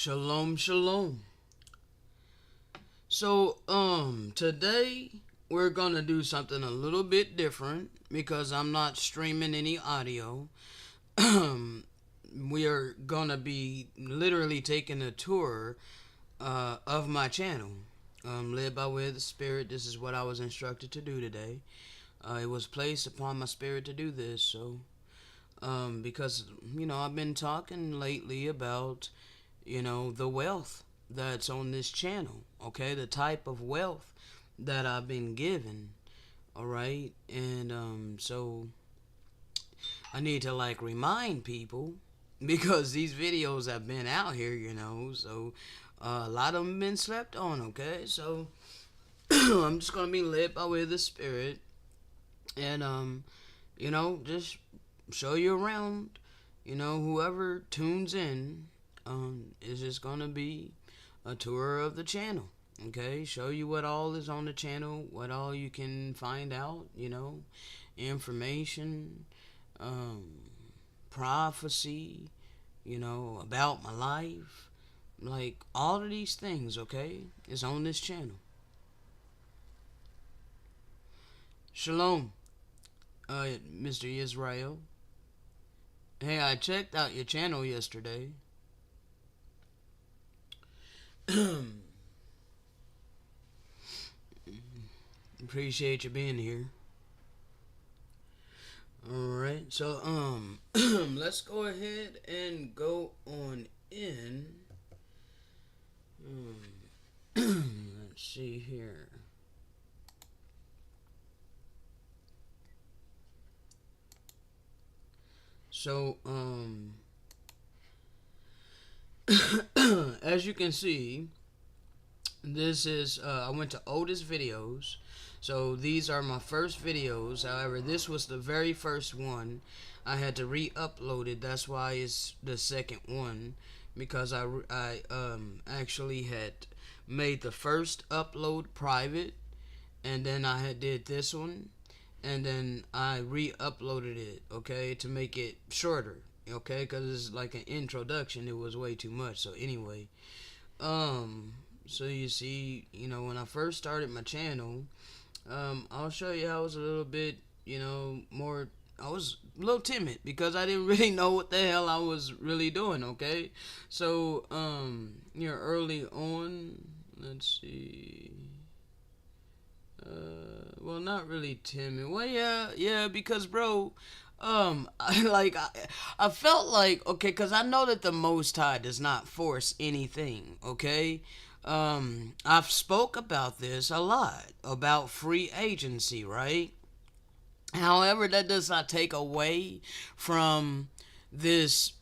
Shalom, shalom. Today we're gonna do something a little bit different because I'm not streaming any audio. We are gonna be literally taking a tour of my channel. Led by way of the Spirit, this is what I was instructed to do today. It was placed upon my spirit to do this, because I've been talking lately about the wealth that's on this channel, okay? The type of wealth that I've been given, all right? And so I need to like remind people because these videos have been out here, so a lot of them been slept on, okay? So I'm just gonna be led by way of the Spirit, and just show you around. Whoever tunes in, is just gonna be a tour of the channel. Okay, show you what all is on the channel, what all you can find out. Information, um, prophecy. About my life, like all of these things. Okay, is on this channel. Shalom, Mr. Israel. Hey, I checked out your channel yesterday. Appreciate you being here. Alright, so let's go ahead and go on in. Let's see here. So as you can see, this is I went to oldest videos. So these are my first videos. However, this was the very first one. I had to re-upload it. That's why it's the second one, because I actually had made the first upload private, and then I had did this one, and then I re-uploaded it, okay, to make it shorter, okay, because it's like an introduction. It was way too much. So anyway, so you see, when I first started my channel, I'll show you how I was a little bit, more. I was a little timid because I didn't really know what the hell I was really doing. Okay, so early on, let's see. Well, not really timid. Well, yeah, because bro, I felt like, okay, because I know that the Most High does not force anything, okay. I've spoke about this a lot about free agency, right? However, that does not take away from this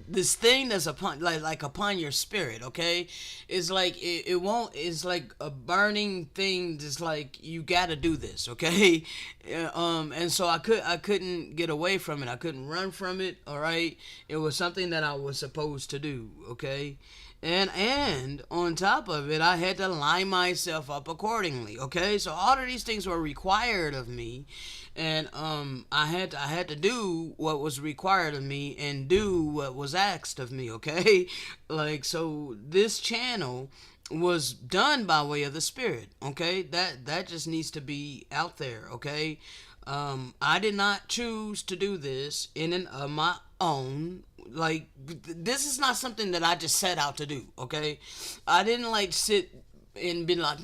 this thing that's upon like upon your spirit. Okay, it's like it won't, it's like a burning thing. Just like you got to do this. Okay. Yeah, and so I couldn't get away from it. I couldn't run from it. All right, it was something that I was supposed to do. Okay. And on top of it, I had to line myself up accordingly. Okay, so all of these things were required of me, and I had to do what was required of me and do what was asked of me. Okay, like, so this channel was done by way of the Spirit. Okay, that just needs to be out there. Okay, I did not choose to do this in and of my own. Like, this is not something that I just set out to do. Okay, I didn't like sit and be like,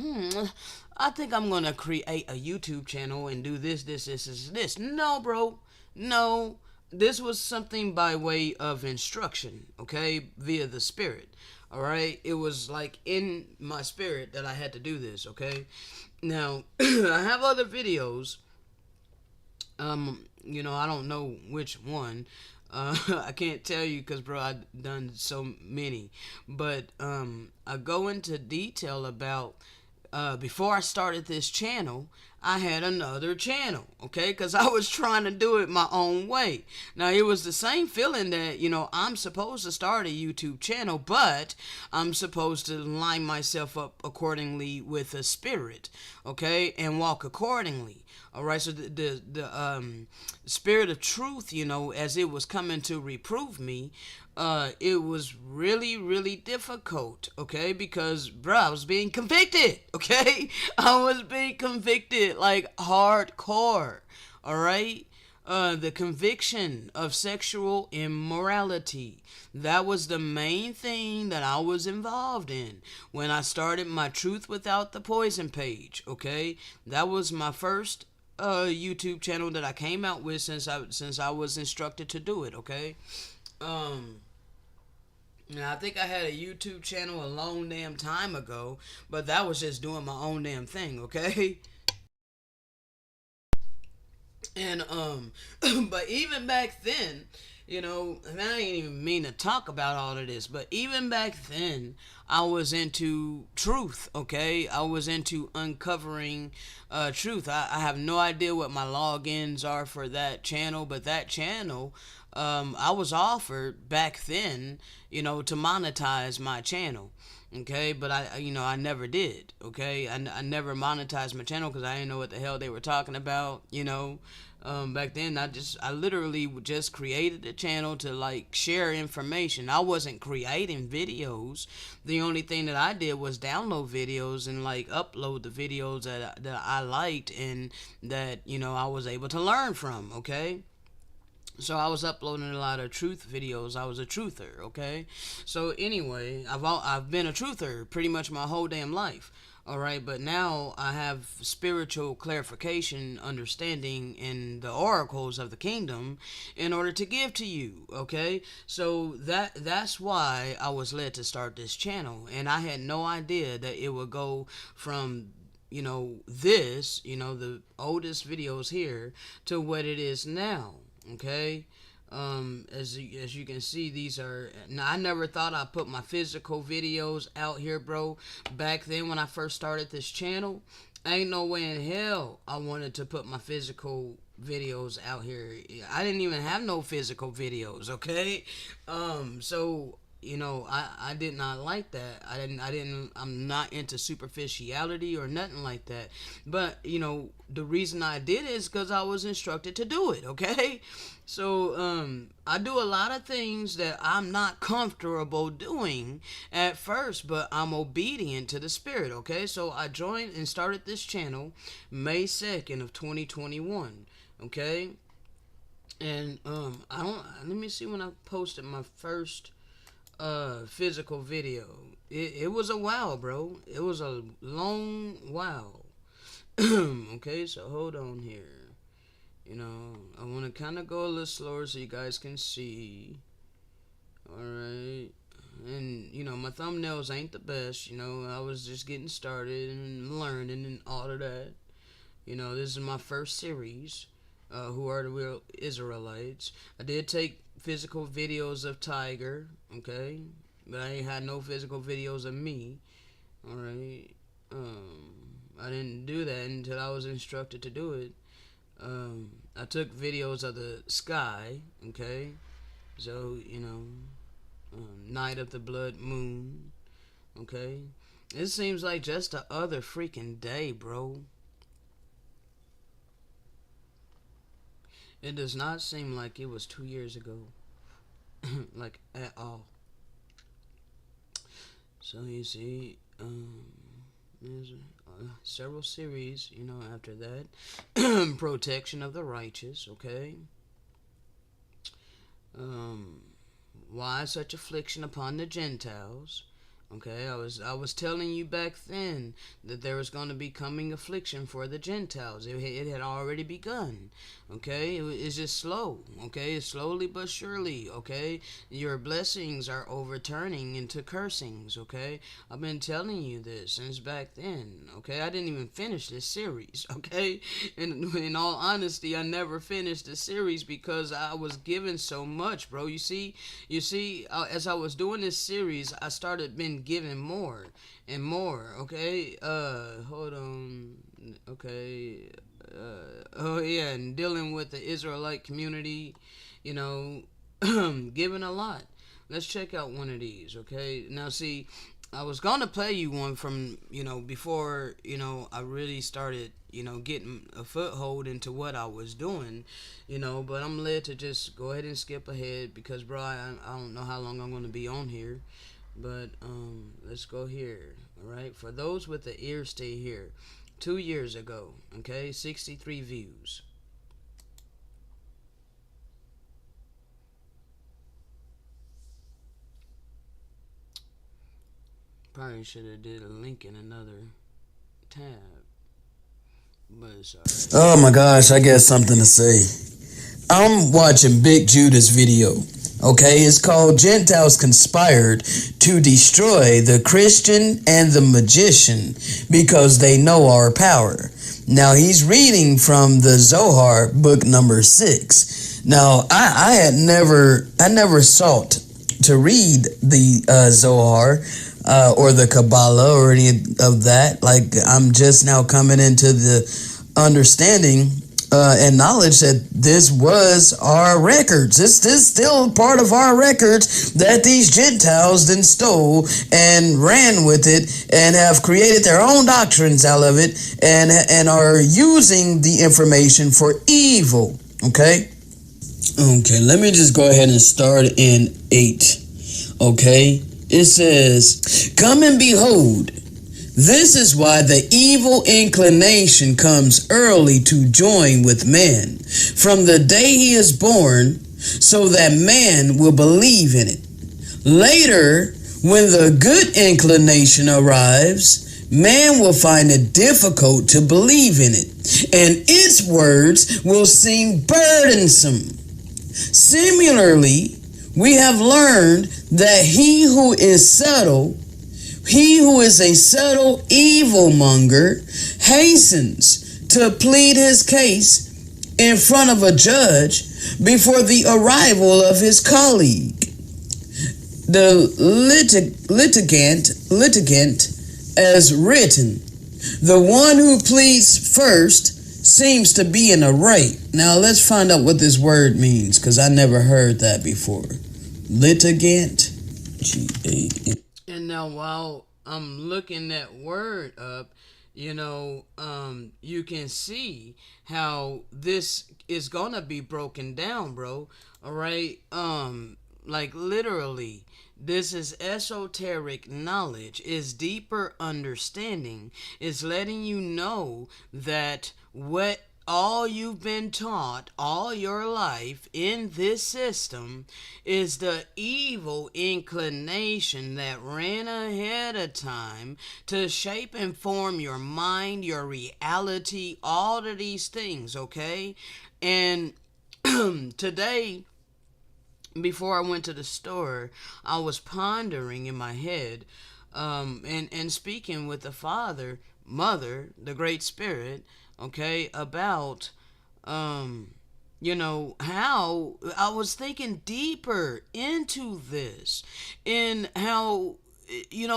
I think I'm gonna create a YouTube channel and do this. No, bro, no. This was something by way of instruction. Okay, via the Spirit. All right, it was like in my spirit that I had to do this. Okay, now I have other videos. I don't know which one. I can't tell you because, bro, I've done so many. But I go into detail about, before I started this channel, I had another channel, okay? Because I was trying to do it my own way. Now, it was the same feeling that, I'm supposed to start a YouTube channel, but I'm supposed to line myself up accordingly with a spirit, okay? And walk accordingly. All right, so the spirit of truth, as it was coming to reprove me, it was really, really difficult, okay? Because, bruh, I was being convicted, okay? I was being convicted like hardcore, all right? The conviction of sexual immorality. That was the main thing that I was involved in when I started my Truth Without the Poison page, okay? That was my first YouTube channel that I came out with since I was instructed to do it, okay? Um, Now, I think I had a YouTube channel a long damn time ago, but that was just doing my own damn thing, okay? And but even back then, and I ain't even mean to talk about all of this, but even back then, I was into truth, okay? I was into uncovering truth. I have no idea what my logins are for that channel, but that channel, I was offered back then, to monetize my channel. Okay, but I never did. Okay, I never monetized my channel because I didn't know what the hell they were talking about. Back then I literally just created a channel to like share information. I wasn't creating videos. The only thing that I did was download videos and like upload the videos that I liked and that I was able to learn from. Okay. So I was uploading a lot of truth videos. I was a truther, okay? So anyway, I've been a truther pretty much my whole damn life. All right, but now I have spiritual clarification, understanding in the oracles of the kingdom in order to give to you, okay? So that's why I was led to start this channel, and I had no idea that it would go from the oldest videos here to what it is now. Okay, as you can see, these are. Now, I never thought I'd put my physical videos out here, bro. Back then, when I first started this channel, ain't no way in hell I wanted to put my physical videos out here. I didn't even have no physical videos. Okay, so I did not like that. I'm not into superficiality or nothing like that. But, the reason I did it is because I was instructed to do it, okay? So, I do a lot of things that I'm not comfortable doing at first, but I'm obedient to the Spirit, okay? So, I joined and started this channel May 2nd of 2021, okay? And, let me see when I posted my first physical video. It was a while, bro. It was a long while. Okay, so hold on here. I want to kind of go a little slower so you guys can see. Alright. And, my thumbnails ain't the best. I was just getting started and learning and all of that. This is my first series. Who are the real Israelites? I did take physical videos of Tiger, okay, but I ain't had no physical videos of me. All right, I didn't do that until I was instructed to do it. I took videos of the sky, okay, so night of the blood moon, okay. It seems like just the other freaking day, bro. It does not seem like it was 2 years ago. Like, at all. So, you see, there's several series, after that. Protection of the righteous, okay? Why such affliction upon the Gentiles? Okay, I was telling you back then that there was going to be coming affliction for the Gentiles. It had already begun. Okay, it's just slow. Okay, it's slowly but surely. Okay, your blessings are overturning into cursings. Okay, I've been telling you this since back then. Okay, I didn't even finish this series. Okay, and in all honesty, I never finished the series because I was given so much, bro. You see, as I was doing this series, I started been given more and more. Okay, hold on. Okay, oh yeah, and dealing with the Israelite community, you know, given a lot. Let's check out one of these. Okay, now see, I was gonna play you one from before I really started getting a foothold into what I was doing, but I'm led to just go ahead and skip ahead because bro, I don't know how long I'm gonna be on here, but let's go here. All right, for those with the ear, stay here. 2 years ago, okay, 63 views. Probably should have did a link in another tab. But it's alright. Oh my gosh, I got something to say. I'm watching Big Judah's video. Okay, it's called Gentiles Conspired to Destroy the Christian and the Magician because they know our power. Now he's reading from the Zohar, book number 6. Now I never sought to read the Zohar or the Kabbalah or any of that. Like I'm just now coming into the understanding and knowledge that this was our records. This is still part of our records that these Gentiles then stole and ran with it and have created their own doctrines out of it and are using the information for evil. Okay? Okay, let me just go ahead and start in 8. Okay? It says, "Come and behold. This is why the evil inclination comes early to join with man, from the day he is born, so that man will believe in it. Later, when the good inclination arrives, man will find it difficult to believe in it, and its words will seem burdensome. Similarly, we have learned that he who is a subtle evilmonger hastens to plead his case in front of a judge before the arrival of his colleague. The litigant as written, the one who pleads first seems to be in the right." Now let's find out what this word means, because I never heard that before. Litigant. G-A-N. And now while I'm looking that word up, you can see how this is gonna be broken down, bro. All right, like literally, this is esoteric knowledge, is deeper understanding, is letting you know that what all you've been taught all your life in this system is the evil inclination that ran ahead of time to shape and form your mind, your reality, all of these things, okay? And today, before I went to the store, I was pondering in my head and speaking with the Father, Mother, the Great Spirit, okay, about how I was thinking deeper into this and how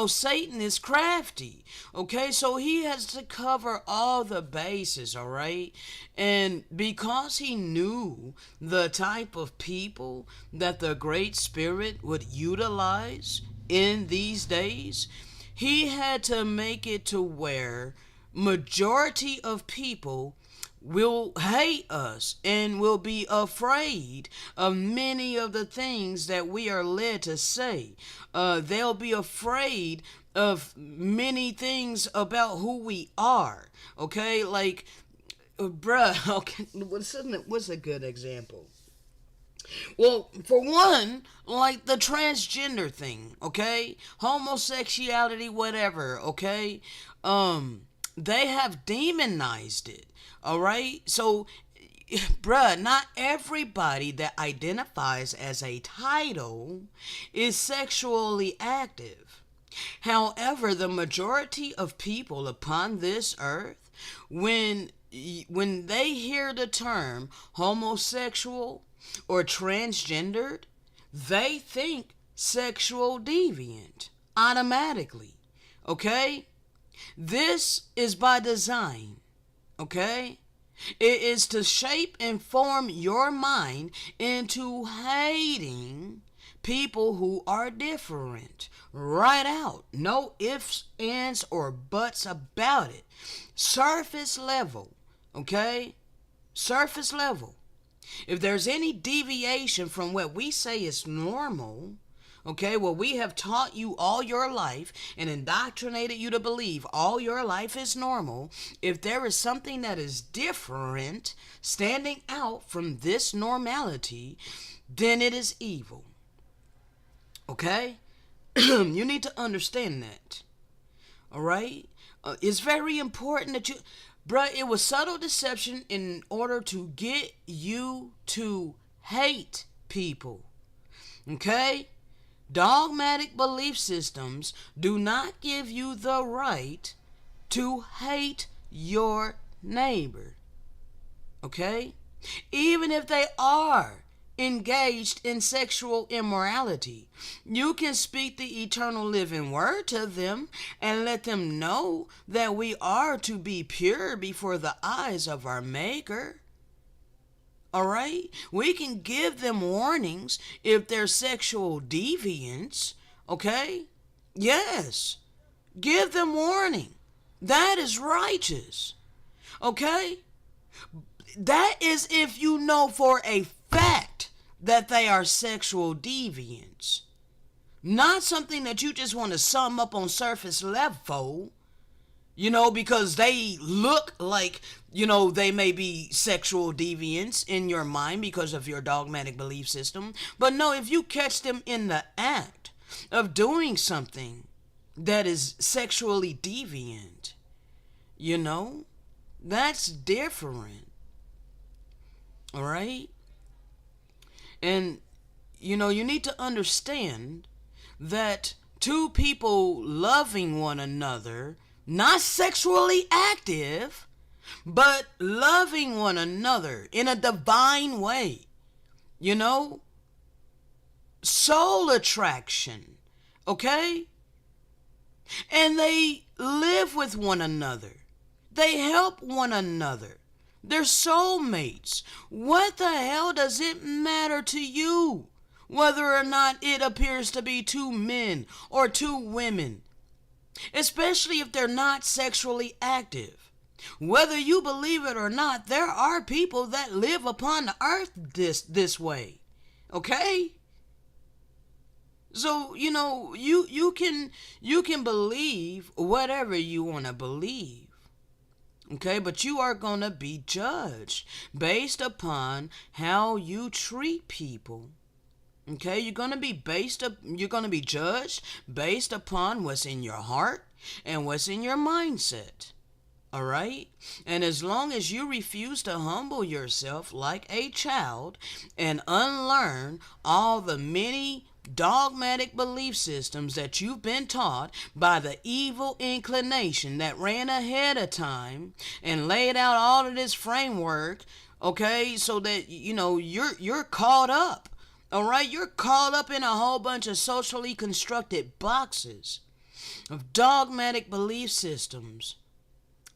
Satan is crafty, okay, so he has to cover all the bases, all right, and because he knew the type of people that the Great Spirit would utilize in these days, he had to make it to where majority of people will hate us and will be afraid of many of the things that we are led to say. They'll be afraid of many things about who we are. Okay, like, bruh. Okay, what's a good example? Well, for one, like the transgender thing. Okay, homosexuality, whatever. Okay, they have demonized it. All right, so bruh, not everybody that identifies as a title is sexually active. However, the majority of people upon this earth, when they hear the term homosexual or transgendered, they think sexual deviant. automatically. Okay? This is by design. Okay? It is to shape and form your mind into hating people who are different. Right out. No ifs, ands, or buts about it. Surface level. Okay? Surface level. If there's any deviation from what we say is normal, okay, what we have taught you all your life and indoctrinated you to believe all your life is normal, if there is something that is different, standing out from this normality, then it is evil. Okay? You need to understand that. All right? It's very important that you. Bruh, it was subtle deception in order to get you to hate people. Okay? Dogmatic belief systems do not give you the right to hate your neighbor. Okay? Even if they are engaged in sexual immorality, you can speak the eternal living word to them and let them know that we are to be pure before the eyes of our Maker. All right? We can give them warnings if they're sexual deviants. Okay? Yes. Give them warning. That is righteous. Okay? That is if you know for a fact that they are sexual deviants. Not something that you just want to sum up on surface level, because they look like, they may be sexual deviants in your mind because of your dogmatic belief system. But no, if you catch them in the act of doing something that is sexually deviant, that's different. All right? And, you need to understand that two people loving one another, not sexually active, but loving one another in a divine way, soul attraction, okay? And they live with one another. They help one another. They're soulmates. What the hell does it matter to you whether or not it appears to be two men or two women? Especially if they're not sexually active. Whether you believe it or not, there are people that live upon the earth this way. Okay? So, you can believe whatever you want to believe. Okay, but you are going to be judged based upon how you treat people. Okay, you're going to be judged based upon what's in your heart and what's in your mindset. All right? And as long as you refuse to humble yourself like a child and unlearn all the many dogmatic belief systems that you've been taught by the evil inclination that ran ahead of time and laid out all of this framework, okay, so that you're caught up. All right, you're caught up in a whole bunch of socially constructed boxes of dogmatic belief systems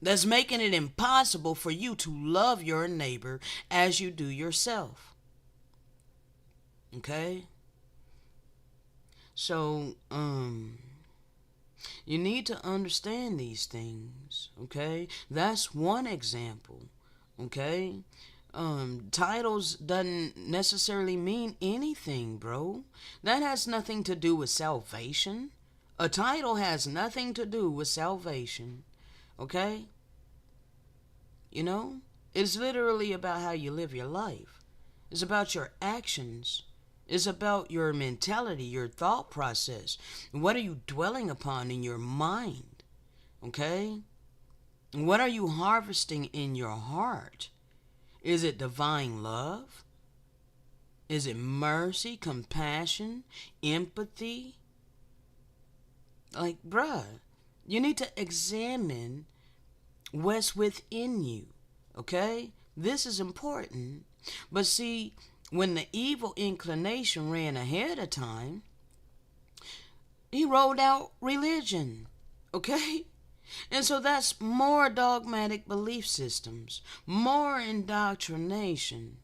that's making it impossible for you to love your neighbor as you do yourself. Okay? So, you need to understand these things, okay? That's one example, okay? Titles doesn't necessarily mean anything, bro. That has nothing to do with salvation. A title has nothing to do with salvation, okay? It's literally about how you live your life. It's about your actions. It's about your mentality, your thought process. What are you dwelling upon in your mind? Okay? What are you harvesting in your heart? Is it divine love? Is it mercy, compassion, empathy? Like, bruh, you need to examine what's within you. Okay? This is important. But see, when the evil inclination ran ahead of time, He rolled out religion. Okay? And so that's more dogmatic belief systems, more indoctrination,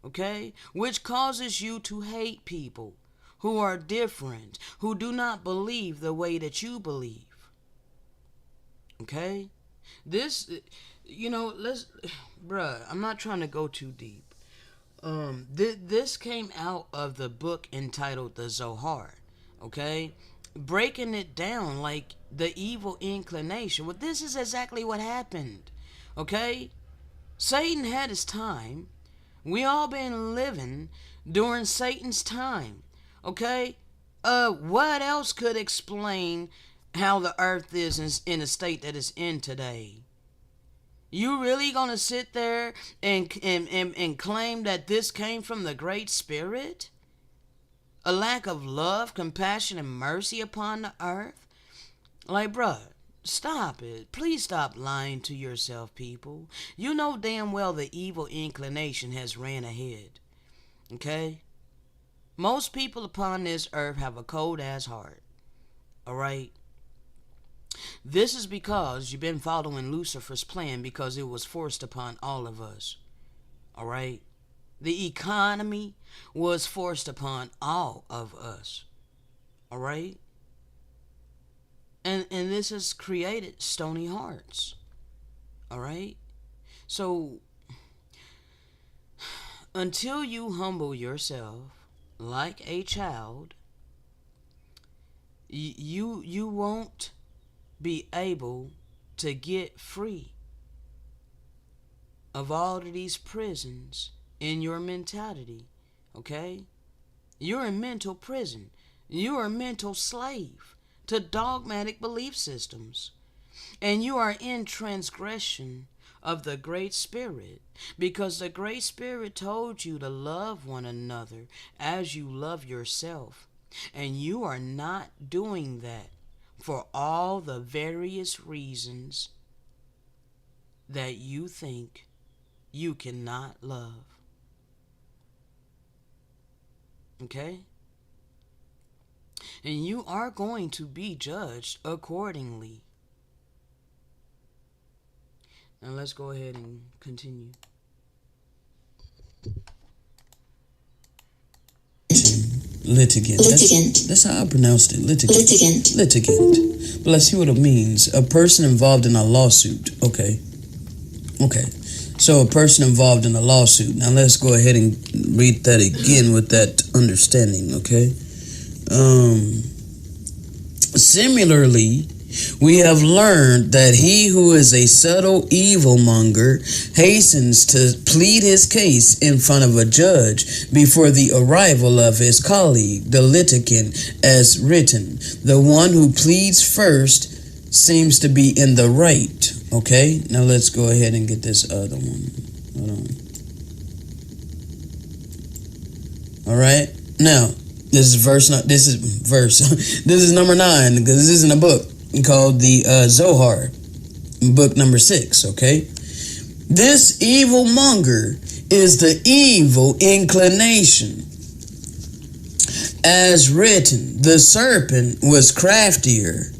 okay? Which causes you to hate people who are different, who do not believe the way that you believe, okay? This, bruh, I'm not trying to go too deep. This came out of the book entitled The Zohar, okay? Breaking it down like the evil inclination. Well, this is exactly what happened, okay? Satan had his time. We all been living during Satan's time, okay? What else could explain how the earth is in a state that it's in today? You really gonna sit there and claim that this came from the Great Spirit? A lack of love, compassion, and mercy upon the earth? Like, bruh, stop it. Please stop lying to yourself, people. You know damn well the evil inclination has ran ahead. Okay? Most people upon this earth have a cold ass heart. Alright? This is because you've been following Lucifer's plan because it was forced upon all of us. Alright? The economy was forced upon all of us. Alright? And this has created stony hearts. Alright? So, until you humble yourself like a child, you won't be able to get free of all of these prisons in your mentality. Okay? You're in mental prison. You're a mental slave to dogmatic belief systems. And you are in transgression of the Great Spirit, because the Great Spirit told you to love one another as you love yourself. And you are not doing that for all the various reasons that you think you cannot love. Okay? And you are going to be judged accordingly. Now let's go ahead and continue. Litigant. That's how I pronounced it. Litigant. But let's see what it means. A person involved in a lawsuit. Okay. So a person involved in a lawsuit. Now let's go ahead and read that again with that understanding. Okay. Similarly, we have learned that he who is a subtle evilmonger hastens to plead his case in front of a judge before the arrival of his colleague, the litigant, as written. The one who pleads first seems to be in the right. Okay, now let's go ahead and get this other one. Hold on. All right, now this is number 9, because this isn't a book called the Zohar, book number 6, okay? This evil monger is the evil inclination. As written, the serpent was craftier.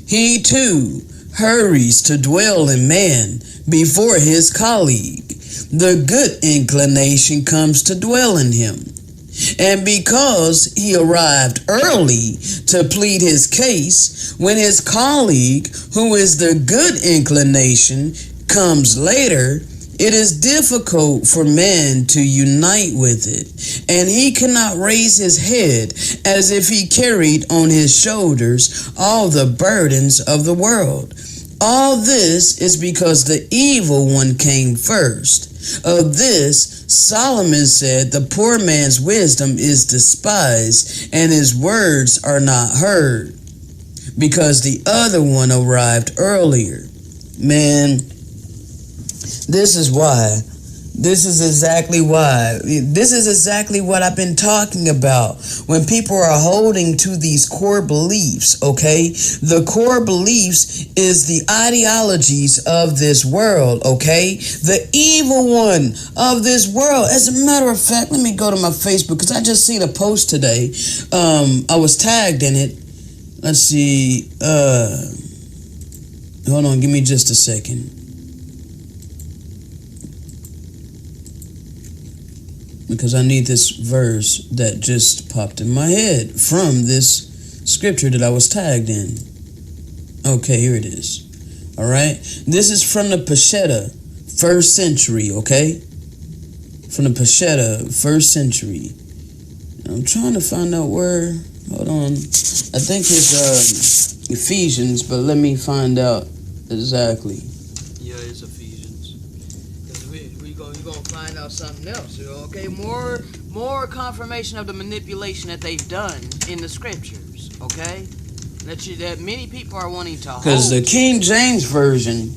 He too hurries to dwell in man before his colleague. The good inclination comes to dwell in him. And because he arrived early to plead his case, when his colleague, who is the good inclination, comes later, it is difficult for man to unite with it, and he cannot raise his head as if he carried on his shoulders all the burdens of the world. All this is because the evil one came first. Of this, Solomon said, the poor man's wisdom is despised, and his words are not heard, because the other one arrived earlier. Man, this is why. This is exactly why. This is exactly what I've been talking about when people are holding to these core beliefs, okay? The core beliefs is the ideologies of this world, okay? The evil one of this world. As a matter of fact, let me go to my Facebook, because I just seen a post today. I was tagged in it. let's see. Hold on, give me just a second. Because I need this verse that just popped in my head from this scripture that I was tagged in. Okay, here it is. All right. This is from the Peshitta, 1st century, okay? From the Peshitta, 1st century. I'm trying to find out where. Hold on. I think it's Ephesians, but let me find out exactly. Yeah, it's Ephesians. Because you're going to find out something else, okay? More confirmation of the manipulation that they've done in the scriptures, okay? That many people are wanting to hold. Because the King James Version.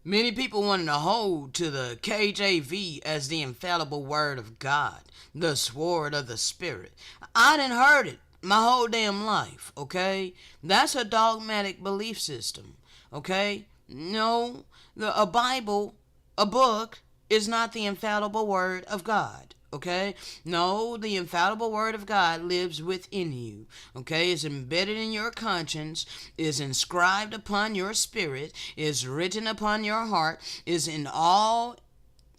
Many people wanting to hold to the KJV as the infallible word of God, the sword of the Spirit. I done heard it my whole damn life, okay? That's a dogmatic belief system, okay? No, a Bible, a book, is not the infallible word of God, okay? No, the infallible word of God lives within you, okay? It's embedded in your conscience, is inscribed upon your spirit, is written upon your heart, is in all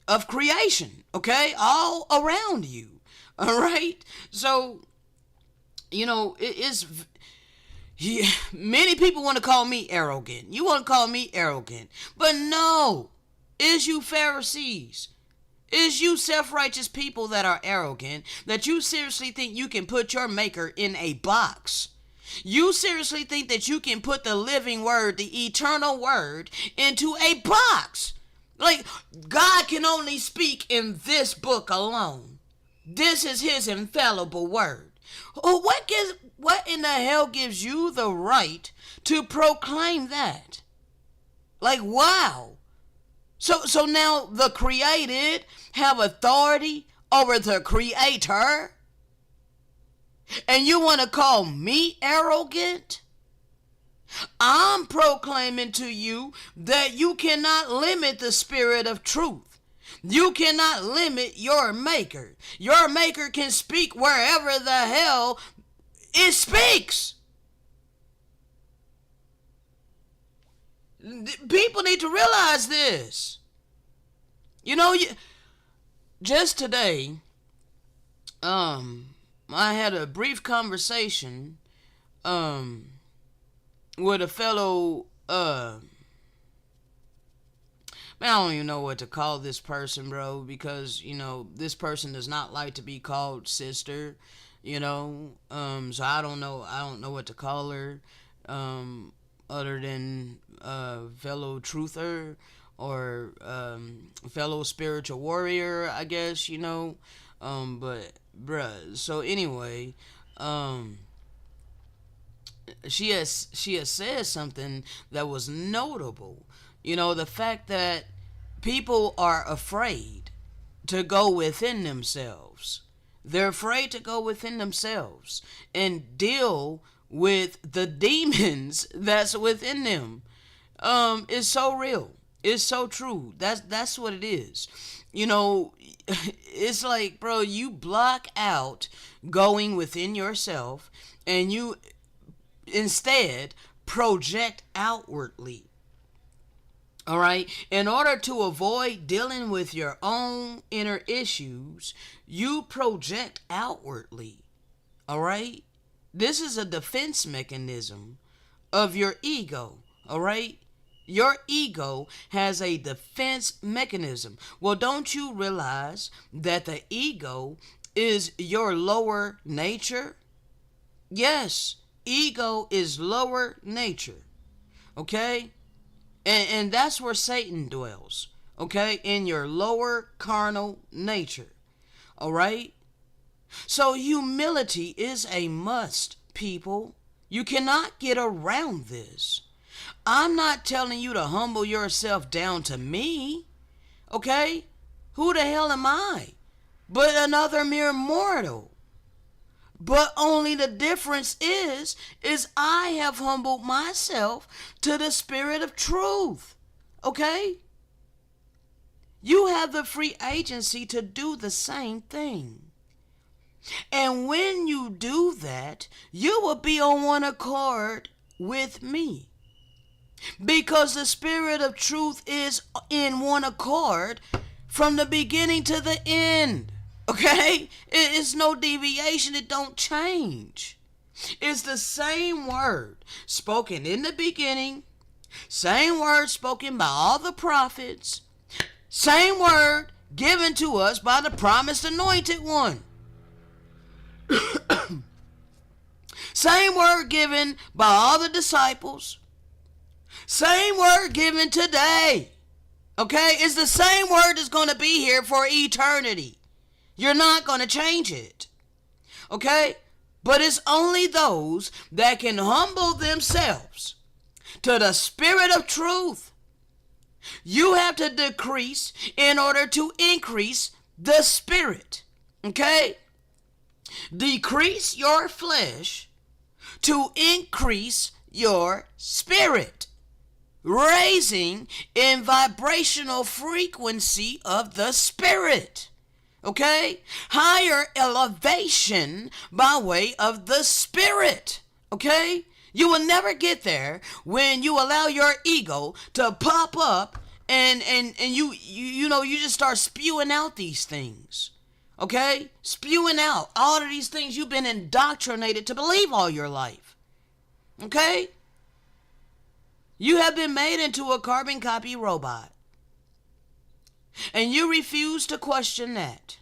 of creation, okay? All around you, all right? So, it is. Many people want to call me arrogant. You want to call me arrogant. But no, it's you Pharisees. It's you self-righteous people that are arrogant, that you seriously think you can put your maker in a box. You seriously think that you can put the living word, the eternal word, into a box. Like, God can only speak in this book alone. This is his infallible word. What in the hell gives you the right to proclaim that? Like, wow. So now the created have authority over the creator? And you want to call me arrogant? I'm proclaiming to you that you cannot limit the spirit of truth. You cannot limit your maker. Your maker can speak wherever the hell it speaks. People need to realize this. Just today, I had a brief conversation with a fellow man, I don't even know what to call this person, bro, because this person does not like to be called sister, so I don't know what to call her other than fellow truther or fellow spiritual warrior, I guess, but bruh, so anyway, she has said something that was notable. The fact that people are afraid to go within themselves. They're afraid to go within themselves and deal with the demons that's within them. It's so real. It's so true. That's what it is. It's like, bro, you block out going within yourself and you instead project outwardly. All right. In order to avoid dealing with your own inner issues, you project outwardly. All right. This is a defense mechanism of your ego. All right. Your ego has a defense mechanism. Well, don't you realize that the ego is your lower nature? Yes. Ego is lower nature. Okay. And that's where Satan dwells, okay, in your lower carnal nature, all right? So humility is a must, people. You cannot get around this. I'm not telling you to humble yourself down to me, okay? Who the hell am I? But another mere mortal. But only the difference is I have humbled myself to the spirit of truth. Okay? You have the free agency to do the same thing. And when you do that, you will be on one accord with me. Because the Spirit of truth is in one accord from the beginning to the end. Okay? It's no deviation. It don't change. It's the same word spoken in the beginning. Same word spoken by all the prophets. Same word given to us by the promised anointed one. Same word given by all the disciples. Same word given today. Okay? It's the same word that's going to be here for eternity. You're not going to change it. Okay? But it's only those that can humble themselves to the Spirit of truth. You have to decrease in order to increase the Spirit. Okay? Decrease your flesh to increase your spirit, raising in vibrational frequency of the Spirit. Okay? Higher elevation by way of the Spirit. Okay? You will never get there when you allow your ego to pop up and you just start spewing out these things. Okay? Spewing out all of these things you've been indoctrinated to believe all your life. Okay? You have been made into a carbon copy robot. And you refuse to question that.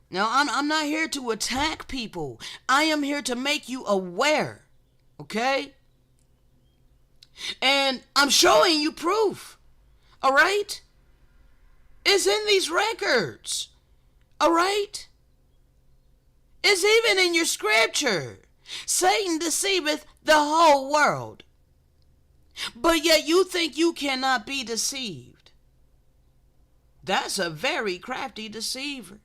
Now, I'm not here to attack people. I am here to make you aware. Okay? And I'm showing you proof. All right? It's in these records. All right? It's even in your scripture. Satan deceiveth the whole world. But yet you think you cannot be deceived. That's a very crafty deceiver,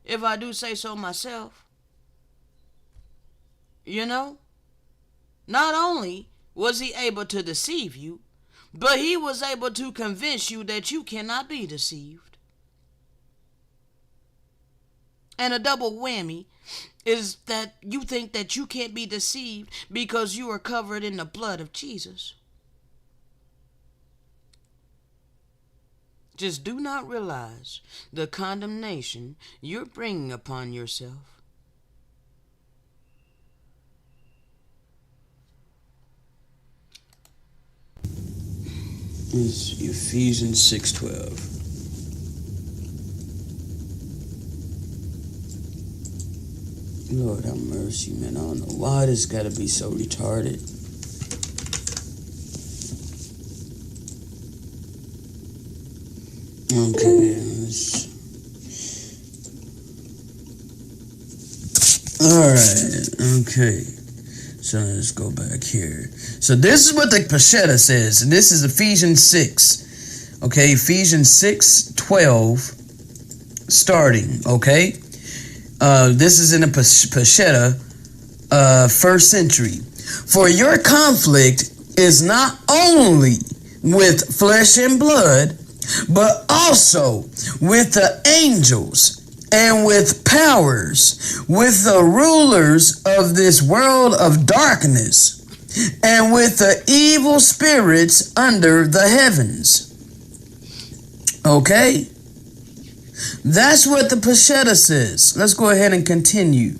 if I do say so myself. You know? Not only was he able to deceive you, but he was able to convince you that you cannot be deceived. And a double whammy is that you think that you can't be deceived because you are covered in the blood of Jesus. Just do not realize the condemnation you're bringing upon yourself. It's Ephesians 6:12. Lord have mercy, man. I don't know why this gotta be so retarded. Okay, Alright, okay. So let's go back here. So this is what the Peshitta says, and this is Ephesians 6. Okay, Ephesians 6:12 starting, okay? This is in the Peshitta, first century. For your conflict is not only with flesh and blood, but also with the angels and with powers, with the rulers of this world of darkness, and with the evil spirits under the heavens. Okay? That's what the Peshitta says. Let's go ahead and continue.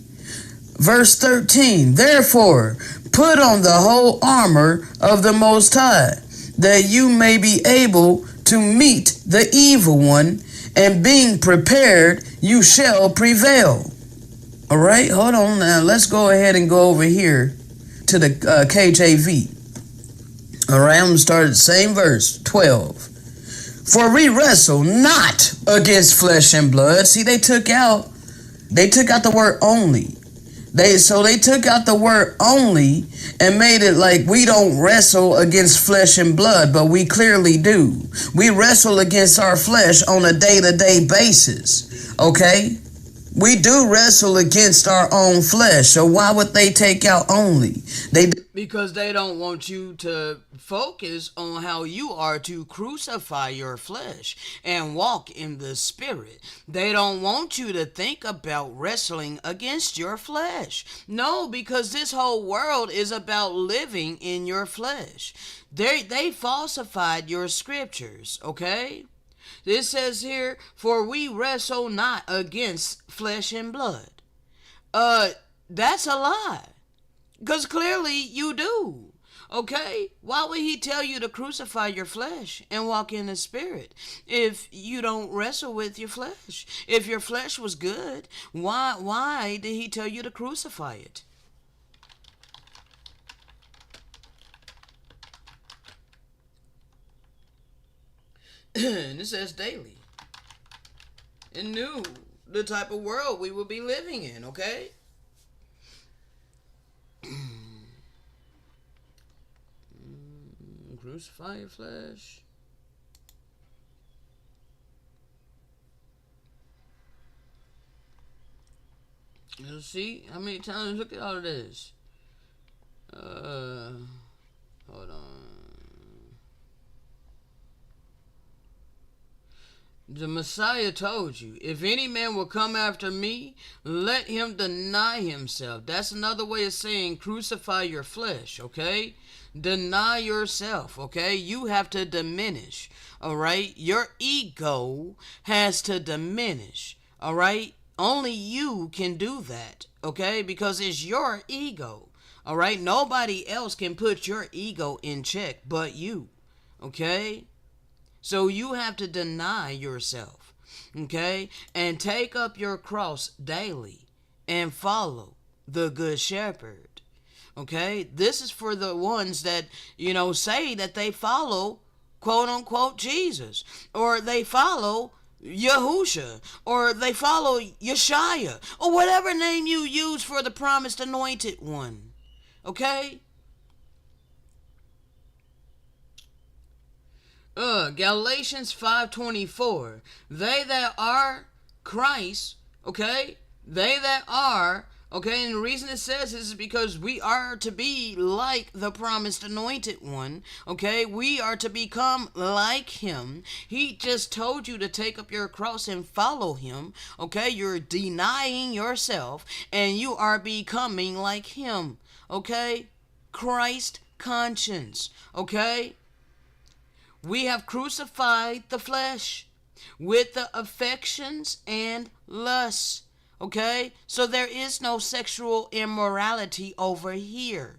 Verse 13, therefore, put on the whole armor of the Most High, that you may be able to meet the evil one, and being prepared, you shall prevail. All right, hold on now. Let's go ahead and go over here to the KJV. All right, I'm going to start at the same verse, 12. For we wrestle not against flesh and blood. See, they took out the word only. They took out the word only and made it like we don't wrestle against flesh and blood, but we clearly do. We wrestle against our flesh on a day-to-day basis, okay? We do wrestle against our own flesh, so why would they take out only? Because they don't want you to focus on how you are to crucify your flesh and walk in the spirit. They don't want you to think about wrestling against your flesh. No, because this whole world is about living in your flesh. They falsified your scriptures, okay? It says here, for we wrestle not against flesh and blood. That's a lie. Because clearly you do. Okay? Why would he tell you to crucify your flesh and walk in the spirit if you don't wrestle with your flesh? If your flesh was good, why did he tell you to crucify it? And it says daily. And knew the type of world we would be living in, okay? Crucify your flesh. You see how many times? Look at all of this. Hold on. The Messiah told you, if any man will come after me, let him deny himself. That's another way of saying crucify your flesh, okay? Deny yourself, okay? You have to diminish, all right? Your ego has to diminish, all right? Only you can do that, okay? Because it's your ego, all right? Nobody else can put your ego in check but you, okay? So you have to deny yourself, okay? And take up your cross daily and follow the Good Shepherd. Okay, this is for the ones that, say that they follow, quote unquote, Jesus, or they follow Yahusha, or they follow Yeshua, or whatever name you use for the promised anointed one. Okay? Galatians 5:24. They that are Christ, okay? They that are, okay, and the reason it says this is because we are to be like the promised anointed one, okay? We are to become like him. He just told you to take up your cross and follow him, okay? You're denying yourself and you are becoming like him, okay? Christ conscience, okay? We have crucified the flesh with the affections and lusts. Okay? So there is no sexual immorality over here.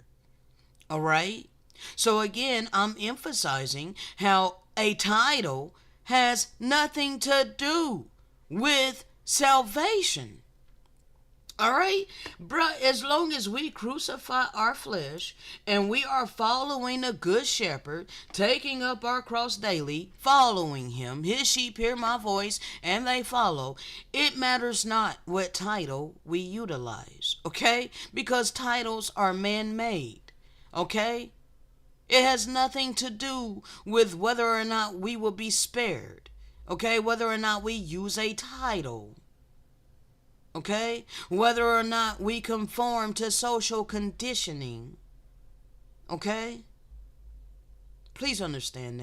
All right? So again, I'm emphasizing how a title has nothing to do with salvation. All right, bruh, as long as we crucify our flesh and we are following the good shepherd, taking up our cross daily, following him, his sheep hear my voice and they follow, it matters not what title we utilize, okay? Because titles are man-made, okay? It has nothing to do with whether or not we will be spared, okay? Whether or not we use a title. Okay? Whether or not we conform to social conditioning. Okay? Please understand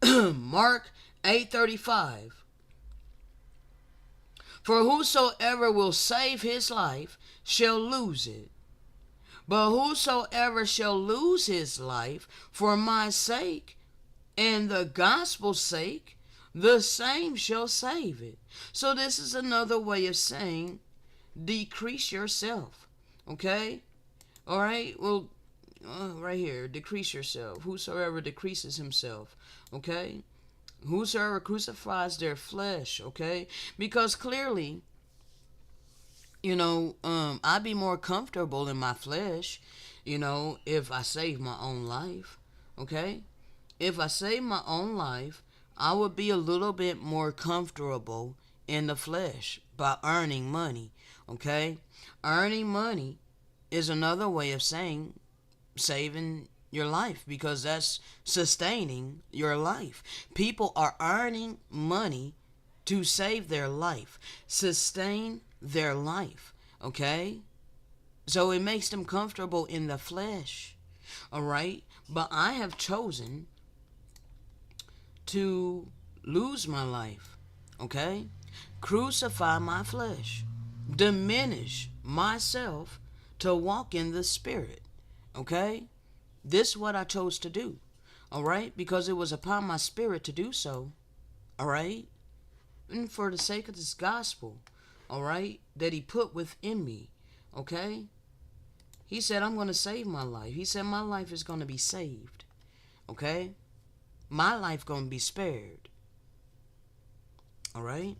that. Mark 8:35. For whosoever will save his life shall lose it. But whosoever shall lose his life for my sake and the gospel's sake, the same shall save it. So this is another way of saying decrease yourself. Okay? All right? Well, right here, decrease yourself. Whosoever decreases himself. Okay? Whosoever crucifies their flesh. Okay? Because clearly, I'd be more comfortable in my flesh, if I save my own life. Okay? If I save my own life, I would be a little bit more comfortable in the flesh by earning money, okay? Earning money is another way of saying saving your life because that's sustaining your life. People are earning money to save their life, sustain their life, okay? So it makes them comfortable in the flesh. All right? But I have chosen to lose my life. Okay? Crucify my flesh. Diminish myself to walk in the spirit. Okay? This is what I chose to do. All right? Because it was upon my spirit to do so. All right? And for the sake of this gospel. All right? That he put within me. Okay? He said, I'm going to save my life. He said, my life is going to be saved. Okay? My life going to be spared. All right?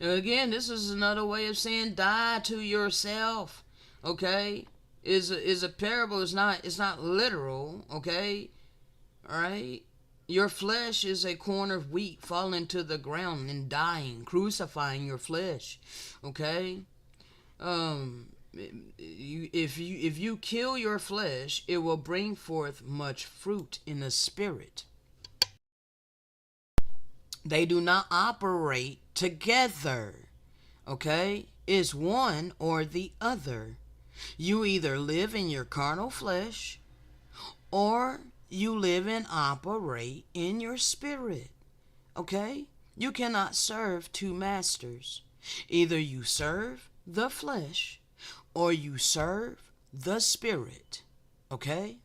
Again, this is another way of saying die to yourself. Okay? Is a parable. It's not literal. Okay? All right? Your flesh is a corn of wheat falling to the ground and dying, crucifying your flesh. Okay? If you kill your flesh, it will bring forth much fruit in the spirit. They do not operate together. Okay? It's one or the other. You either live in your carnal flesh or you live and operate in your spirit. Okay? You cannot serve two masters. Either you serve the flesh or you serve the spirit. Okay?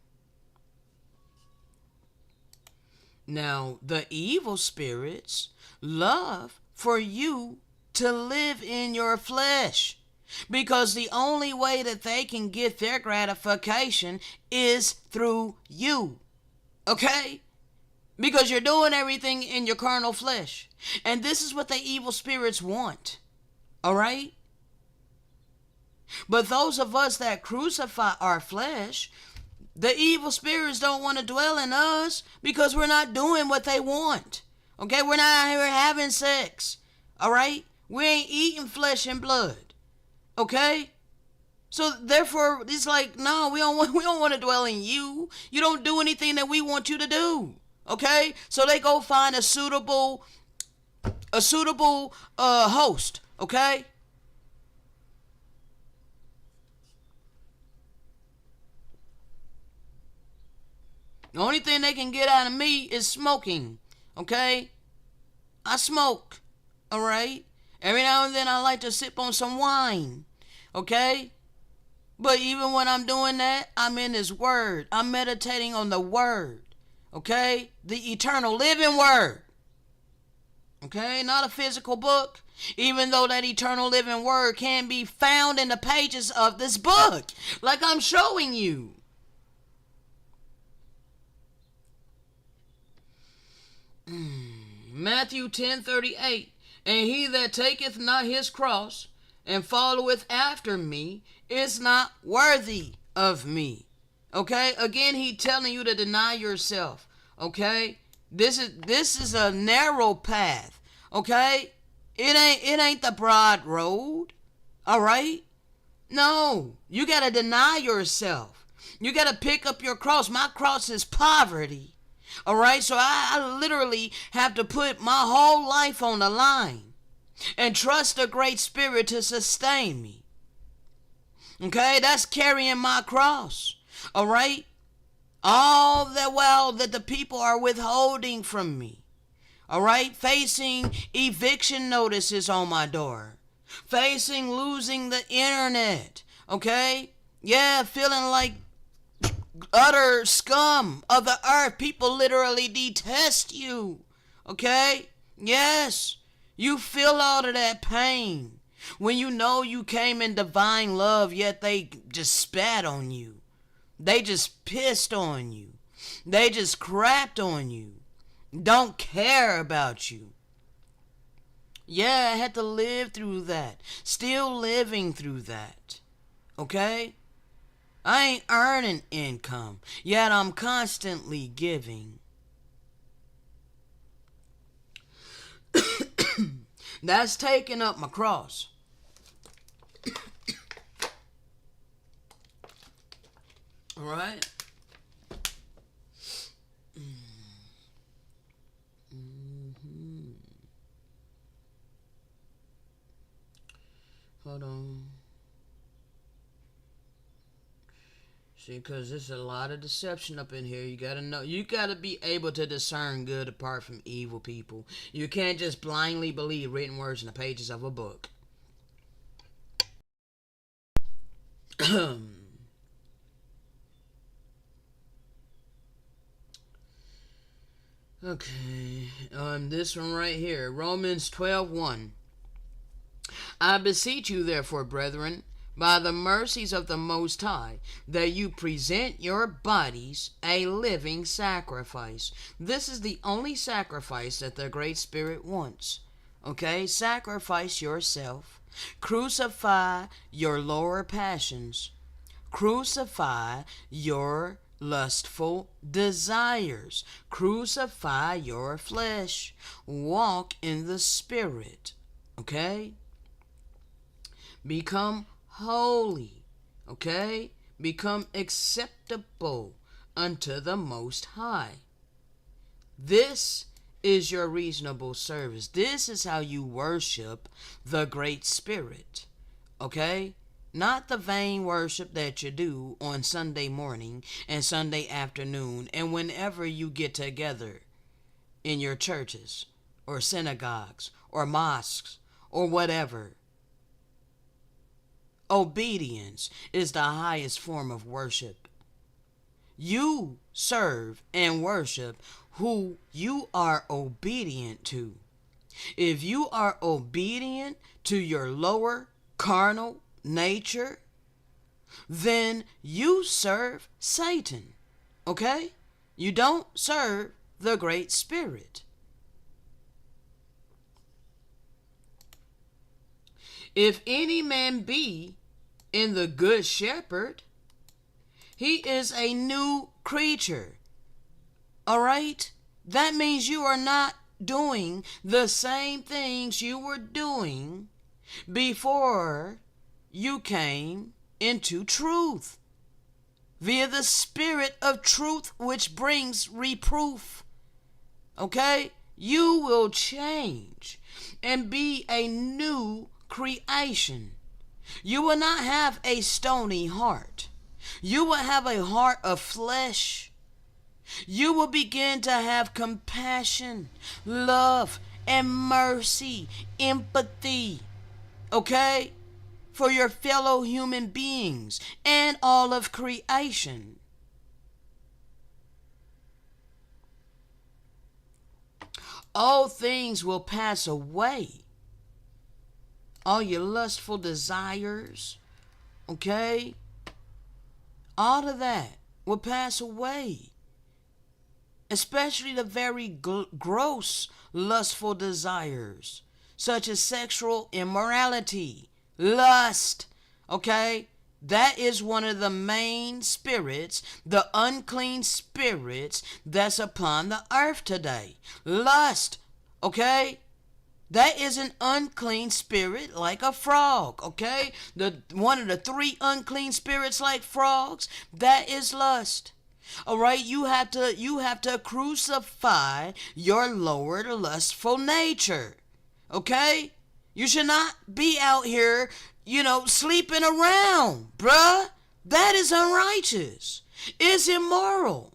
Now, the evil spirits love for you to live in your flesh, because the only way that they can get their gratification is through you. Okay? Because you're doing everything in your carnal flesh. And this is what the evil spirits want. All right? But those of us that crucify our flesh, the evil spirits don't want to dwell in us because we're not doing what they want. Okay? We're not out here having sex. All right? We ain't eating flesh and blood. Okay? So therefore, it's like, no, we don't want to dwell in you. You don't do anything that we want you to do. Okay? So they go find a suitable host. Okay? The only thing they can get out of me is smoking. Okay? I smoke. All right? Every now and then I like to sip on some wine. Okay? But even when I'm doing that, I'm in His Word. I'm meditating on the Word. Okay? The eternal living Word. Okay? Not a physical book. Even though that eternal living Word can be found in the pages of this book. Like I'm showing you. Matthew 10:38. And he that taketh not his cross and followeth after me is not worthy of me. Okay? Again, he telling you to deny yourself. Okay? This is a narrow path. Okay? It ain't the broad road. All right? No, you got to deny yourself. You got to pick up your cross. My cross is poverty. All right? So I literally have to put my whole life on the line and trust the Great Spirit to sustain me. Okay? That's carrying my cross. All right? All the while that the people are withholding from me. All right? Facing eviction notices on my door. Facing losing the internet. Okay? Yeah, feeling like utter scum of the earth. People literally detest you. Okay? Yes. You feel all of that pain when you know you came in divine love, yet they just spat on you. They just pissed on you. They just crapped on you. Don't care about you. Yeah, I had to live through that. Still living through that. Okay? I ain't earning income, yet I'm constantly giving. That's taking up my cross. All right? See, because there's a lot of deception up in here. You gotta know. You gotta be able to discern good apart from evil, people. You can't just blindly believe written words in the pages of a book. Okay, this one right here, Romans 12:1. I beseech you, therefore, brethren, by the mercies of the Most High, that you present your bodies a living sacrifice. This is the only sacrifice that the Great Spirit wants. Okay? Sacrifice yourself. Crucify your lower passions. Crucify your lustful desires. Crucify your flesh. Walk in the Spirit. Okay? Become holy. Okay? Become acceptable unto the Most High. This is your reasonable service. This is how you worship the Great Spirit. Okay? Not the vain worship that you do on Sunday morning and Sunday afternoon and whenever you get together in your churches or synagogues or mosques or whatever. Obedience is the highest form of worship. You serve and worship who you are obedient to. If you are obedient to your lower carnal nature, then you serve Satan. Okay? You don't serve the Great Spirit. If any man be in the Good Shepherd, he is a new creature. All right? That means you are not doing the same things you were doing before you came into truth, via the Spirit of truth, which brings reproof. Okay? You will change and be a new creation. You will not have a stony heart. You will have a heart of flesh. You will begin to have compassion, love, and mercy, empathy. Okay? For your fellow human beings and all of creation. All things will pass away. All your lustful desires, okay? All of that will pass away. Especially the very gross lustful desires, such as sexual immorality, lust, okay? That is one of the main spirits, the unclean spirits that's upon the earth today. Lust, okay? That is an unclean spirit like a frog, okay? One of the three unclean spirits like frogs, that is lust. All right, you have to crucify your lower lustful nature. Okay? You should not be out here, sleeping around, bruh. That is unrighteous. It's immoral.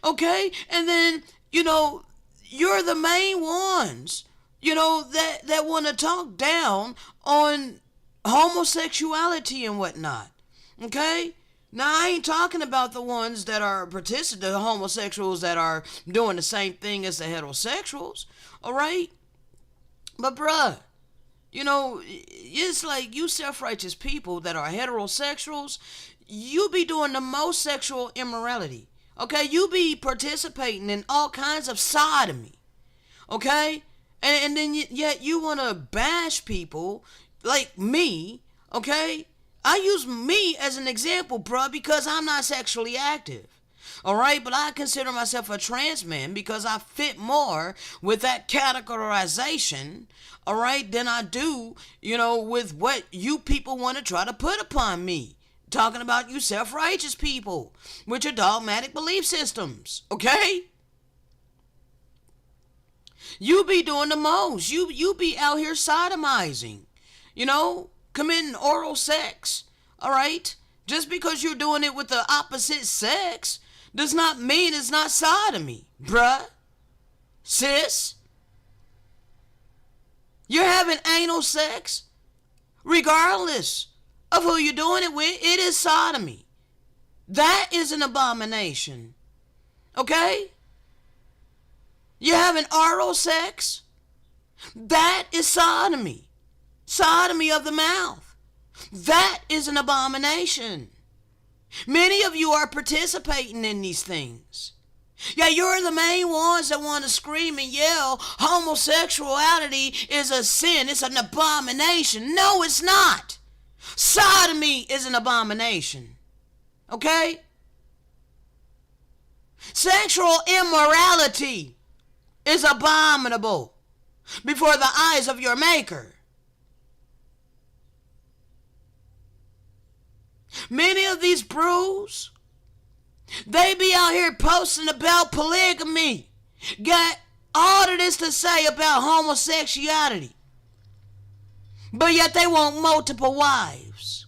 Okay? And then, you're the main ones, that want to talk down on homosexuality and whatnot. Okay? Now, I ain't talking about the ones that are the homosexuals that are doing the same thing as the heterosexuals, all right? But, bruh, it's like you self-righteous people that are heterosexuals, you be doing the most sexual immorality, okay? You be participating in all kinds of sodomy, okay? And then yet you want to bash people like me, okay? I use me as an example, bruh, because I'm not sexually active. All right, but I consider myself a trans man because I fit more with that categorization, all right, than I do, with what you people want to try to put upon me. Talking about you self-righteous people with your dogmatic belief systems, okay? You be doing the most. You be out here sodomizing, committing oral sex, all right? Just because you're doing it with the opposite sex does not mean it's not sodomy, bruh, sis. You're having anal sex regardless of who you're doing it with. It is sodomy. That is an abomination. Okay? You're having oral sex. That is sodomy. Sodomy of the mouth. That is an abomination. Many of you are participating in these things. Yeah, you're the main ones that want to scream and yell, homosexuality is a sin, it's an abomination. No, it's not. Sodomy is an abomination. Okay? Sexual immorality is abominable before the eyes of your Maker. Many of these brews, they be out here posting about polygamy. Got all of this to say about homosexuality. But yet they want multiple wives.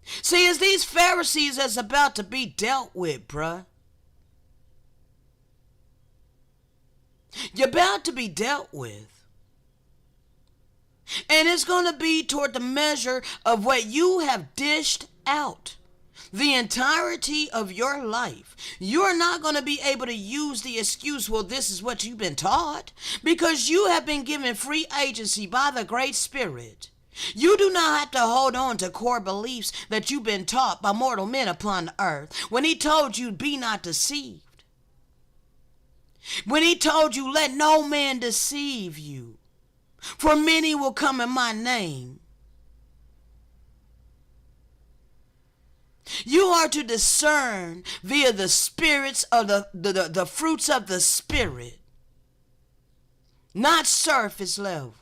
See, it's these Pharisees that's about to be dealt with, bruh. You're about to be dealt with. And it's going to be toward the measure of what you have dished out the entirety of your life. You're not going to be able to use the excuse, well, this is what you've been taught, because you have been given free agency by the Great Spirit. You do not have to hold on to core beliefs that you've been taught by mortal men upon the earth. When he told you, be not deceived. When he told you, let no man deceive you. For many will come in my name. You are to discern via the spirits of the fruits of the Spirit, not surface level.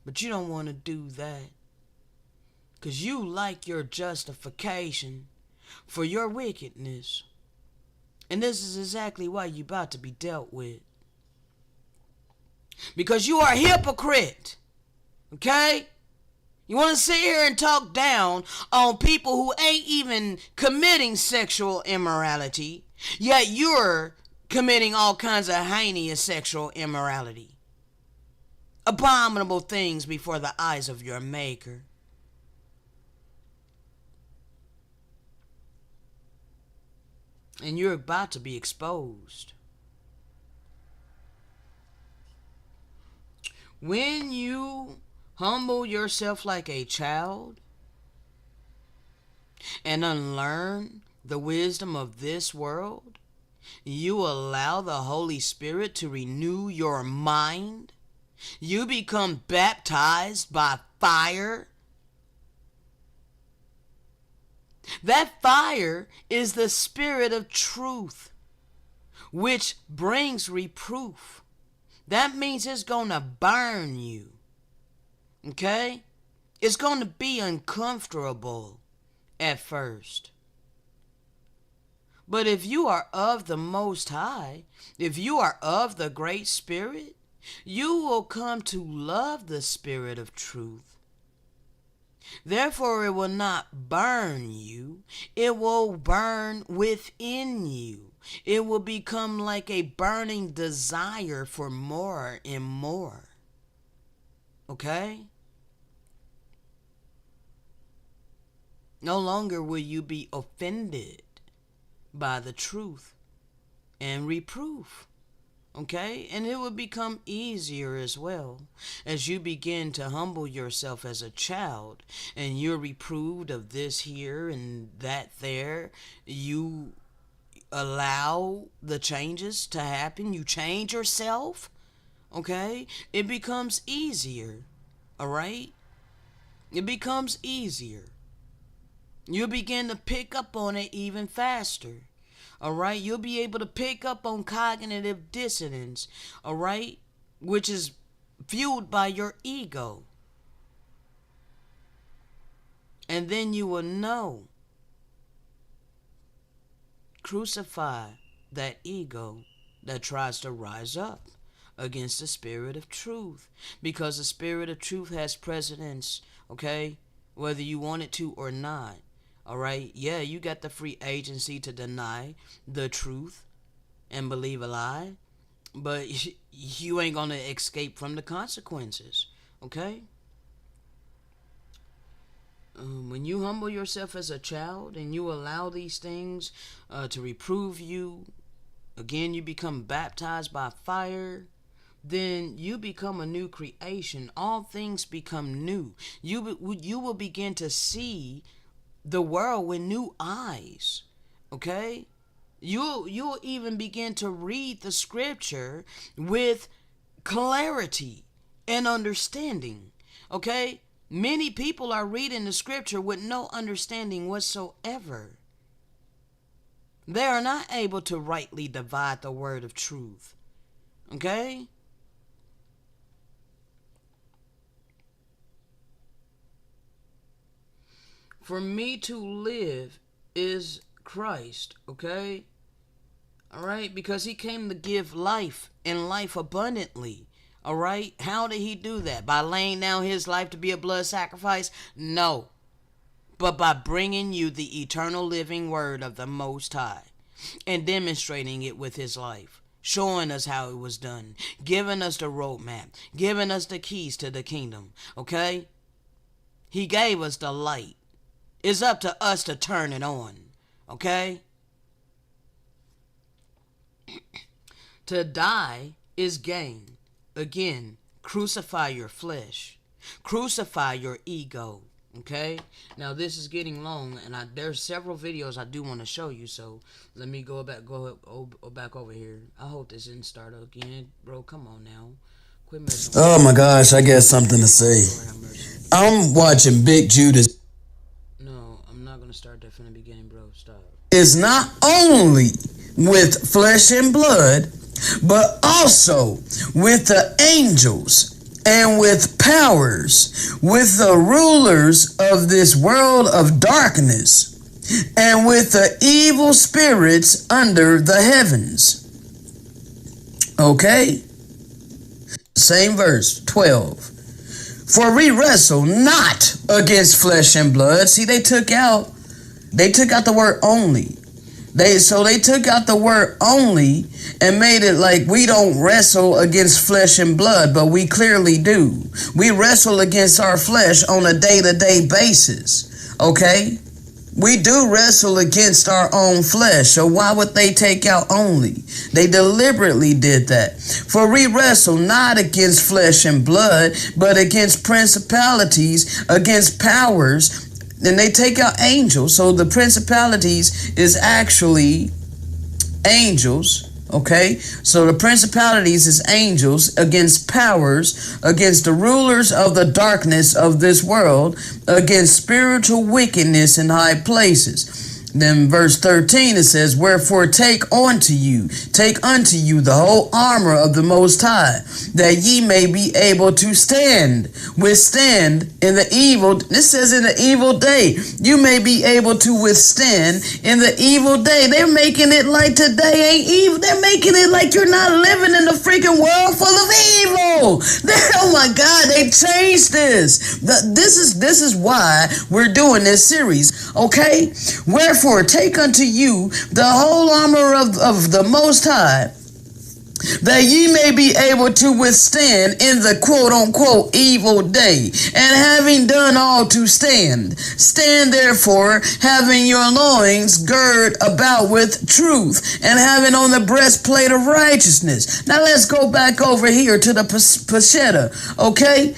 But you don't want to do that because you like your justification for your wickedness. And this is exactly why you're about to be dealt with. Because you are a hypocrite. Okay? You want to sit here and talk down on people who ain't even committing sexual immorality, yet you're committing all kinds of heinous sexual immorality. Abominable things before the eyes of your Maker. And you're about to be exposed. When you humble yourself like a child and unlearn the wisdom of this world, you allow the Holy Spirit to renew your mind. You become baptized by fire. That fire is the Spirit of truth, which brings reproof. That means it's going to burn you. Okay? It's going to be uncomfortable at first. But if you are of the Most High, if you are of the Great Spirit, you will come to love the Spirit of truth. Therefore, it will not burn you. It will burn within you. It will become like a burning desire for more and more. Okay? No longer will you be offended by the truth and reproof. Okay? And it will become easier as well as you begin to humble yourself as a child and you're reproved of this here and that there. You allow the changes to happen. You change yourself. Okay? It becomes easier. Alright? It becomes easier. You begin to pick up on it even faster. Alright? You'll be able to pick up on cognitive dissonance. Alright? Which is fueled by your ego. And then you will know. Crucify that ego that tries to rise up against the spirit of truth, because the spirit of truth has precedence, okay, whether you want it to or not. All right, yeah, you got the free agency to deny the truth and believe a lie, but you ain't gonna escape from the consequences, okay? When you humble yourself as a child and you allow these things to reprove you, again, you become baptized by fire, then you become a new creation. All things become new. You will begin to see the world with new eyes. Okay? You'll even begin to read the scripture with clarity and understanding. Okay? Many people are reading the scripture with no understanding whatsoever. They are not able to rightly divide the word of truth. Okay? For me to live is Christ, okay? All right? Because he came to give life and life abundantly. All right? How did he do that? By laying down his life to be a blood sacrifice? No. But by bringing you the eternal living word of the Most High and demonstrating it with his life, showing us how it was done, giving us the roadmap, giving us the keys to the kingdom, okay? He gave us the light. It's up to us to turn it on, okay? To die is gain. Again, crucify your flesh. Crucify your ego. Okay? Now this is getting long, and there's several videos I do want to show you, so let me go back over here. I hope this didn't start again. Bro, come on now. Quit messing with me. Oh my gosh, I got something to say. I'm watching Big Judas. No, I'm not gonna start that from the beginning, bro. Stop. Is not only with flesh and blood, but also with the angels and with powers, with the rulers of this world of darkness, and with the evil spirits under the heavens. Okay? Same verse, 12. For we wrestle not against flesh and blood. See, they took out the word only. They took out the word only and made it like we don't wrestle against flesh and blood, but we clearly do. We wrestle against our flesh on a day-to-day basis, okay? We do wrestle against our own flesh, so why would they take out only? They deliberately did that. For we wrestle not against flesh and blood, but against principalities, against powers. Then they take out angels. So the principalities is actually angels. Okay, so the principalities is angels against powers, against the rulers of the darkness of this world, against spiritual wickedness in high places. Then verse 13 it says, wherefore take unto you the whole armor of the Most High, that ye may be able to withstand in the evil. This says in the evil day. You may be able to withstand in the evil day. They're making it like today ain't evil. They're making it like you're not living in a freaking world full of evil. Oh my God, they changed this. This is why we're doing this series. Okay? Wherefore take unto you the whole armor of the Most High, that ye may be able to withstand in the quote-unquote evil day. And having done all to stand therefore, having your loins girt about with truth, and having on the breastplate of righteousness. Now let's go back over here to the Peshitta, okay?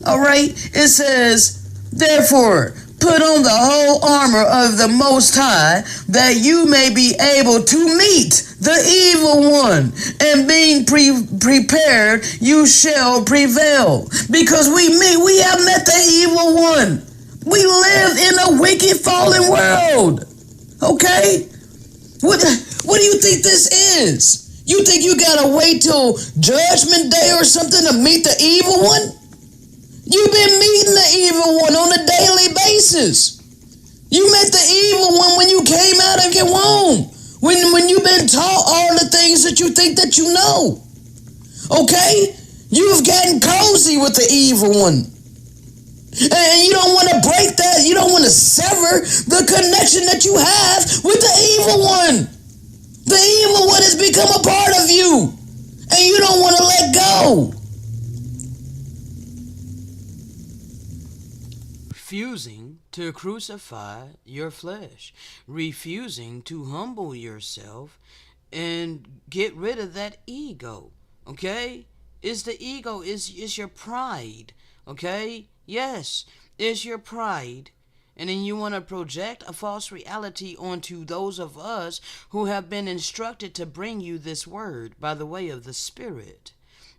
All right, it says, therefore, put on the whole armor of the Most High, that you may be able to meet the evil one, and being prepared, you shall prevail. Because we have met the evil one. We live in a wicked, fallen world. Okay? What do you think this is? You think you gotta wait till Judgment Day or something to meet the evil one? You've been meeting the evil one on a daily basis. You met the evil one when you came out of your womb. When you've been taught all the things that you think that you know. Okay? You've gotten cozy with the evil one. And you don't want to break that. You don't want to sever the connection that you have with the evil one. The evil one has become a part of you. And you don't want to let go. Refusing to crucify your flesh. Refusing to humble yourself and get rid of that ego. Okay? Is the ego is your pride. Okay? Yes, it's your pride. And then you want to project a false reality onto those of us who have been instructed to bring you this word by the way of the Spirit.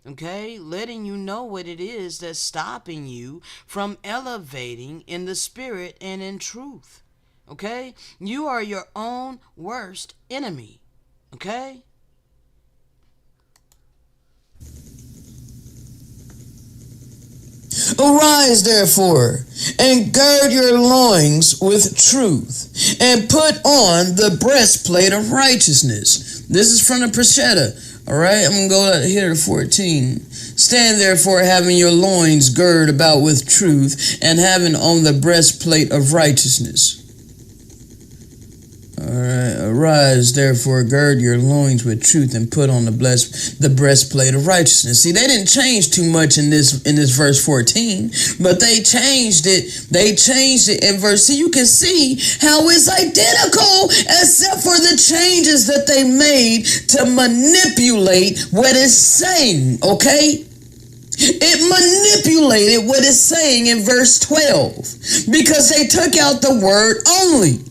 Okay? Letting you know what it is that's stopping you from elevating in the Spirit and in truth. Okay? You are your own worst enemy. Okay? Arise, therefore, and gird your loins with truth, and put on the breastplate of righteousness. This is from the Preshetta. All right, I'm going to go here to 14. Stand therefore, having your loins girded about with truth, and having on the breastplate of righteousness. All right, arise, therefore, gird your loins with truth, and put on the breastplate of righteousness. See, they didn't change too much in this verse 14, but they changed it. They changed it in verse. See, you can see how it's identical, except for the changes that they made to manipulate what it's saying. Okay. It manipulated what it's saying in verse 12 because they took out the word only.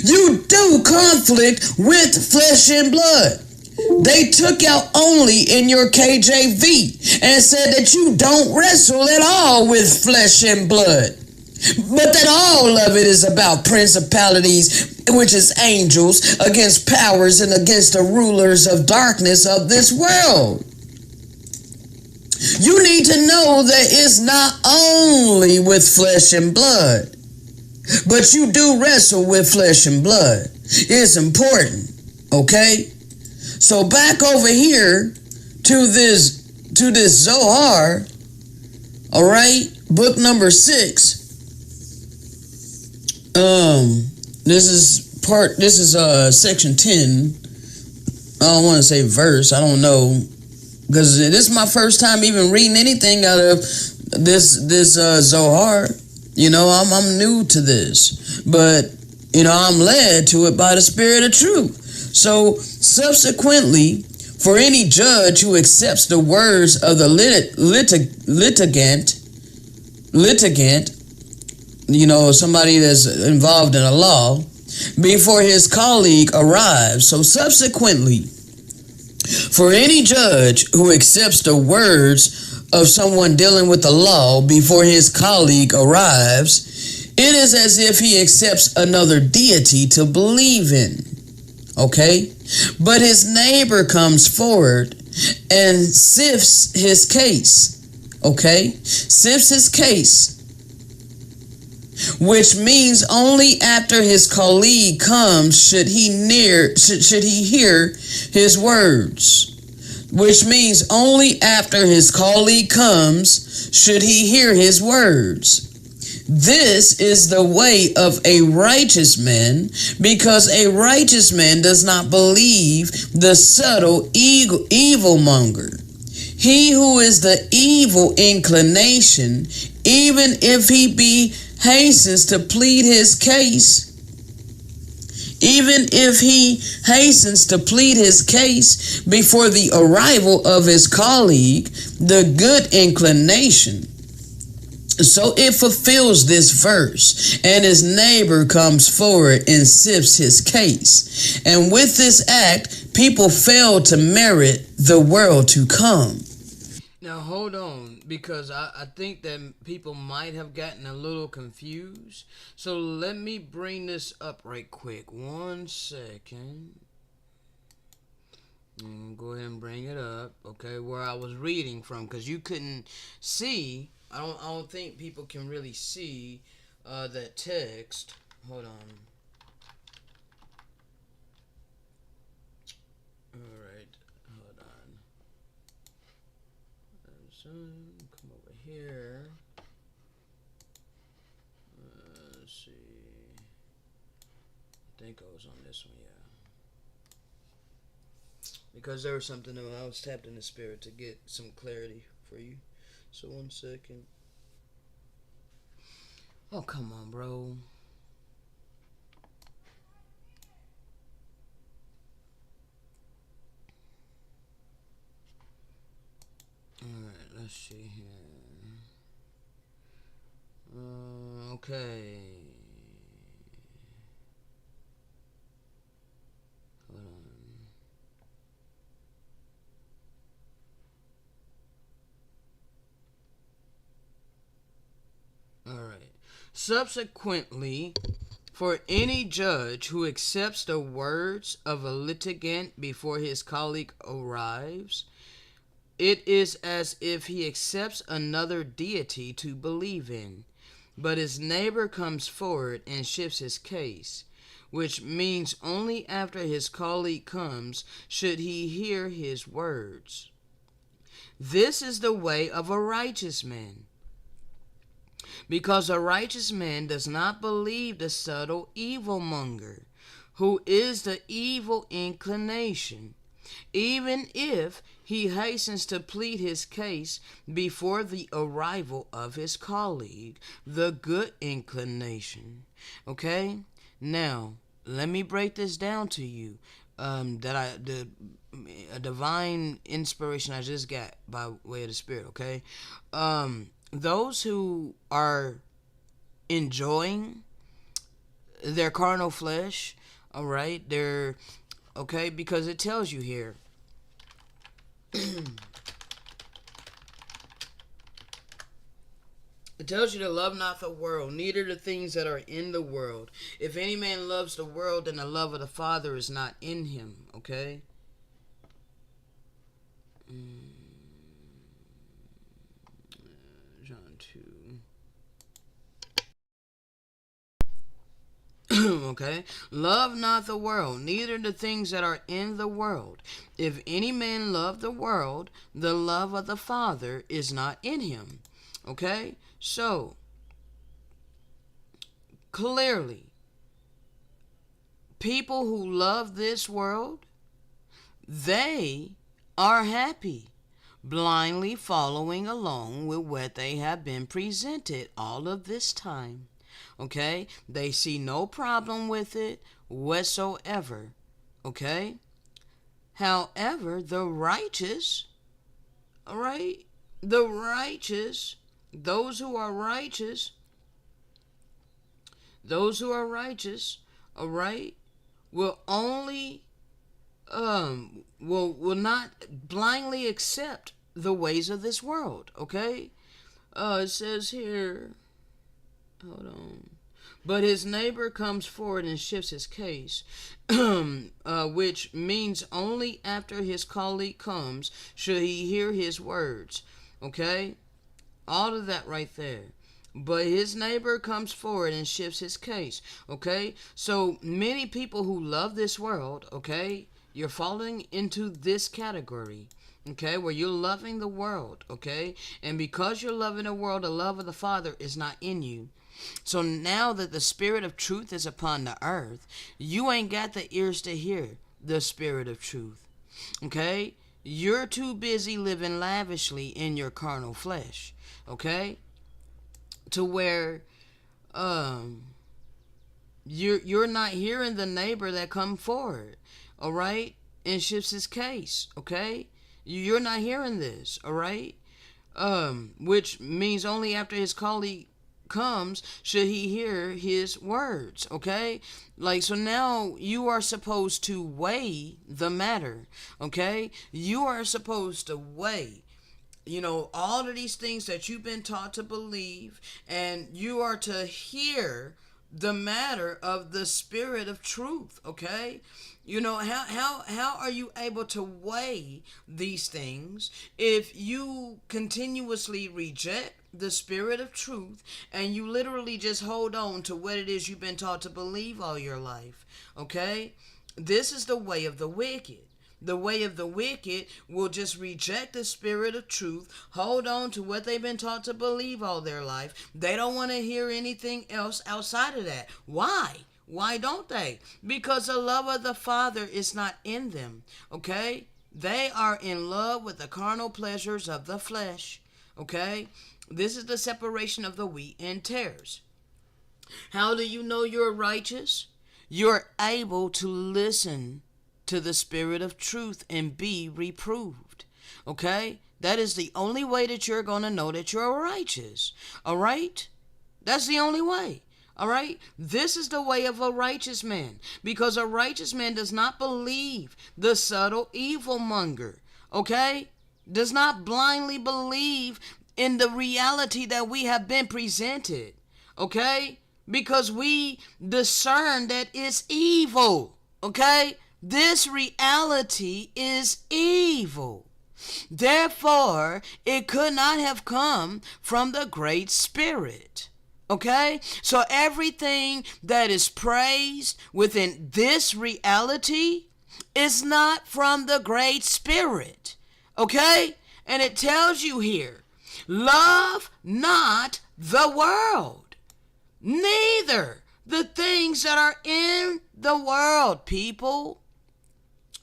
You do conflict with flesh and blood. They took out only in your KJV and said that you don't wrestle at all with flesh and blood, but that all of it is about principalities, which is angels, against powers and against the rulers of darkness of this world. You need to know that it's not only with flesh and blood, but you do wrestle with flesh and blood. It's important, okay? So back over here to this Zohar, all right, book number 6. This is section 10. I don't want to say verse. I don't know, because this is my first time even reading anything out of this Zohar. You know, I'm new to this, but, you know, I'm led to it by the Spirit of truth. So, subsequently, for any judge who accepts the words of the litigant, you know, somebody that's involved in a law, before his colleague arrives. So, subsequently, for any judge who accepts the words of someone dealing with the law before his colleague arrives, it is as if he accepts another deity to believe in. Okay? But his neighbor comes forward and sifts his case. Okay? Sifts his case. Which means only after his colleague comes should he hear his words. Which means only after his colleague comes should he hear his words. This is the way of a righteous man, because a righteous man does not believe the subtle evilmonger. He who is the evil inclination, even if he hastens to plead his case, even if he hastens to plead his case before the arrival of his colleague, the good inclination. So it fulfills this verse, and his neighbor comes forward and sifts his case. And with this act, people fail to merit the world to come. Now hold on, because I think that people might have gotten a little confused. So let me bring this up right quick. 1 second. Go ahead and bring it up, okay, where I was reading from, because you couldn't see. I don't think people can really see that text. Hold on. All right, hold on. So come over here. Let's see. I think I was on this one, yeah. Because there was something that I was tapped in the spirit to get some clarity for you. So 1 second. Oh, come on, bro. Alright, let's see here. Okay. Hold on. Alright. Subsequently, for any judge who accepts the words of a litigant before his colleague arrives, it is as if he accepts another deity to believe in, but his neighbor comes forward and shifts his case, which means only after his colleague comes should he hear his words. This is the way of a righteous man, because a righteous man does not believe the subtle evilmonger, who is the evil inclination, even if he hastens to plead his case before the arrival of his colleague, the good inclination. Okay? Now, let me break this down to you. The a divine inspiration I just got by way of the Spirit, okay? Those who are enjoying their carnal flesh, all right, they're okay, because it tells you here. It tells you to love not the world, neither the things that are in the world. If any man loves the world, then the love of the Father is not in him. Okay? John 2. Okay? Love not the world, neither the things that are in the world. If any man love the world, the love of the Father is not in him. Okay? So, clearly, people who love this world, they are happy, blindly following along with what they have been presented all of this time. Okay? They see no problem with it whatsoever. Okay? However, the righteous, all right? The righteous, those who are righteous, all right, will only will not blindly accept the ways of this world. Okay? It says here, hold on. But his neighbor comes forward and shifts his case, which means only after his colleague comes should he hear his words. Okay? All of that right there. But his neighbor comes forward and shifts his case. Okay? So many people who love this world, okay, you're falling into this category. Okay, where you're loving the world, okay? And because you're loving the world, the love of the Father is not in you. So now that the Spirit of truth is upon the earth, you ain't got the ears to hear the Spirit of truth. Okay? You're too busy living lavishly in your carnal flesh. Okay? To where you're not hearing the neighbor that come forward, all right, and shifts his case. Okay? You're not hearing this, all right? Which means only after his colleague comes should he hear his words. Okay? Like, so now you are supposed to weigh the matter. Okay? You are supposed to weigh, all of these things that you've been taught to believe, and you are to hear the matter of the Spirit of truth. Okay? How are you able to weigh these things if you continuously reject the Spirit of truth and you literally just hold on to what it is you've been taught to believe all your life? Okay? This is the way of the wicked. The way of the wicked will just reject the spirit of truth, hold on to what they've been taught to believe all their life. They don't want to hear anything else outside of that. Why? Why don't they? Because the love of the Father is not in them. Okay? They are in love with the carnal pleasures of the flesh. Okay? This is the separation of the wheat and tares. How do you know you're righteous? You're able to listen to the spirit of truth and be reproved. Okay? That is the only way that you're going to know that you're righteous. All right? That's the only way. All right? This is the way of a righteous man, because a righteous man does not believe the subtle evilmonger. Okay? Does not blindly believe in the reality that we have been presented. Okay? Because we discern that it's evil. Okay? This reality is evil. Therefore, it could not have come from the Great Spirit. Okay? So everything that is praised within this reality is not from the Great Spirit. Okay? And it tells you here, love not the world, neither the things that are in the world, people.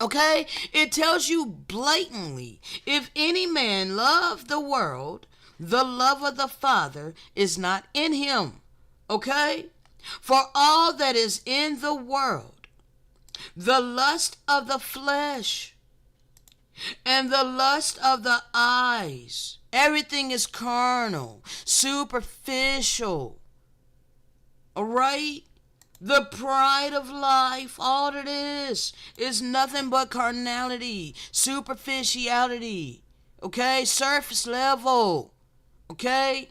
Okay? It tells you blatantly, if any man love the world, the love of the Father is not in him. Okay? For all that is in the world, the lust of the flesh and the lust of the eyes, everything is carnal, superficial. All right? The pride of life, all it is nothing but carnality, superficiality. Okay? Surface level. Okay?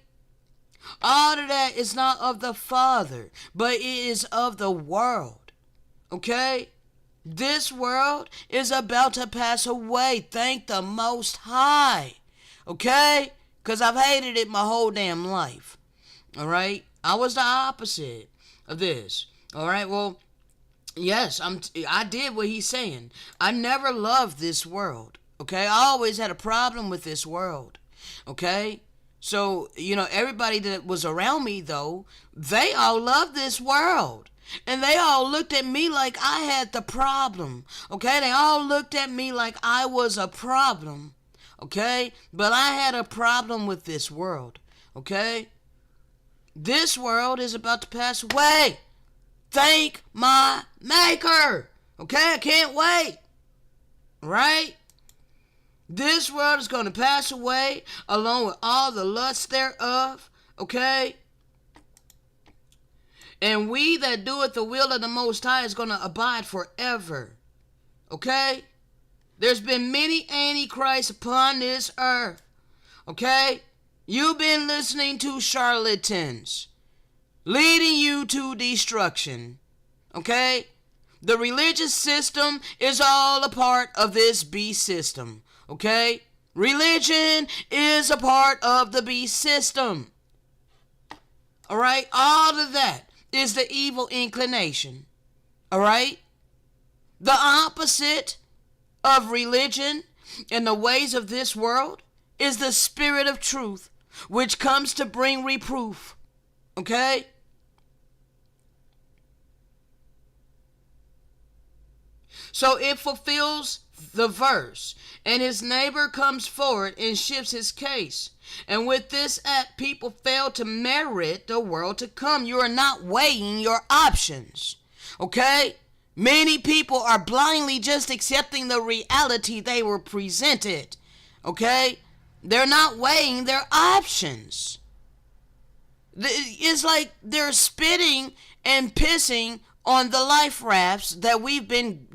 All of that is not of the Father, but it is of the world. Okay? This world is about to pass away. Thank the Most High. Okay? Because I've hated it my whole damn life. All right? I was the opposite of this. All right? Well, yes, I did what he's saying. I never loved this world. Okay? I always had a problem with this world. Okay? So, everybody that was around me, though, they all loved this world. And they all looked at me like I had the problem. Okay? They all looked at me like I was a problem. Okay? But I had a problem with this world. Okay? This world is about to pass away. Thank my Maker. Okay? I can't wait. Right? This world is going to pass away along with all the lust thereof. Okay? And we that doeth the will of the Most High is going to abide forever. Okay? There's been many antichrists upon this earth. Okay? You've been listening to charlatans leading you to destruction. Okay? The religious system is all a part of this beast system. Okay? Religion is a part of the beast system. Alright? All of that is the evil inclination. Alright? The opposite of religion and the ways of this world is the spirit of truth, which comes to bring reproof. Okay? So it fulfills the verse, and his neighbor comes forward and shifts his case. And with this act, people fail to merit the world to come. You are not weighing your options. Okay? Many people are blindly just accepting the reality they were presented. Okay? They're not weighing their options. It's like they're spitting and pissing on the life rafts that we've been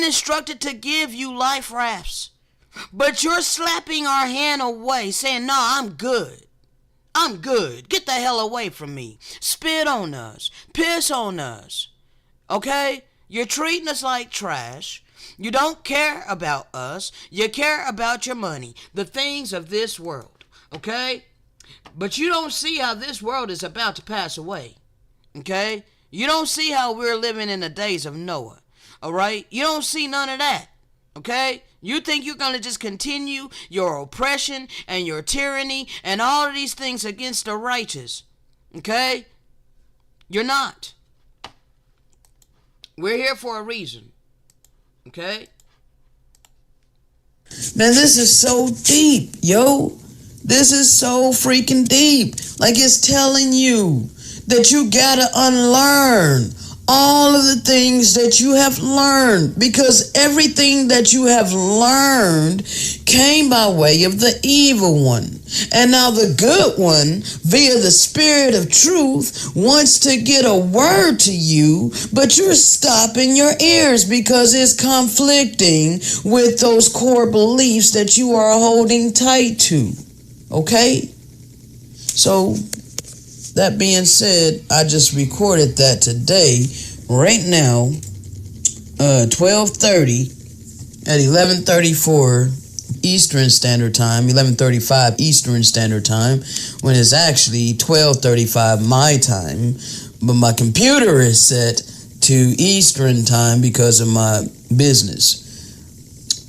instructed to give you life rafts. But you're slapping our hand away, saying, no, I'm good. I'm good. Get the hell away from me. Spit on us. Piss on us. Okay? You're treating us like trash. You don't care about us. You care about your money. The things of this world. Okay? But you don't see how this world is about to pass away. Okay? You don't see how we're living in the days of Noah. Alright? You don't see none of that. Okay? You think you're going to just continue your oppression and your tyranny and all of these things against the righteous. Okay? You're not. We're here for a reason. Okay? Man, this is so deep, yo. This is so freaking deep. Like, it's telling you that you gotta unlearn all of the things that you have learned, because everything that you have learned came by way of the evil one. And now the good one, via the spirit of truth, wants to get a word to you, but you're stopping your ears because it's conflicting with those core beliefs that you are holding tight to. Okay? So, that being said, I just recorded that today, right now, 12:30 at 11:34 Eastern Standard Time, 11:35 Eastern Standard Time, when it's actually 12:35 my time, but my computer is set to Eastern Time because of my business.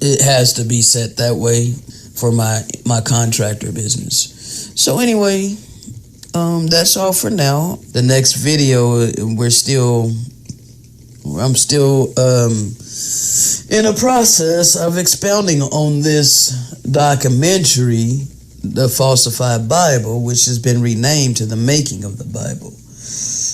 It has to be set that way for my contractor business. So anyway, that's all for now. The next video, I'm still in a process of expounding on this documentary, The Falsified Bible, which has been renamed to The Making of the Bible.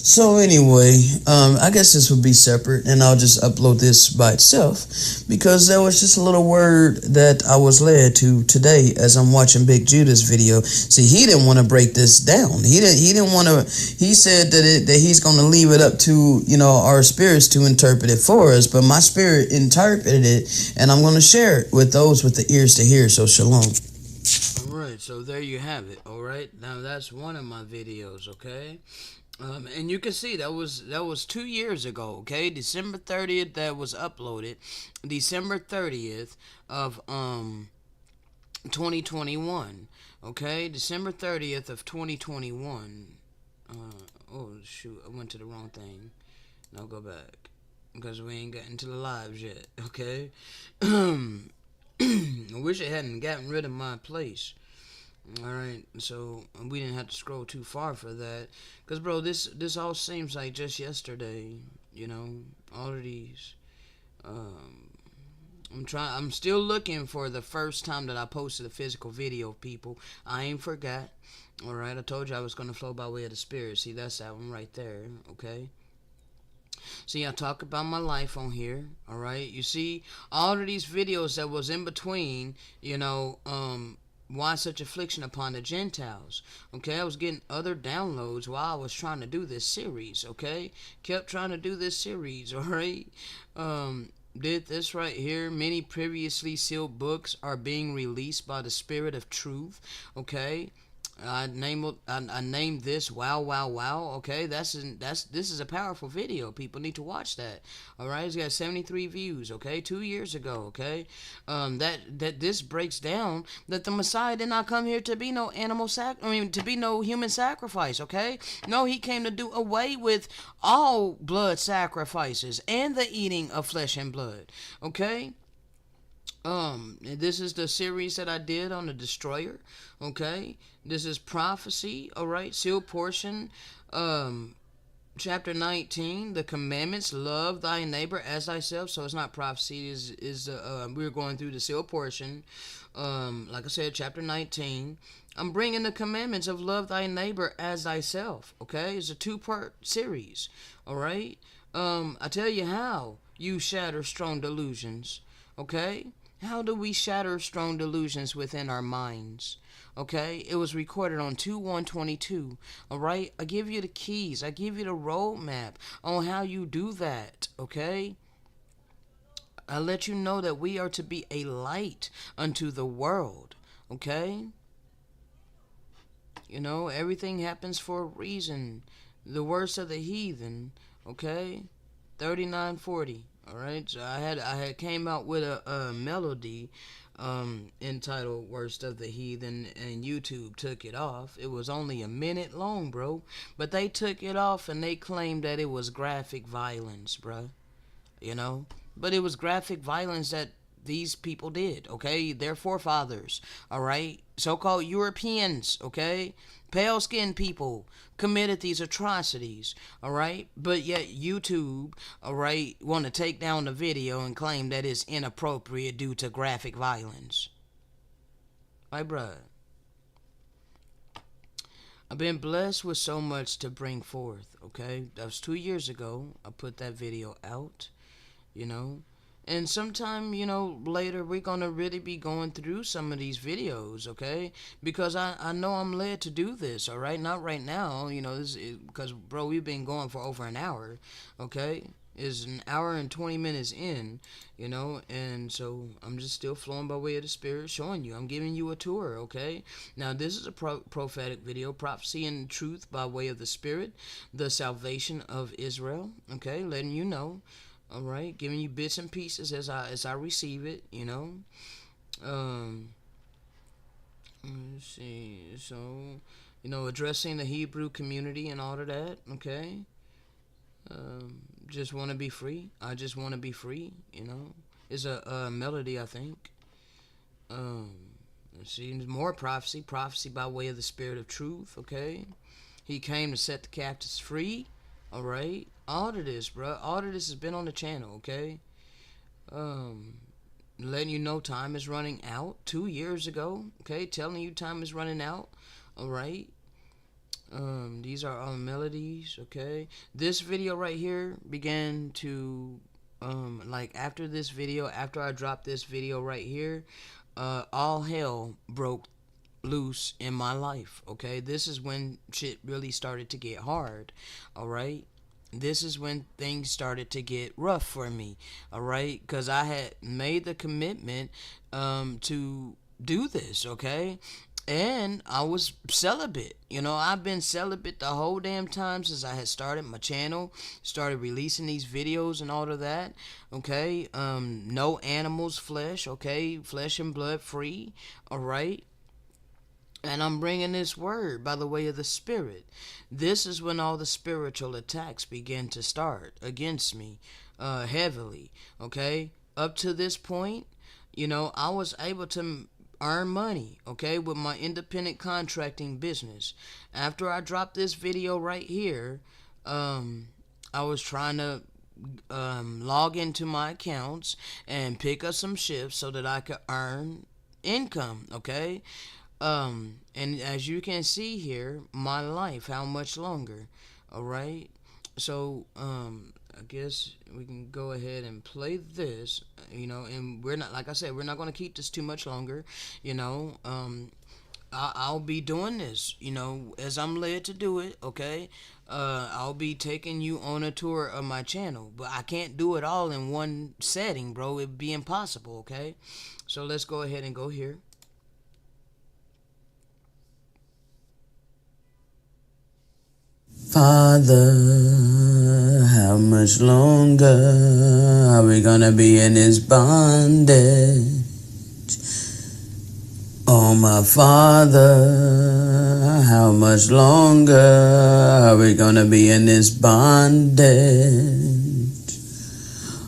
So anyway, I guess this would be separate, and I'll just upload this by itself, because there was just a little word that I was led to today as I'm watching Big Judah's video. See, he didn't want to break this down. He didn't want to. He said that he's going to leave it up to, our spirits to interpret it for us. But my spirit interpreted it, and I'm going to share it with those with the ears to hear. So shalom. Alright, so there you have it. Alright, now that's one of my videos, okay? And you can see that was 2 years ago, okay? December 30th that was uploaded. December 30th of 2021. Okay? December 30th of 2021. Oh shoot, I went to the wrong thing. Now go back, because we ain't gotten to the lives yet, okay? I wish I hadn't gotten rid of my place. Alright, so we didn't have to scroll too far for that. Because, bro, this all seems like just yesterday, all of these. I'm still looking for the first time that I posted a physical video, people. I ain't forgot. Alright, I told you I was going to flow by way of the spirit. See, that's that one right there, okay? See, I talk about my life on here, alright? You see, all of these videos that was in between, why such affliction upon the Gentiles? Okay, I was getting other downloads while I was trying to do this series, okay? Kept trying to do this series, alright? Did this right here. Many previously sealed books are being released by the Spirit of Truth, okay? I named this Wow Wow Wow. Okay, this is a powerful video. People need to watch that. All right, it's got 73 views. Okay, 2 years ago. Okay, that this breaks down that the Messiah did not come here to be no to be no human sacrifice. Okay, no, he came to do away with all blood sacrifices and the eating of flesh and blood. Okay. This is the series that I did on the Destroyer. Okay, this is prophecy. All right, sealed portion. Chapter 19, the commandments: love thy neighbor as thyself. So it's not prophecy. We're going through the sealed portion. Like I said, chapter 19. I'm bringing the commandments of love thy neighbor as thyself. Okay, it's a 2-part series. All right. I tell you how you shatter strong delusions. Okay. How do we shatter strong delusions within our minds? Okay, it was recorded on 2/1/22. All right, I give you the keys. I give you the roadmap on how you do that. Okay, I let you know that we are to be a light unto the world. Okay, everything happens for a reason. The worst of the heathen. Okay, 3940. All right, so I had came out with a melody entitled "Worst of the Heathen," and YouTube took it off. It was only a minute long, bro, but they took it off and they claimed that it was graphic violence, bro. But it was graphic violence that these people did, okay? Their forefathers, all right? So-called Europeans, okay? Pale-skinned people committed these atrocities, all right? But yet YouTube, all right, want to take down the video and claim that it's inappropriate due to graphic violence. Like, bruh, I've been blessed with so much to bring forth, okay? That was 2 years ago. I put that video out, you know? And sometime, later we're going to really be going through some of these videos, okay? Because I know I'm led to do this, all right? Not right now, because, bro, we've been going for over an hour, okay? Is an hour and 20 minutes in, and so I'm just still flowing by way of the Spirit, showing you. I'm giving you a tour, okay? Now, this is a prophetic video, prophecy and truth by way of the Spirit, the salvation of Israel, okay? Letting you know, all right? Giving you bits and pieces as I receive it, Let's see. So, addressing the Hebrew community and all of that, okay? Just want to be free. I just want to be free, It's a melody, I think. Let's see, more prophecy by way of the Spirit of truth, okay? He came to set the captives free, all right? All of this, bro. All of this has been on the channel, okay? Letting you know time is running out 2 years ago, okay? Telling you time is running out, all right? These are all melodies, okay? This video right here began to, after this video, after I dropped this video right here, all hell broke loose in my life, okay? This is when shit really started to get hard, alright? This is when things started to get rough for me, alright? Because I had made the commitment, to do this, okay? And I was celibate. I've been celibate the whole damn time since I had started my channel, started releasing these videos and all of that, okay? No animals flesh, okay? Flesh and blood free, all right? And I'm bringing this word by the way of the Spirit. This is when all the spiritual attacks begin to start against me, heavily, okay? Up to this point, I was able to earn money, okay, with my independent contracting business. After I dropped this video right here, I was trying to log into my accounts and pick up some shifts so that I could earn income, okay? And as you can see here, my life, how much longer, all right? So, I guess we can go ahead and play this, and we're not, like I said, we're not going to keep this too much longer, I'll be doing this, as I'm led to do it, okay? I'll be taking you on a tour of my channel, but I can't do it all in one setting, bro. It'd be impossible, okay? So let's go ahead and go here. Father, how much longer are we gonna be in this bondage? Oh, my Father, how much longer are we gonna be in this bondage?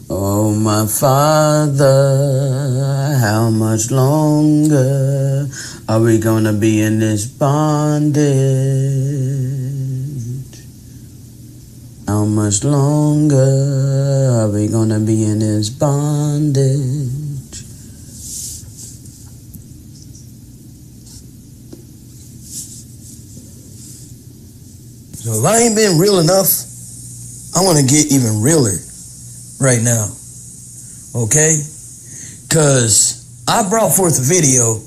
Oh, my Father, how much longer are we gonna be in this bondage? How much longer are we gonna be in this bondage? So if I ain't been real enough, I want to get even realer right now, okay? Because I brought forth a video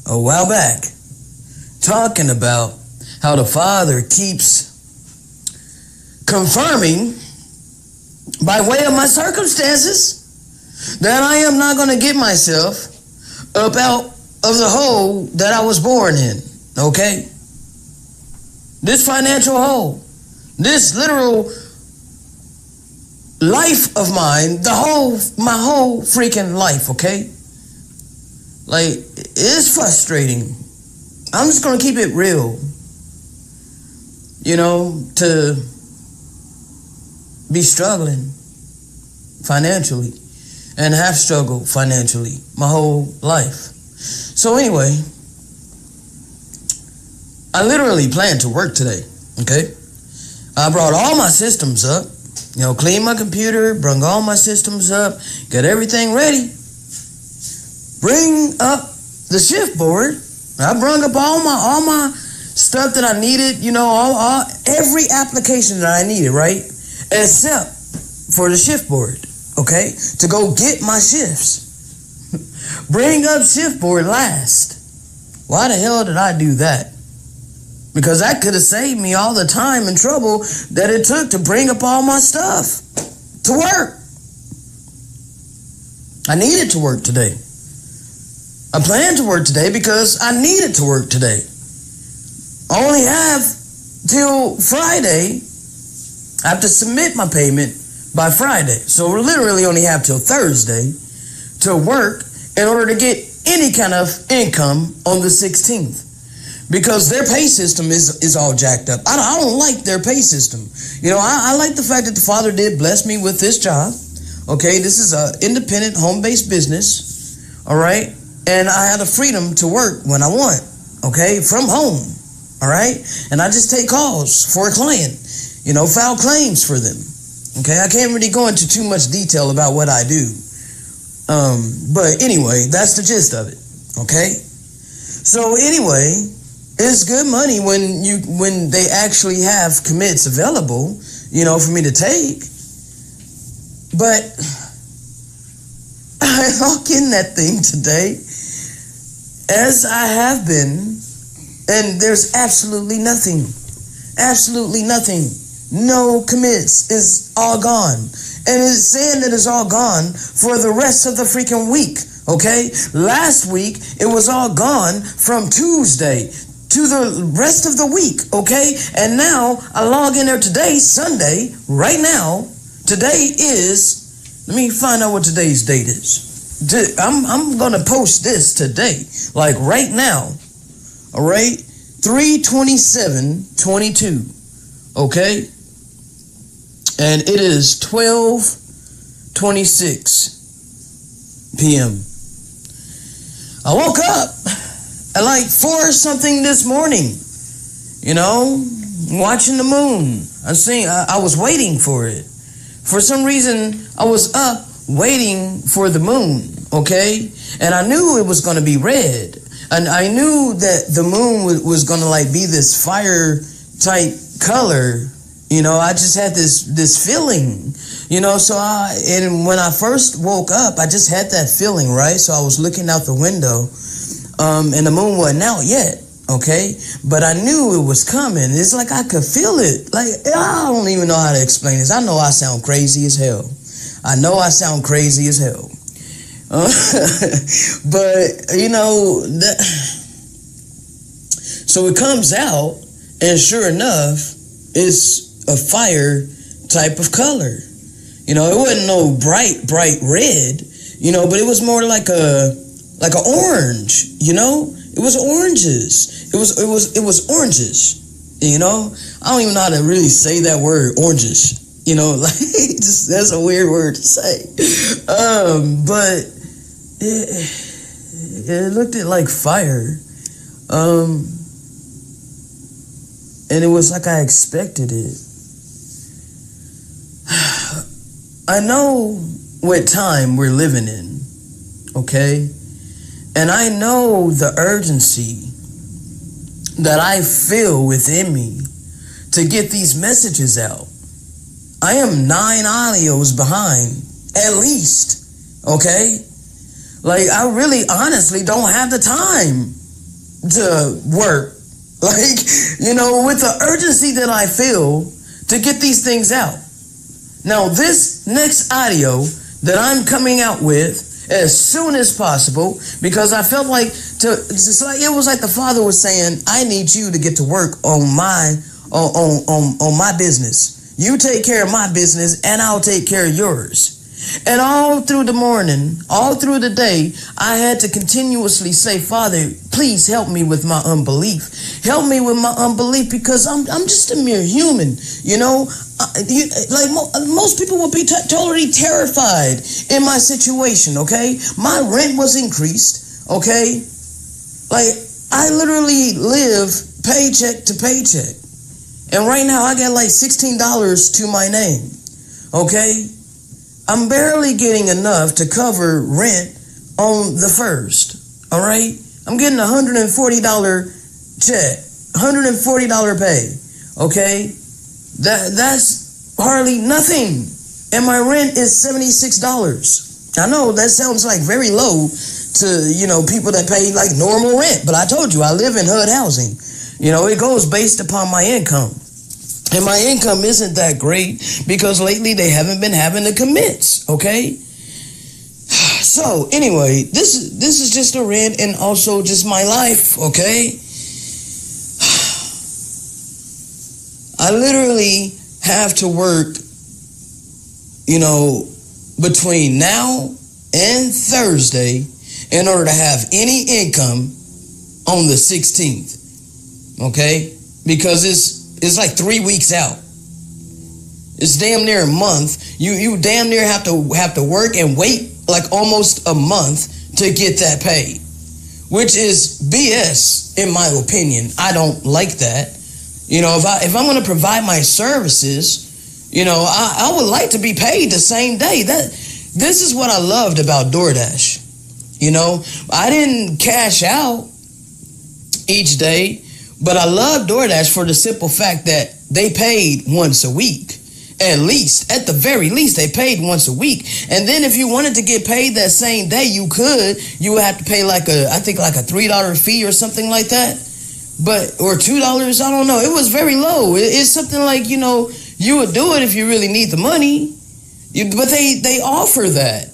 a while back talking about how the Father keeps confirming by way of my circumstances that I am not going to get myself up out of the hole that I was born in, okay? This financial hole, this literal life of mine, my whole freaking life, okay? Like, it's frustrating. I'm just going to keep it real, to be struggling financially. and have struggled financially my whole life. So anyway, I literally planned to work today, okay? I brought all my systems up, cleaned my computer, brung all my systems up, got everything ready. Bring up the shift board. I brung up all my stuff that I needed, every application that I needed, right? Except for the shift board, okay? To go get my shifts. Bring up shift board last. Why the hell did I do that? Because that could have saved me all the time and trouble that it took to bring up all my stuff to work. I needed to work today. I planned to work today because I needed to work today. I only have till Friday. I have to submit my payment by Friday. So we literally only have till Thursday to work in order to get any kind of income on the 16th. Because their pay system is all jacked up. I don't like their pay system. I like the fact that the Father did bless me with this job. Okay, this is an independent, home-based business. All right, and I had the freedom to work when I want. Okay, from home. All right, and I just take calls for a client. File claims for them. Okay, I can't really go into too much detail about what I do. But anyway, that's the gist of it. Okay, so anyway. It's good money when they actually have commits available, for me to take. But I walk in that thing today as I have been, and there's absolutely nothing. Absolutely nothing. No commits. It's all gone. And it's saying that it's all gone for the rest of the freaking week. Okay? Last week, it was all gone from Tuesday to the rest of the week, okay? And now I log in there today, Sunday, right now. Today is, let me find out what today's date is. I'm gonna post this today, like right now, all right? 3/27/22, okay? And it is 12:26 p.m. I woke up at like 4 something this morning, watching the moon. I was waiting for it. For some reason, I was up waiting for the moon, okay? And I knew it was going to be red. And I knew that the moon was going to be this fire type color. I just had this feeling, so and when I first woke up, I just had that feeling, right? So I was looking out the window. And the moon wasn't out yet, okay? But I knew it was coming. It's like I could feel it. Like, I don't even know how to explain this. I know I sound crazy as hell. But, so it comes out, and sure enough, it's a fire type of color. It wasn't no bright red, but it was more like an orange, it was oranges. It was oranges, I don't even know how to really say that word, oranges, that's a weird word to say. But it looked like fire. And it was like I expected it. I know what time we're living in, okay? And I know the urgency that I feel within me to get these messages out. I am 9 audios behind, at least, okay? Like, I really honestly don't have the time to work. Like, with the urgency that I feel to get these things out. Now, this next audio that I'm coming out with as soon as possible, because I felt like it was like the Father was saying, I need you to get to work on my business. You take care of my business and I'll take care of yours. And all through the morning, all through the day, I had to continuously say, Father, please help me with my unbelief. Help me with my unbelief, because I'm just a mere human, you know. Most people would be totally terrified in my situation, okay? My rent was increased, okay? Like, I literally live paycheck to paycheck. And right now, I got like $16 to my name, okay? I'm barely getting enough to cover rent on the 1st, all right? I'm getting a $140 check, $140 pay, okay? That's hardly nothing. And my rent is $76. I know that sounds like very low to, you know, people that pay like normal rent, but I told you, I live in HUD housing. You know, it goes based upon my income. And my income isn't that great because lately they haven't been having the commits, okay? So anyway, this is just a rant and also just my life, okay? I literally have to work, you know, between now and Thursday in order to have any income on the 16th, okay? Because it's like 3 weeks out. It's damn near a month. You damn near have to work and wait like almost a month to get that pay, which is BS in my opinion. I don't like that. You know, if I'm going to provide my services, you know, I would like to be paid the same day. This is what I loved about DoorDash. You know, I didn't cash out each day, but I love DoorDash for the simple fact that they paid once a week. At least, at the very least, they paid once a week. And then if you wanted to get paid that same day, you would have to pay I think like a $3 fee or something like that. Or $2, I don't know. It was very low. It's something like, you know, you would do it if you really need the money. But they offer that.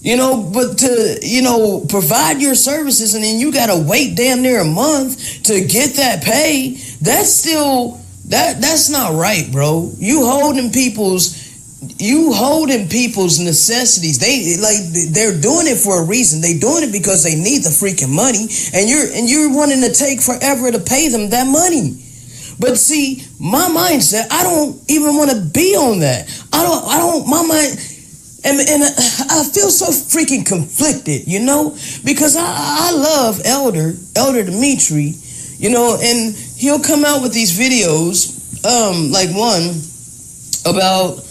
You know, but to, you know, provide your services and then you got to wait damn near a month to get that pay, that's still, that's not right, bro. You holding people's necessities. They're doing it for a reason. They're doing it because they need the freaking money, and you're wanting to take forever to pay them that money. But see, my mindset, I don't even want to be on that. My mind. And I feel so freaking conflicted, you know, because I love Elder Dimitri, you know, and he'll come out with these videos, like one about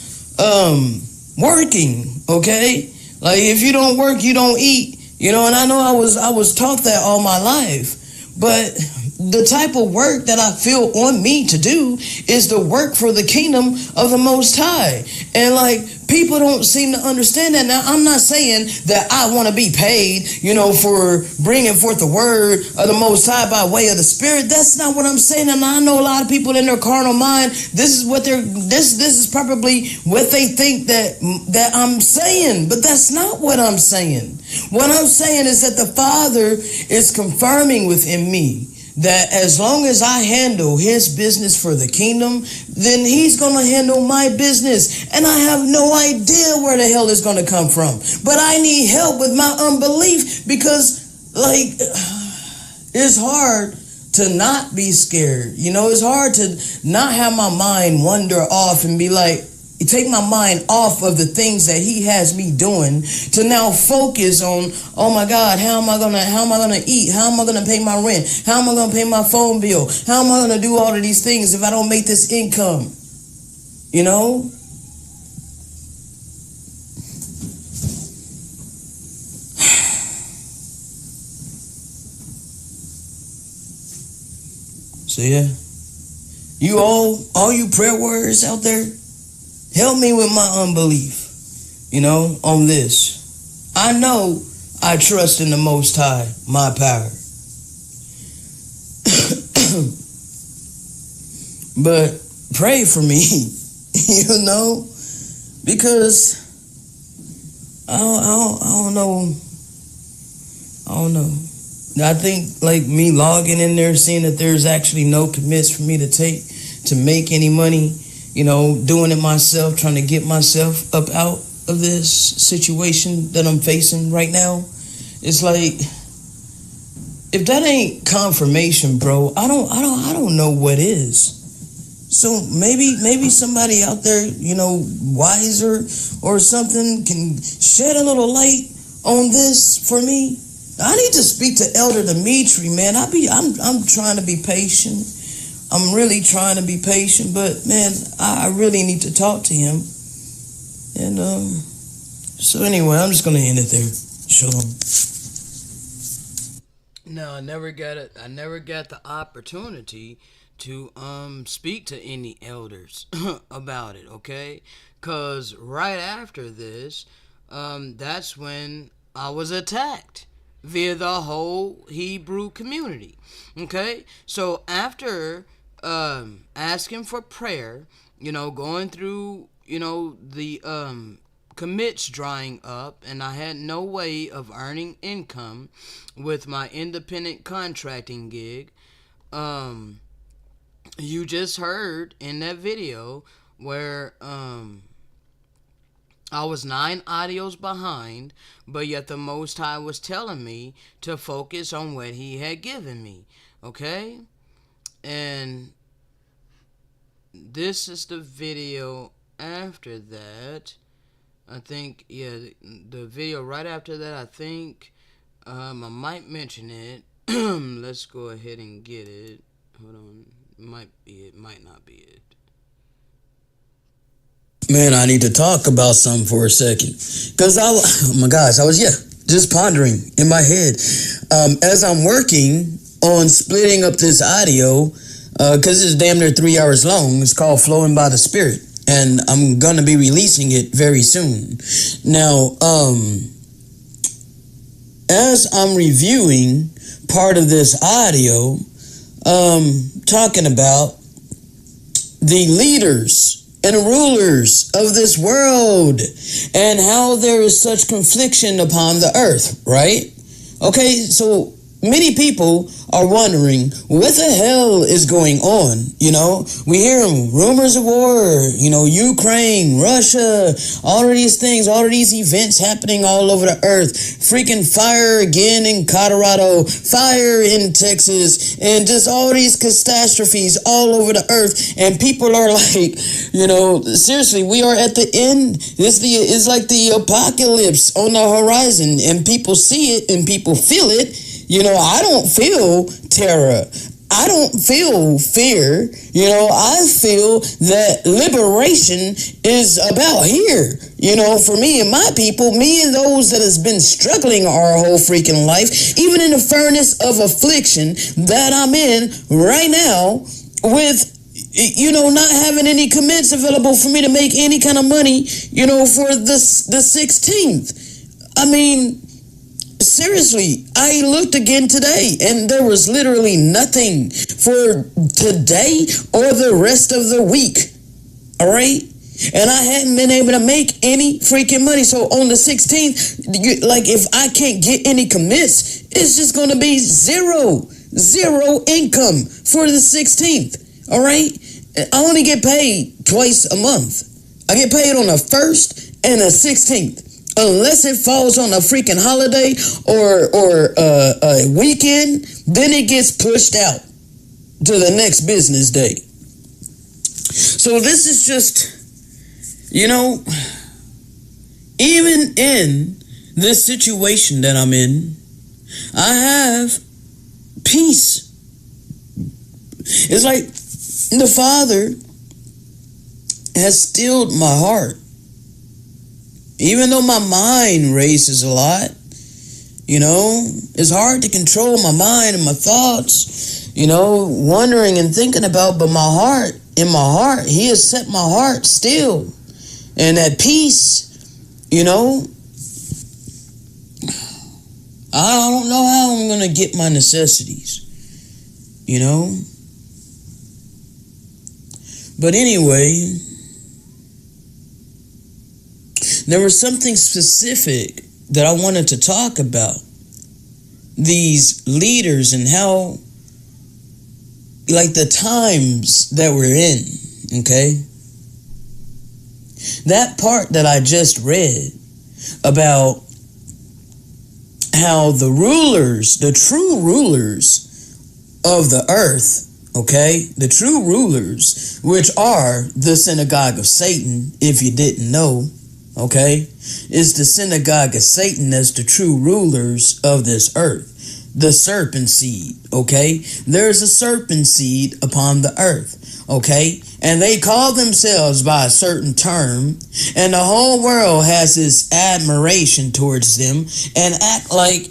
working, okay? Like if you don't work, you don't eat, you know, and I know I was taught that all my life, but the type of work that I feel on me to do is the work for the kingdom of the Most High. And like, people don't seem to understand that. Now, I'm not saying that I want to be paid, you know, for bringing forth the word of the Most High by way of the Spirit. That's not what I'm saying. And I know a lot of people in their carnal mind, this is probably what they think that I'm saying, but that's not what I'm saying. What I'm saying is that the Father is confirming within me that as long as I handle his business for the kingdom, then he's going to handle my business. And I have no idea where the hell it's going to come from. But I need help with my unbelief because, like, it's hard to not be scared. You know, it's hard to not have my mind wander off and be like, take my mind off of the things that he has me doing to now focus on, oh my God, how am I gonna eat? How am I gonna pay my rent? How am I gonna pay my phone bill? How am I gonna do all of these things if I don't make this income? You know? So yeah, you all you prayer warriors out there, help me with my unbelief, you know, on this. I know I trust in the Most High, my power. But pray for me, you know, because I don't know. I think like me logging in there, seeing that there's actually no commits for me to take to make any money, you know, doing it myself, trying to get myself up out, of this situation that I'm facing right now. It's like, if that ain't confirmation, bro, I don't know what is. So maybe somebody out there, wiser or something, can shed a little light on this for me. I need to speak to Elder Dimitri, man. I'm trying to be patient. I'm really trying to be patient, but man, I really need to talk to him. And so anyway, I'm just gonna end it there. Shalom. No, I never got it. I never got the opportunity to speak to any elders about it. Okay, cause right after this, that's when I was attacked via the whole Hebrew community. Okay, so after asking for prayer, going through, the commits drying up, and I had no way of earning income with my independent contracting gig. You just heard in that video where I was 9 audios behind, but yet the Most High was telling me to focus on what He had given me. Okay? And this is the video after that. I think, yeah, the video right after that, I think I might mention it. Let's go ahead and get it. Hold on. Might be it, might not be it. Man, I need to talk about something for a second. Because oh my gosh, I was, just pondering in my head. As I'm working on splitting up this audio, because it's damn near 3 hours long, it's called Flowing by the Spirit. And I'm going to be releasing it very soon. Now, as I'm reviewing part of this audio, talking about the leaders and rulers of this world and how there is such confliction upon the earth, right? Okay, so many people are wondering what the hell is going on. We hear rumors of war, Ukraine, Russia, all of these things, all of these events happening all over the earth. Freaking fire again in Colorado, fire in Texas, and just all these catastrophes all over the earth. And people are like, seriously, we are at the end. It's like the apocalypse on the horizon, and people see it and people feel it. I don't feel terror. I don't feel fear. I feel that liberation is about here. For me and my people, me and those that has been struggling our whole freaking life, even in the furnace of affliction that I'm in right now with, not having any commits available for me to make any kind of money, for the 16th. I mean, seriously, I looked again today and there was literally nothing for today or the rest of the week. All right? And I hadn't been able to make any freaking money. So on the 16th, if I can't get any commits, it's just going to be zero income for the 16th. All right? I only get paid twice a month. I get paid on the 1st and the 16th. Unless it falls on a freaking holiday or a weekend, then it gets pushed out to the next business day. So this is just, even in this situation that I'm in, I have peace. It's like the Father has stilled my heart. Even though my mind races a lot, it's hard to control my mind and my thoughts, wondering and thinking about, but in my heart, He has set my heart still. And at peace, I don't know how I'm going to get my necessities, But anyway, there was something specific that I wanted to talk about. These leaders and how, the times that we're in, okay? That part that I just read about how the rulers, the true rulers of the earth, okay, the true rulers, which are the synagogue of Satan, if you didn't know, okay, is the synagogue of Satan as the true rulers of this earth. The serpent seed, okay? There's a serpent seed upon the earth, okay? And they call themselves by a certain term, and the whole world has this admiration towards them and act like,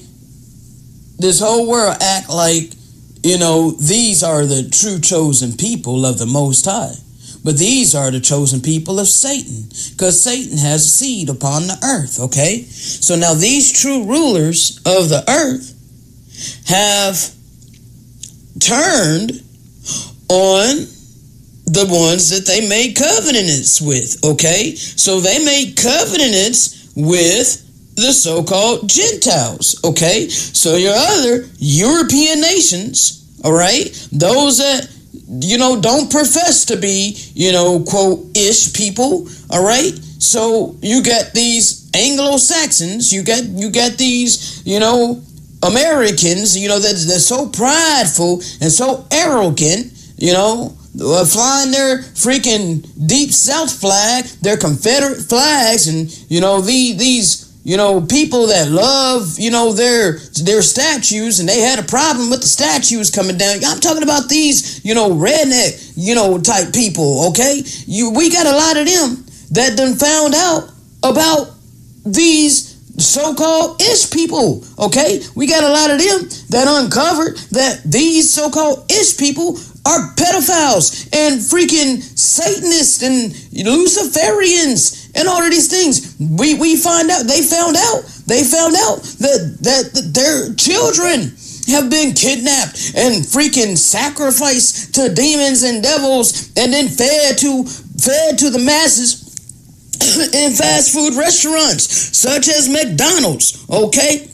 this whole world act like, you know, these are the true chosen people of the Most High. But these are the chosen people of Satan, because Satan has a seed upon the earth, okay? So now these true rulers of the earth have turned on the ones that they made covenants with, okay? So they made covenants with the so-called Gentiles, okay? So your other European nations, all right, those that, you know, don't profess to be, you know, quote, ish people, all right? So you got these Anglo-Saxons, you got these, you know, Americans, you know, they're so prideful and so arrogant, you know, flying their freaking Deep South flag, their Confederate flags, and, you know, these, you know, people that love, you know, their statues, and they had a problem with the statues coming down. I'm talking about these, you know, redneck, you know, type people, okay? We got a lot of them that done found out about these so-called ish people, okay? We got a lot of them that uncovered that these so-called ish people are pedophiles and freaking Satanists and Luciferians and all of these things. They found out that their children have been kidnapped and freaking sacrificed to demons and devils and then fed to the masses in fast food restaurants such as McDonald's, okay?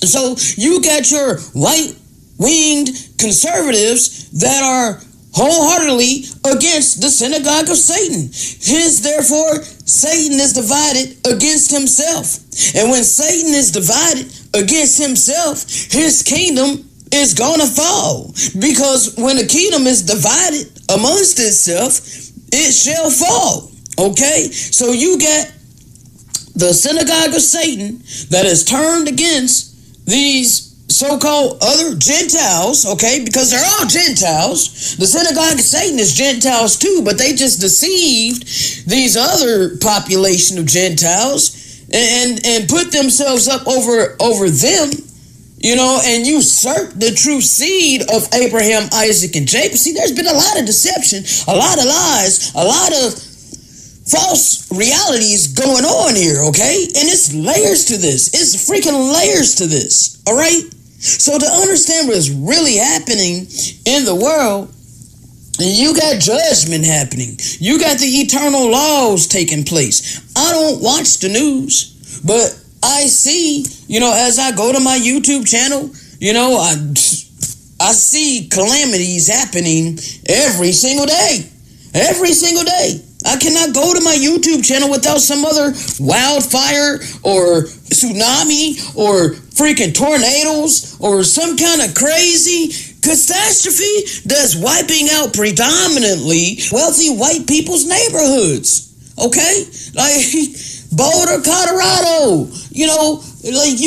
So you got your white-winged conservatives that are wholeheartedly against the synagogue of Satan. Therefore, Satan is divided against himself. And when Satan is divided against himself, his kingdom is going to fall. Because when a kingdom is divided amongst itself, it shall fall. Okay, so you got the synagogue of Satan that is turned against these so-called other Gentiles, okay, because they're all Gentiles. The synagogue of Satan is Gentiles too, but they just deceived these other population of Gentiles and put themselves up over them, you know, and usurp the true seed of Abraham, Isaac, and Jacob. See, there's been a lot of deception, a lot of lies, a lot of false realities going on here, okay? And it's layers to this. It's freaking layers to this, all right? So to understand what's really happening in the world, you got judgment happening. You got the eternal laws taking place. I don't watch the news, but I see, you know, as I go to my YouTube channel, you know, I see calamities happening every single day. Every single day. I cannot go to my YouTube channel without some other wildfire or tsunami or freaking tornadoes or some kind of crazy catastrophe that's wiping out predominantly wealthy white people's neighborhoods. Okay? Like Boulder, Colorado, you know, like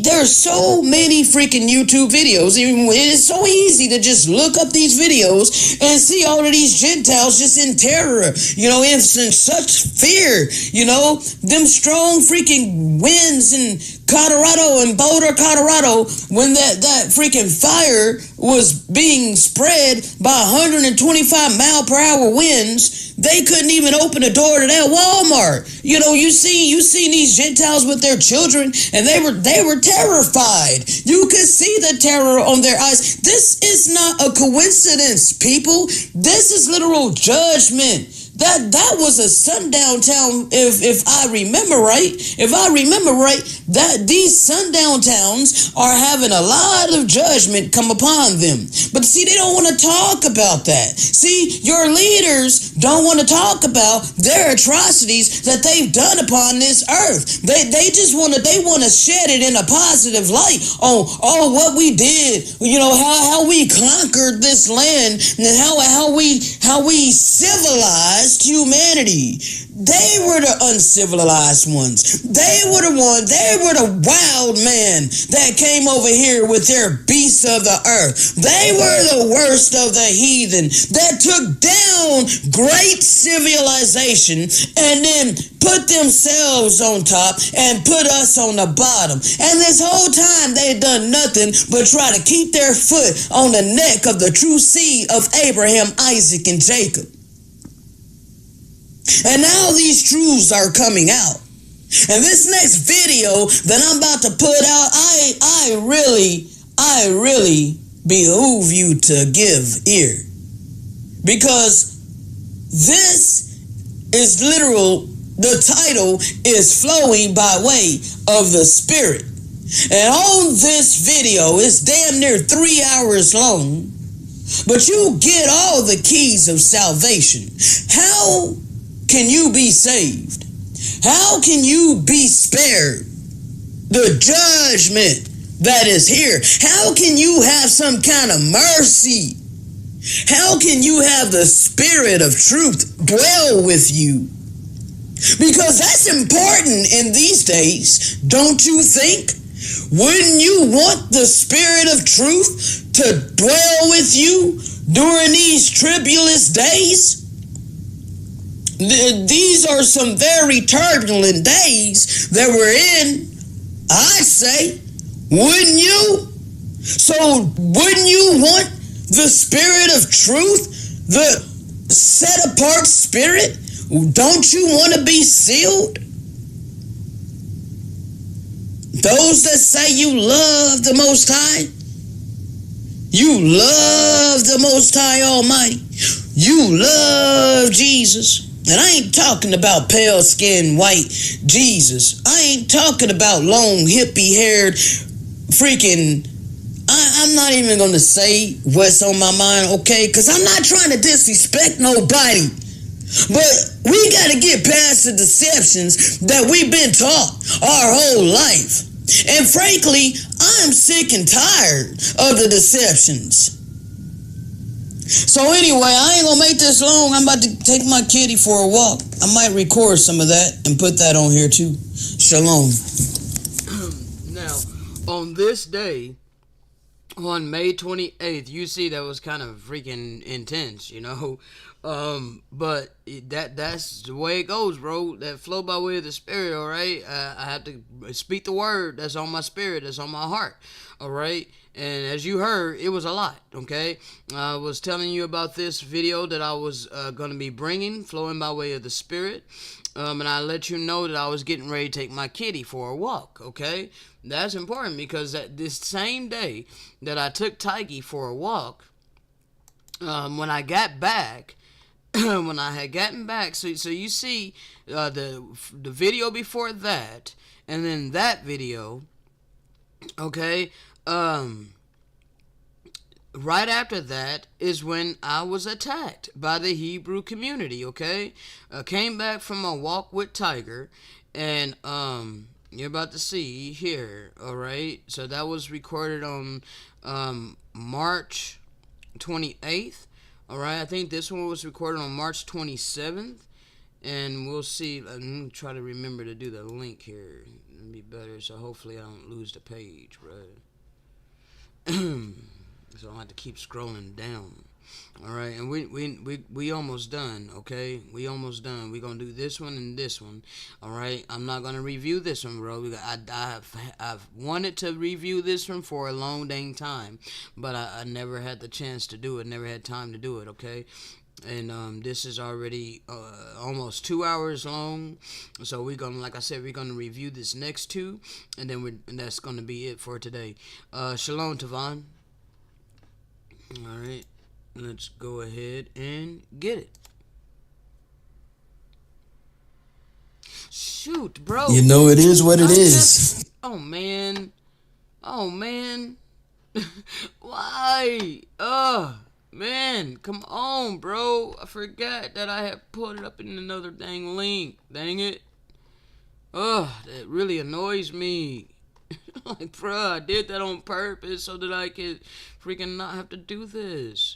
there's so many freaking YouTube videos. It's so easy to just look up these videos and see all of these Gentiles just in terror, you know, in such fear, you know, them strong freaking winds in Colorado and Boulder, Colorado, when that freaking fire was being spread by 125 mile per hour winds. They couldn't even open the door to that Walmart. You know, you seen these Gentiles with their children, and they were terrified. You could see the terror on their eyes. This is not a coincidence, people. This is literal judgment. That was a sundown town, if I remember right. That these sundown towns are having a lot of judgment come upon them. But see, they don't want to talk about that. See, your leaders don't want to talk about their atrocities that they've done upon this earth. They just want to shed it in a positive light on what we did, how we conquered this land, and how we civilized humanity. They were the uncivilized ones. They were the wild men that came over here with their beasts of the earth. They were the worst of the heathen that took down great civilization and then put themselves on top and put us on the bottom. And this whole time they've done nothing but try to keep their foot on the neck of the true seed of Abraham, Isaac, and Jacob. And now these truths are coming out. And this next video that I'm about to put out, I really behoove you to give ear. Because this is literal, the title is Flowing by Way of the Spirit. And on this video, it's damn near 3 hours long, but you get all the keys of salvation. How can you be saved? How can you be spared the judgment that is here? How can you have some kind of mercy? How can you have the Spirit of truth dwell with you? Because that's important in these days, don't you think? Wouldn't you want the Spirit of truth to dwell with you during these tribulous days? These are some very turbulent days that we're in. I say, wouldn't you? So wouldn't you want the Spirit of truth, the set apart Spirit? Don't you want to be sealed? Those that say you love the Most High, you love the Most High Almighty, you love Jesus. And I ain't talking about pale-skinned white Jesus. I ain't talking about long hippie-haired freaking... I'm not even going to say what's on my mind, okay? Because I'm not trying to disrespect nobody. But we got to get past the deceptions that we've been taught our whole life. And frankly, I'm sick and tired of the deceptions. So anyway, I ain't gonna make this long. I'm about to take my kitty for a walk. I might record some of that and put that on here too. Shalom. Now, on this day, on May 28th, you see that was kind of freaking intense, but that's the way it goes, bro. That flow by way of the Spirit, all right? I have to speak the word that's on my spirit, that's on my heart, all right? And as you heard, it was a lot, okay? I was telling you about this video that I was going to be bringing, flowing by way of the Spirit. And I let you know that I was getting ready to take my kitty for a walk, okay? That's important because this same day that I took Tiggy for a walk, when I got back, when I had gotten back, so you see the video before that, and then that video, okay? Right after that is when I was attacked by the Hebrew community, okay? I came back from a walk with Tiger, and you're about to see here, alright? So that was recorded on March 28th, alright? I think this one was recorded on March 27th, and we'll see. Let me try to remember to do the link here. It'll be better, so hopefully I don't lose the page, right? So I don't have to keep scrolling down. Alright, and we almost done, okay? We almost done. We're gonna do this one and this one. Alright, I'm not gonna review this one, bro. I've wanted to review this one for a long dang time, but I never had the chance to do it, never had time to do it, okay? And this is already almost 2 hours long, so we're gonna, like I said, we're gonna review this next two, and then that's gonna be it for today. Shalom, Tavon. Alright, let's go ahead and get it. shoot, bro. You know it is what it is. Oh, man. Oh, man. Why? Man, come on, bro. I forgot that I had put it up in another dang link. Dang it. That really annoys me. Like, bruh, I did that on purpose so that I could freaking not have to do this.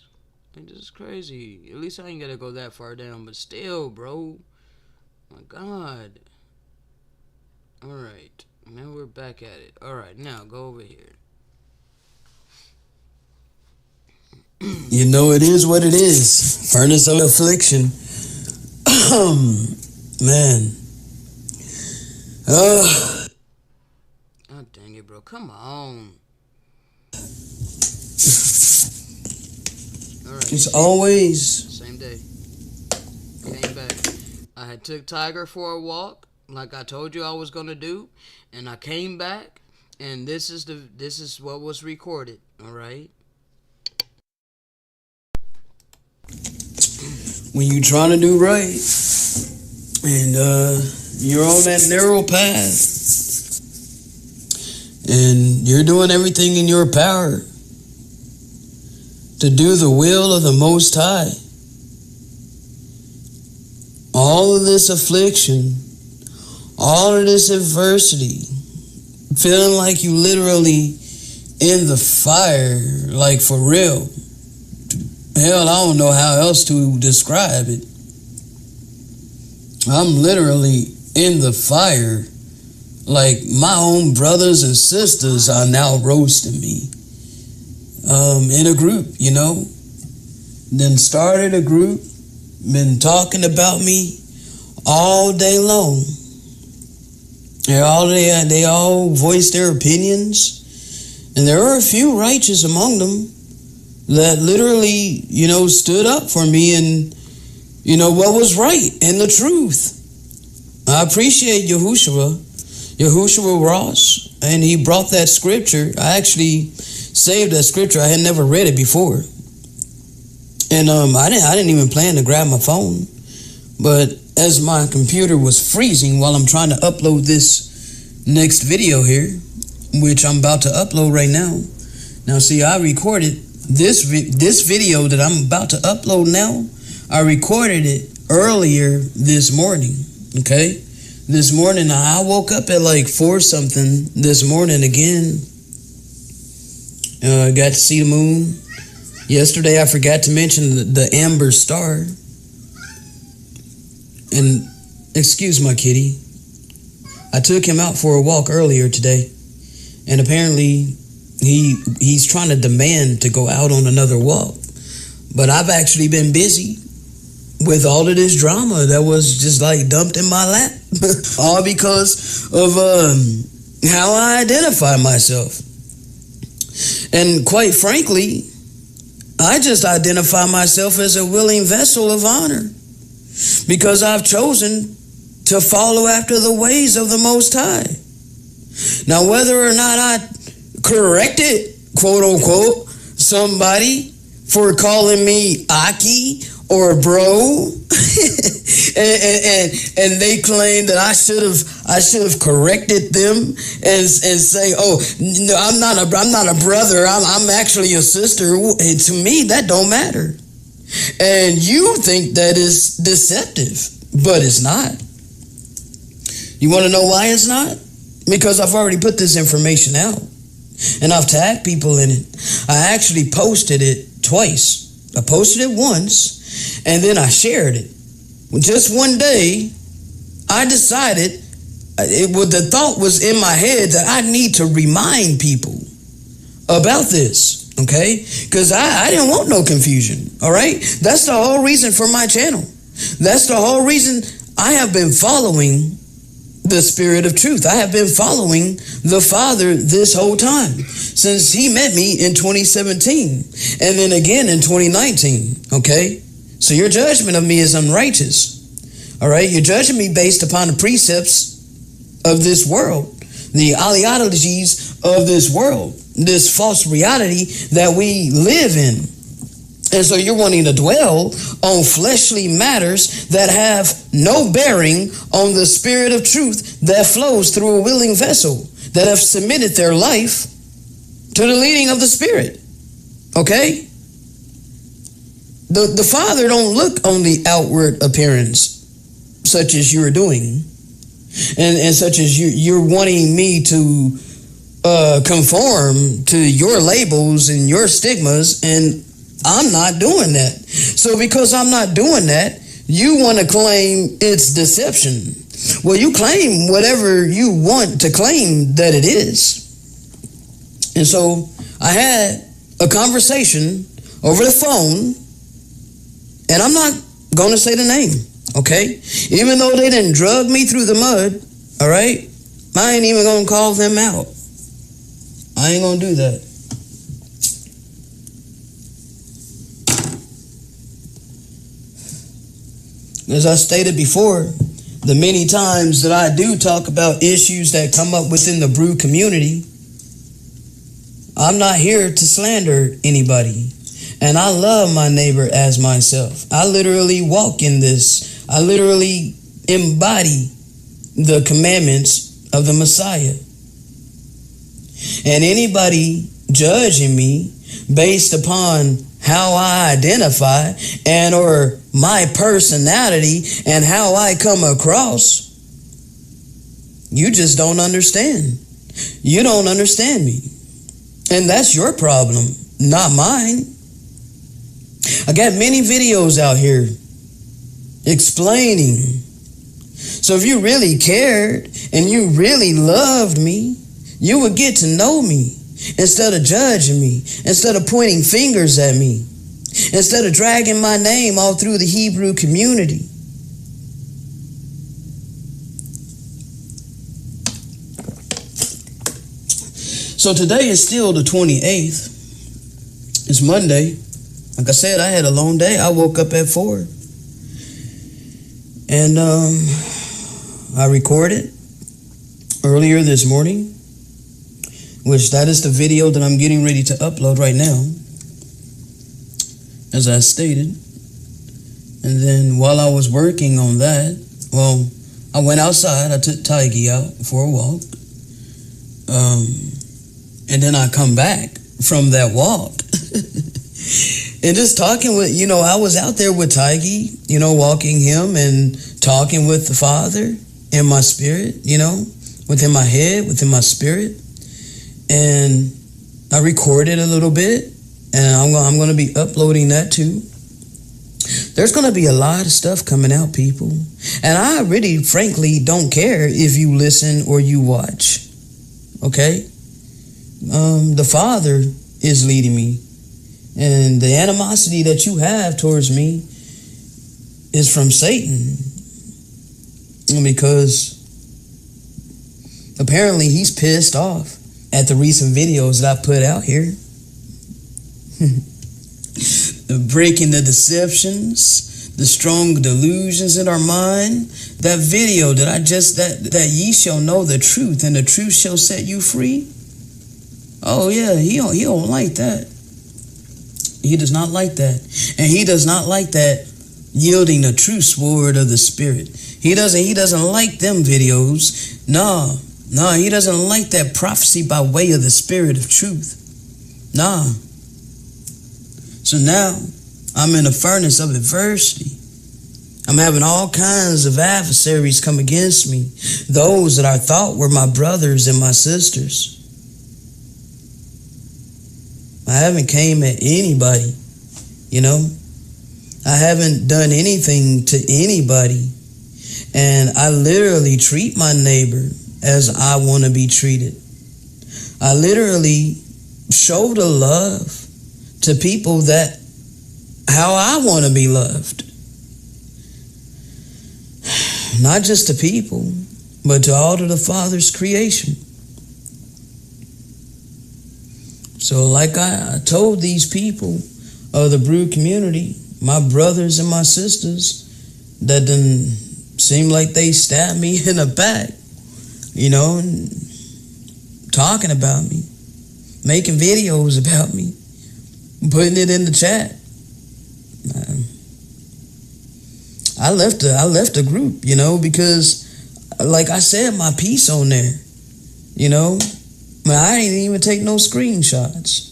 Like, this is crazy. At least I ain't gotta go that far down, but still, bro. My God. Alright. Now we're back at it. Alright, now go over here. You know it is what it is. Furnace of affliction. Man. Oh, dang it, bro. Come on. Alright. It's always. Same day. Came back. I had took Tiger for a walk, like I told you I was gonna do, and I came back, and this is what was recorded. Alright. When you trying to do right, and you're on that narrow path, and you're doing everything in your power to do the will of the Most High, all of this affliction, all of this adversity, feeling like you literally in the fire, like for real. Hell, I don't know how else to describe it. I'm literally in the fire. Like, my own brothers and sisters are now roasting me. In a group, you know. Then started a group, been talking about me all day long. They all voiced their opinions. And there are a few righteous among them that literally, you know, stood up for me and, you know, what was right and the truth. I appreciate Yahushua Ross, and he brought that scripture. I actually saved that scripture. I had never read it before. And I didn't even plan to grab my phone. But as my computer was freezing while I'm trying to upload this next video here, which I'm about to upload right now. Now, see, I recorded this video that I'm about to upload now. I recorded it earlier this morning, okay? This morning, I woke up at like 4 something this morning again. Got to see the moon. Yesterday, I forgot to mention the amber star. And, excuse my kitty. I took him out for a walk earlier today. And apparently, he's trying to demand to go out on another walk. But I've actually been busy with all of this drama that was just like dumped in my lap. All because of how I identify myself. And quite frankly, I just identify myself as a willing vessel of honor, because I've chosen to follow after the ways of the Most High. Now, whether or not I corrected, quote unquote, somebody for calling me Aki or bro, and they claim that I should have corrected them and say, oh no, I'm not a brother, I'm actually a sister. And to me, that don't matter. And you think that is deceptive, but it's not. You want to know why it's not? Because I've already put this information out. And I've tagged people in it. I actually posted it twice. I posted it once, and then I shared it. Just one day, I decided, the thought was in my head that I need to remind people about this, okay? Because I didn't want no confusion, all right? That's the whole reason for my channel. That's the whole reason I have been following the Spirit of Truth. I have been following the Father this whole time, since he met me in 2017 and then again in 2019, okay? So your judgment of me is unrighteous, all right? You're judging me based upon the precepts of this world, the ideologies of this world, this false reality that we live in. And so you're wanting to dwell on fleshly matters that have no bearing on the spirit of truth that flows through a willing vessel, that have submitted their life to the leading of the Spirit. Okay? The Father don't look on the outward appearance such as you're doing, and such as you're wanting me to conform to your labels and your stigmas, and I'm not doing that. So because I'm not doing that, you want to claim it's deception. Well, you claim whatever you want to claim that it is. And so I had a conversation over the phone, and I'm not going to say the name, okay? Even though they didn't drug me through the mud, all right? I ain't even going to call them out. I ain't going to do that. As I stated before, the many times that I do talk about issues that come up within the brew community, I'm not here to slander anybody. And I love my neighbor as myself. I literally walk in this. I literally embody the commandments of the Messiah. And anybody judging me based upon how I identify and or my personality and how I come across, you just don't understand. You don't understand me. And that's your problem, not mine. I got many videos out here explaining. So if you really cared and you really loved me, you would get to know me instead of judging me, instead of pointing fingers at me, instead of dragging my name all through the Hebrew community. So today is still the 28th. It's Monday. Like I said, I had a long day. I woke up at 4. And I recorded earlier this morning, which that is the video that I'm getting ready to upload right now, as I stated. And then while I was working on that, well, I went outside. I took Tiggy out for a walk. And then I come back from that walk. And just talking with, I was out there with Tiggy, walking him and talking with the Father in my spirit, within my head, within my spirit. And I recorded a little bit, and I'm going to be uploading that too. There's going to be a lot of stuff coming out, people. And I really, frankly, don't care if you listen or you watch. Okay? The Father is leading me. And the animosity that you have towards me is from Satan. Because apparently he's pissed off at the recent videos that I put out here. Breaking the deceptions, the strong delusions in our mind. That video that that ye shall know the truth, and the truth shall set you free. Oh yeah, he don't like that. He does not like that. And he does not like that yielding the true sword of the Spirit. He doesn't like them videos. No, he doesn't like that prophecy by way of the Spirit of truth. Nah. So now I'm in a furnace of adversity. I'm having all kinds of adversaries come against me. Those that I thought were my brothers and my sisters. I haven't came at anybody, I haven't done anything to anybody. And I literally treat my neighbor as I want to be treated. I literally show the love to people that how I want to be loved. Not just to people, but to all of the Father's creation. So like I told these people of the brew community, my brothers and my sisters, that done seem like they stabbed me in the back, and talking about me, making videos about me, putting it in the chat. I left the group, because like I said my piece on there, I didn't even take no screenshots,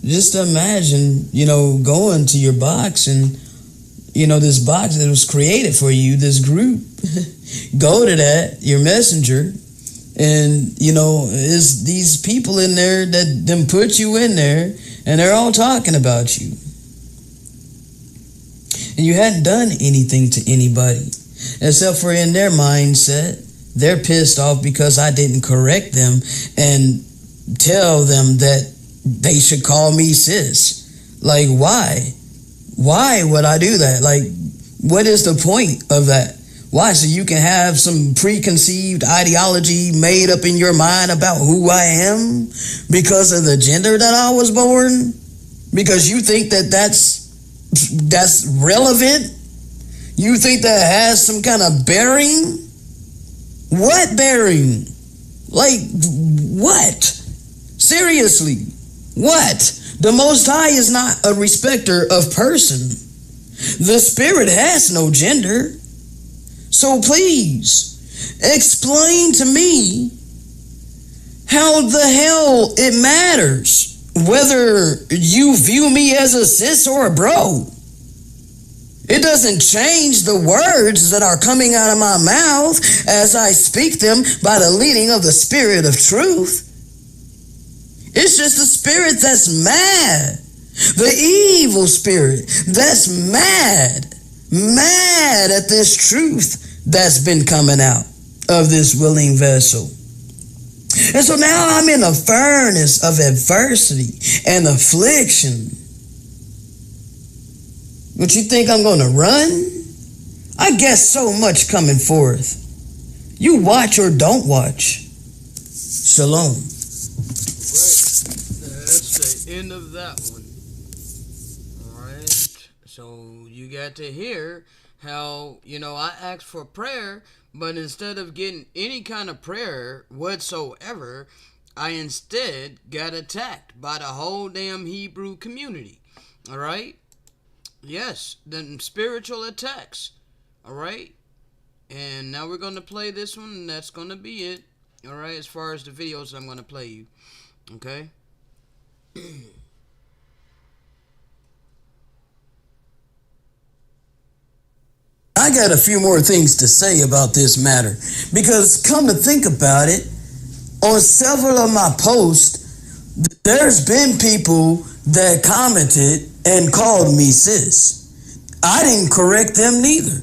Just imagine, going to your box and, this box that was created for you, this group, go to that, your messenger, and, it's these people in there that them put you in there, and they're all talking about you. And you hadn't done anything to anybody, except for in their mindset, they're pissed off because I didn't correct them and tell them that they should call me sis. Like, why? Why would I do that? Like, what is the point of that? Why? So you can have some preconceived ideology made up in your mind about who I am because of the gender that I was born? Because you think that that's relevant? You think that has some kind of bearing? What bearing? Like, what? Seriously, what? The Most High is not a respecter of person. The Spirit has no gender. So please, explain to me how the hell it matters whether you view me as a sis or a bro. It doesn't change the words that are coming out of my mouth as I speak them by the leading of the Spirit of truth. It's just the spirit that's mad. The evil spirit that's mad at this truth that's been coming out of this willing vessel. And so now I'm in a furnace of adversity and affliction. What you think I'm going to run? I guess so much coming forth. You watch or don't watch. Shalom. That's the end of that one. Alright. So you got to hear how, I asked for prayer, but instead of getting any kind of prayer whatsoever, I instead got attacked by the whole damn Hebrew community. Alright? Yes, the spiritual attacks. Alright? And now we're going to play this one, and that's going to be it. Alright, as far as the videos I'm going to play you. Okay? I got a few more things to say about this matter, because come to think about it, on several of my posts, there's been people that commented and called me sis. I didn't correct them neither.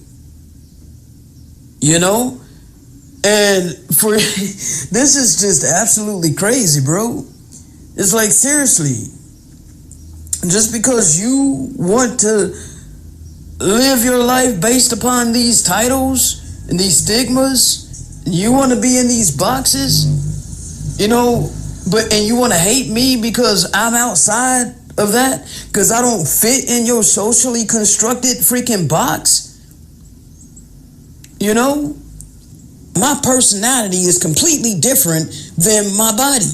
And for this is just absolutely crazy, bro. It's like, seriously, just because you want to live your life based upon these titles and these stigmas, you want to be in these boxes, and you want to hate me because I'm outside of that, because I don't fit in your socially constructed freaking box. My personality is completely different than my body,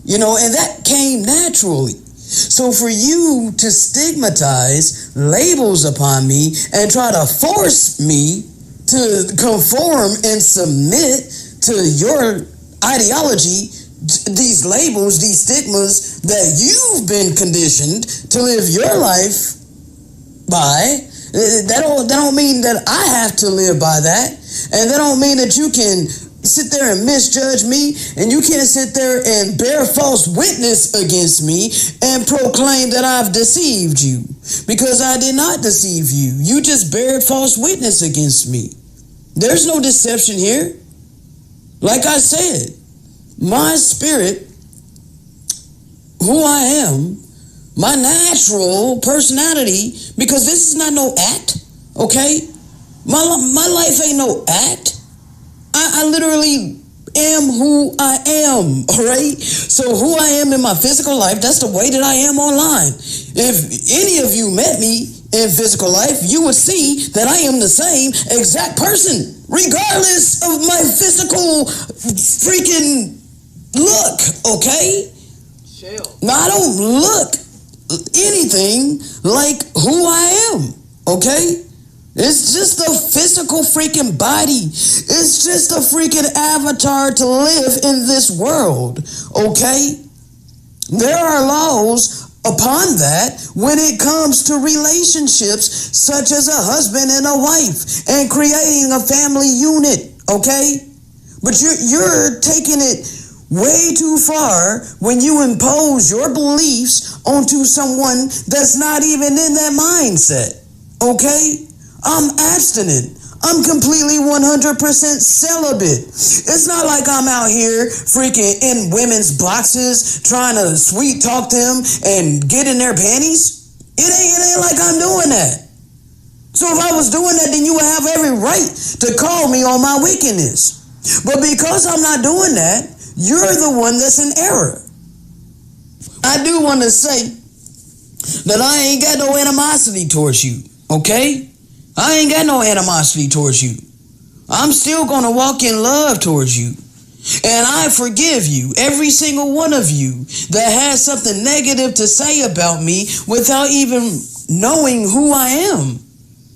and that came naturally. So for you to stigmatize labels upon me and try to force me to conform and submit to your ideology, these labels, these stigmas that you've been conditioned to live your life by, that don't mean that I have to live by that. And that don't mean that you can sit there and misjudge me, and you can't sit there and bear false witness against me and proclaim that I've deceived you, because I did not deceive you. You just bared false witness against me. There's no deception here. Like I said, my spirit, who I am, my natural personality, because this is not no act, okay? My life ain't no act. I literally am who I am, all right? So who I am in my physical life, that's the way that I am online. If any of you met me in physical life, you would see that I am the same exact person, regardless of my physical freaking look, okay? Chill. Now, I don't look anything like who I am, okay? It's just a physical freaking body. It's just a freaking avatar to live in this world, okay? There are laws upon that when it comes to relationships such as a husband and a wife and creating a family unit, okay? But you're taking it way too far when you impose your beliefs onto someone that's not even in that mindset, okay? I'm abstinent. I'm completely 100% celibate. It's not like I'm out here freaking in women's boxes trying to sweet talk them and get in their panties. It ain't like I'm doing that. So if I was doing that, then you would have every right to call me on my wickedness. But because I'm not doing that, you're the one that's in error. I do want to say that I ain't got no animosity towards you, okay? I ain't got no animosity towards you. I'm still going to walk in love towards you. And I forgive you, every single one of you that has something negative to say about me without even knowing who I am.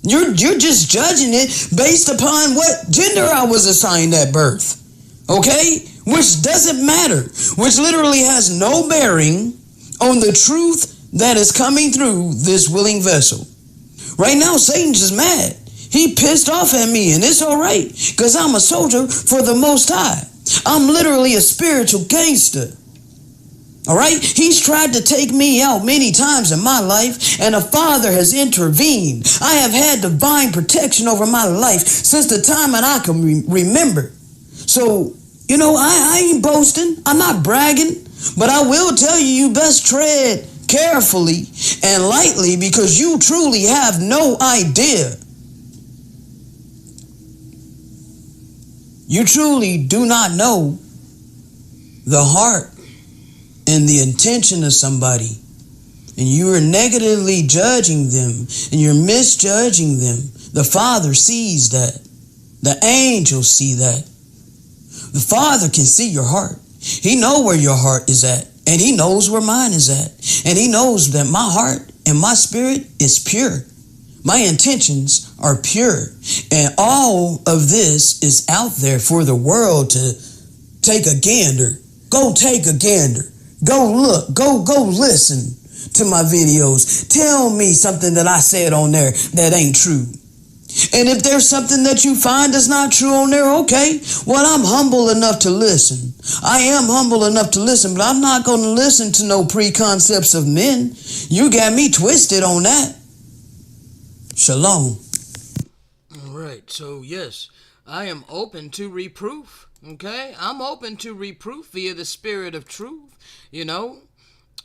You're just judging it based upon what gender I was assigned at birth. Okay? Which doesn't matter. Which literally has no bearing on the truth that is coming through this willing vessel. Right now, Satan's just mad. He pissed off at me, and it's all right, because I'm a soldier for the Most High. I'm literally a spiritual gangster. All right? He's tried to take me out many times in my life, and a Father has intervened. I have had divine protection over my life since the time that I can remember. So, I ain't boasting. I'm not bragging. But I will tell you, you best tread carefully and lightly, because you truly have no idea. You truly do not know the heart and the intention of somebody. And you are negatively judging them, and you're misjudging them. The Father sees that. The angels see that. The Father can see your heart. He knows where your heart is at. And he knows where mine is at. And he knows that my heart and my spirit is pure. My intentions are pure. And all of this is out there for the world to take a gander. Go take a gander. Go look. Go listen to my videos. Tell me something that I said on there that ain't true. And if there's something that you find that's not true on there, okay, well, I'm humble enough to listen. I am humble enough to listen, but I'm not going to listen to no preconcepts of men. You got me twisted on that. Shalom. All right, so yes, I am open to reproof, okay? I'm open to reproof via the spirit of truth,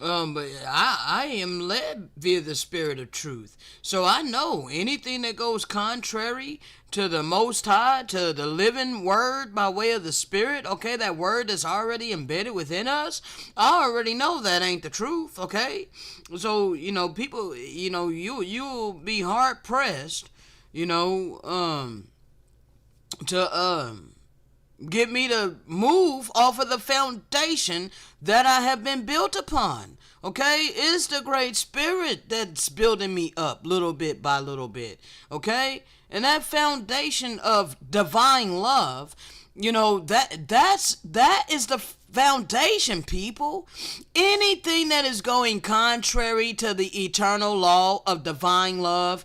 But I am led via the spirit of truth. So I know anything that goes contrary to the Most High, to the living word by way of the Spirit, okay, that word that's already embedded within us, I already know that ain't the truth, okay? So, people, you'll be hard pressed, to get me to move off of the foundation that I have been built upon. Okay? It's the Great Spirit that's building me up little bit by little bit. Okay? And that foundation of divine love, that is the foundation, people. Anything that is going contrary to the eternal law of divine love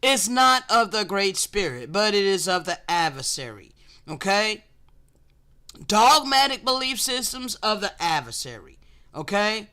is not of the Great Spirit, but it is of the adversary. Okay? Dogmatic belief systems of the adversary, okay?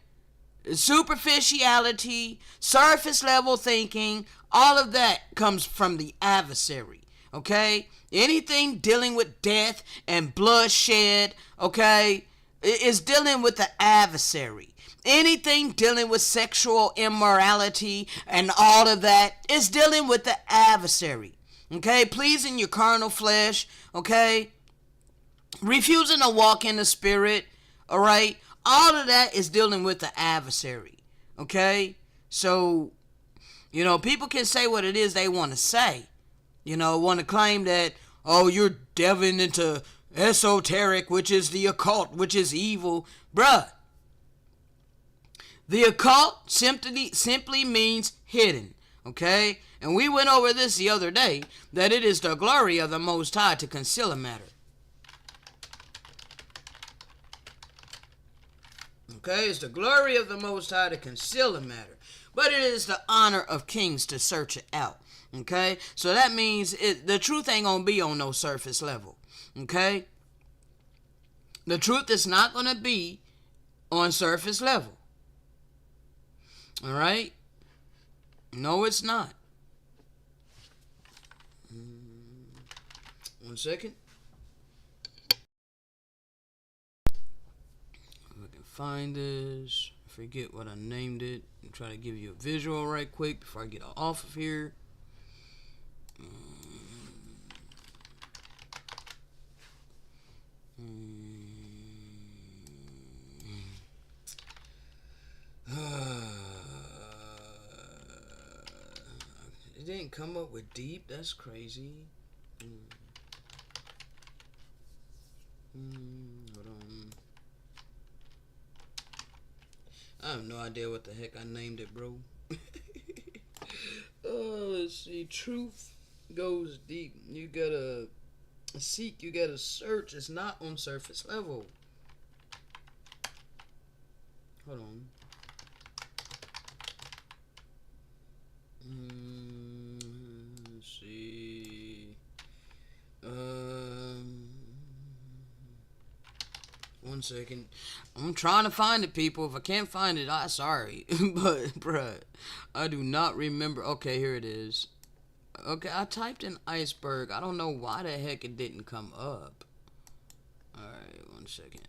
Superficiality, surface level thinking, all of that comes from the adversary, okay? Anything dealing with death and bloodshed, okay, is dealing with the adversary. Anything dealing with sexual immorality and all of that is dealing with the adversary, okay? Pleasing your carnal flesh, okay? Refusing to walk in the Spirit, all right? All of that is dealing with the adversary, okay? So, people can say what it is they want to say. Want to claim that, oh, you're delving into esoteric, which is the occult, which is evil. Bruh, The occult simply means hidden, okay? And we went over this the other day, that it is the glory of the Most High to conceal a matter. Okay, it's the glory of the Most High to conceal a matter. But it is the honor of kings to search it out. Okay, so that means the truth ain't gonna be on no surface level. Okay, the truth is not gonna be on surface level. All right, no, it's not. 1 second. If I can find this, forget what I named it. I'm trying to give you a visual right quick before I get off of here. It didn't come up with deep. That's crazy. Hold on. I have no idea what the heck I named it, bro. Let's see. Truth goes deep. You gotta seek. You gotta search. It's not on surface level. Hold on. Let's see. 1 second. I'm trying to find it, people. If I can't find it, I'm sorry. But, bruh, I do not remember. Okay, here it is. Okay, I typed in iceberg. I don't know why the heck it didn't come up. Alright, 1 second.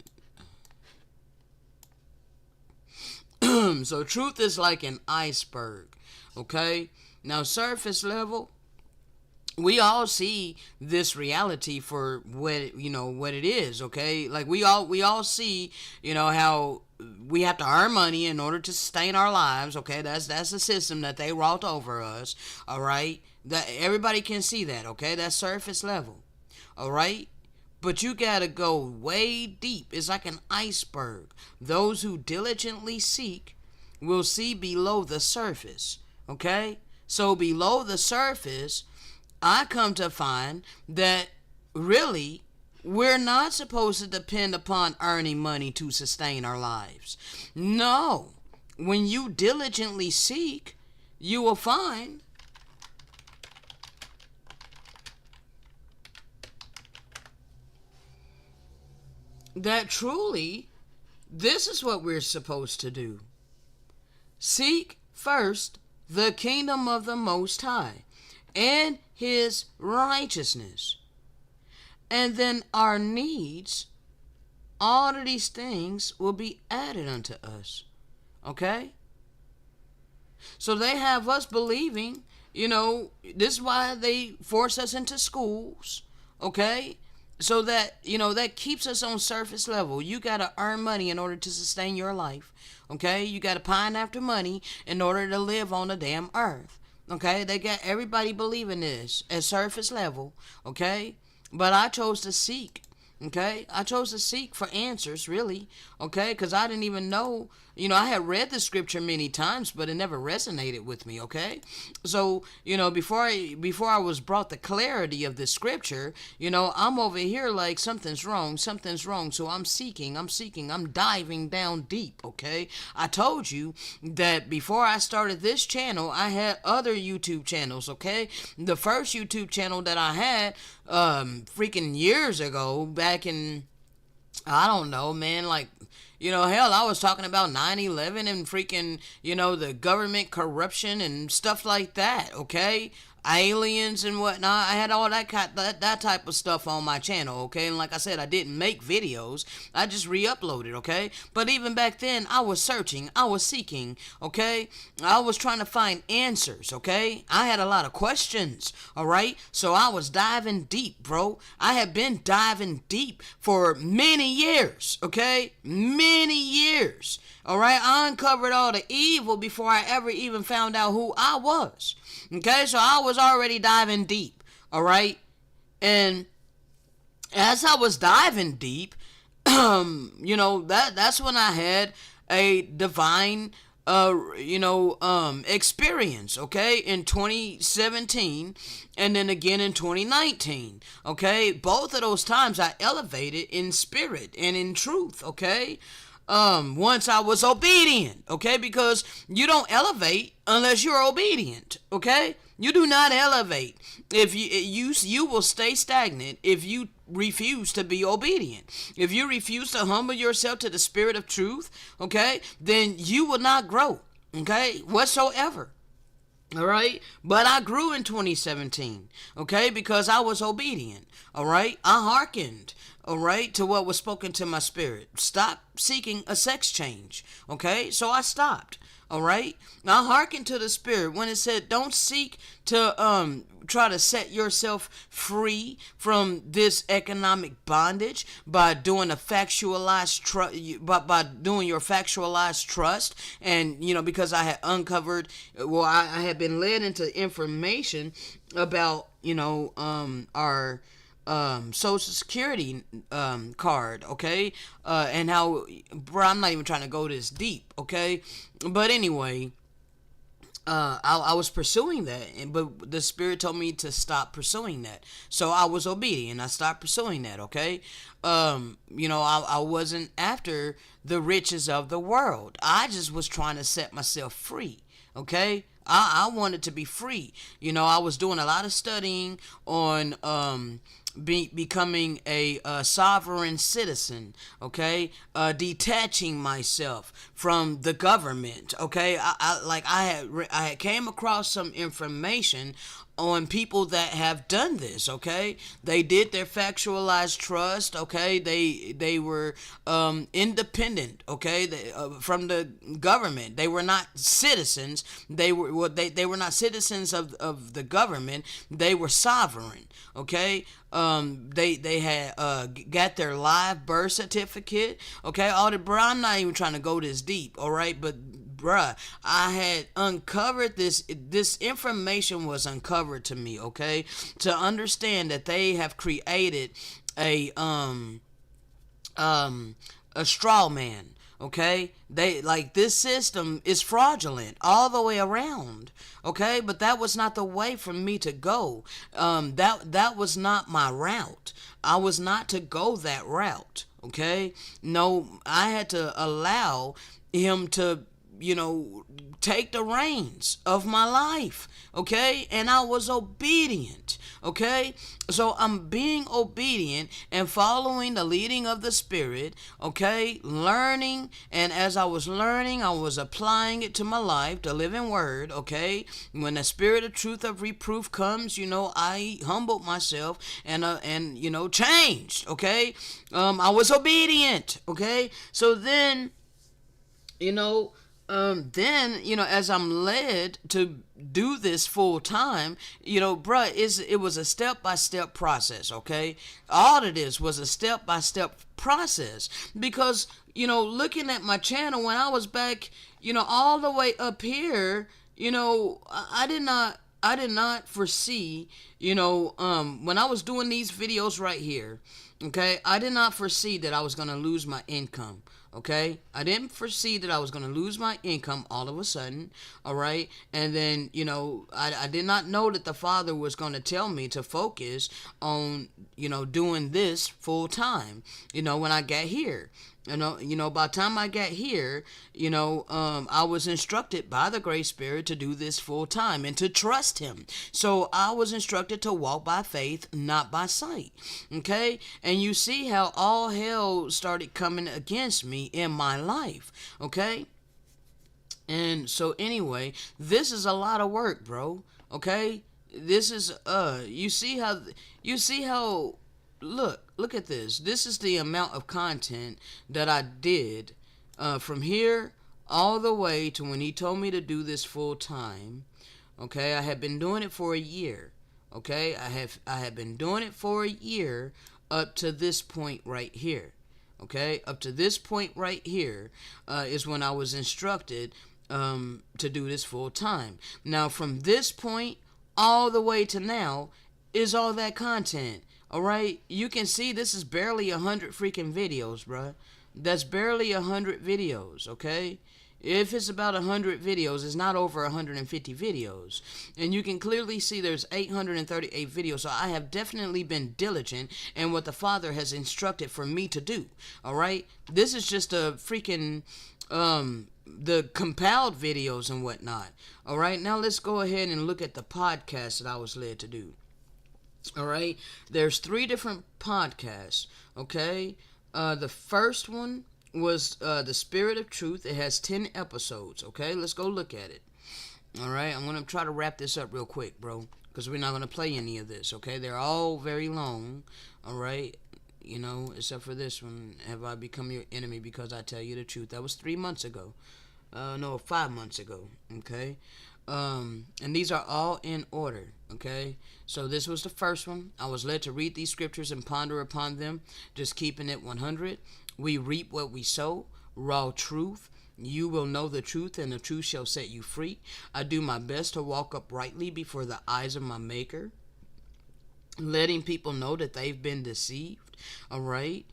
So, truth is like an iceberg. Okay? Now, surface level, we all see this reality for what it is, okay? Like we all see, how we have to earn money in order to sustain our lives, okay? That's the system that they wrought over us, all right? That everybody can see that, okay? That's surface level, all right? But you gotta go way deep. It's like an iceberg. Those who diligently seek will see below the surface, okay? So below the surface, I come to find that really we're not supposed to depend upon earning money to sustain our lives. No. When you diligently seek, you will find that truly this is what we're supposed to do. Seek first the kingdom of the Most High and his righteousness. And then our needs, all of these things will be added unto us. Okay? So they have us believing, this is why they force us into schools. Okay? So that, that keeps us on surface level. You got to earn money in order to sustain your life. Okay? You got to pine after money in order to live on the damn earth. Okay? They got everybody believing this at surface level. Okay? But I chose to seek. Okay? I chose to seek for answers, really. Okay? Because I didn't even know. I had read the scripture many times, but it never resonated with me. Okay? So, before I was brought the clarity of the scripture, I'm over here like something's wrong. So I'm seeking, I'm diving down deep. Okay? I told you that before I started this channel, I had other YouTube channels. Okay? The first YouTube channel that I had, freaking years ago, back in, I don't know, man, like, hell, I was talking about 9/11 and freaking, the government corruption and stuff like that, okay? Aliens and whatnot. I had all that type of stuff on my channel, okay? And like I said, I didn't make videos. I just re-uploaded, okay? But even back then, I was searching. I was seeking, okay? I was trying to find answers, okay? I had a lot of questions, all right? So I was diving deep, bro. I had been diving deep for many years, okay? Many years, all right? I uncovered all the evil before I ever even found out who I was. Okay, so I was already diving deep, all right? And as I was diving deep, that's when I had a divine experience, okay, in 2017 and then again in 2019, okay? Both of those times I elevated in spirit and in truth, okay? Once I was obedient, okay? Because you don't elevate unless you're obedient, okay? You do not elevate if you will stay stagnant if you refuse to be obedient. If you refuse to humble yourself to the spirit of truth, okay, then you will not grow, okay, whatsoever. All right, but I grew in 2017, okay, because I was obedient. All right, I hearkened, all right, to what was spoken to my spirit. Stop seeking a sex change, okay, so I stopped. All right, now hearken to the spirit when it said don't seek to try to set yourself free from this economic bondage by doing a factualized trust, by doing your factualized trust. And because I had uncovered, well, I had been led into information about our social security card, okay, and how, bro, I'm not even trying to go this deep, okay, but anyway, I was pursuing that, but the spirit told me to stop pursuing that. So I was obedient. I stopped pursuing that. Okay, I wasn't after the riches of the world. I just was trying to set myself free. Okay, I wanted to be free. I was doing a lot of studying on becoming a sovereign citizen, okay, detaching myself from the government, okay. I had came across some information on people that have done this, okay. They did their factualized trust, okay. They were independent, okay, from the government. They were not citizens. They were not citizens of the government. They were sovereign, okay. They had got their live birth certificate, okay. All the, bro, I'm not even trying to go this deep, all right, but bruh, I had uncovered this information was uncovered to me, okay, to understand that they have created a straw man, okay. They, like, this system is fraudulent all the way around, okay, but that was not the way for me to go. That was not my route. I was not to go that route, okay. No, I had to allow him to take the reins of my life, okay, and I was obedient, okay. So I'm being obedient and following the leading of the spirit, okay, learning, and as I was learning, I was applying it to my life, the living word, okay. When the spirit of truth of reproof comes, I humbled myself and changed, okay. I was obedient, okay. So then as I'm led to do this full time, it was a step-by-step process, okay? All of this was a step-by-step process because, looking at my channel when I was back, all the way up here, I did not foresee, when I was doing these videos right here, okay, I did not foresee that I was going to lose my income. Okay, I didn't foresee that I was going to lose my income all of a sudden. All right, and then I did not know that the Father was going to tell me to focus on doing this full time. When I got here, by the time I got here, I was instructed by the Great Spirit to do this full time and to trust Him. So I was instructed to walk by faith, not by sight. Okay, and you see how all hell started coming against me in my life. Okay, and so anyway, this is a lot of work, bro. Okay, this is you see how look at this. This is the amount of content that I did from here all the way to when he told me to do this full time. Okay, I have been doing it for a year. Okay, I have been doing it for a year up to this point right here. Okay, up to this point right here is when I was instructed to do this full time. Now, from this point all the way to now is all that content. All right, you can see this is barely 100 freaking videos, bruh. That's barely 100 videos. Okay, If it's about 100 videos, it's not over 150 videos. And you can clearly see there's 838 videos. So I have definitely been diligent in what the Father has instructed for me to do. All right? This is just a freaking the compiled videos and whatnot. All right? Now let's go ahead and look at the podcast that I was led to do. All right? There's 3 different podcasts, okay? The first one was The Spirit of Truth. It has 10 episodes, okay? Let's go look at it. All right, I'm going to try to wrap this up real quick, bro, because we're not going to play any of this, okay? They're all very long, all right? You know, except for this one, Have I Become Your Enemy Because I Tell You the Truth? That was 3 months ago. No, 5 months ago, okay? And these are all in order, okay? So this was the first one. I was led to read these scriptures and ponder upon them, just keeping it 100. We reap what we sow, raw truth. You will know the truth, and the truth shall set you free. I do my best to walk uprightly before the eyes of my Maker, letting people know that they've been deceived, all right?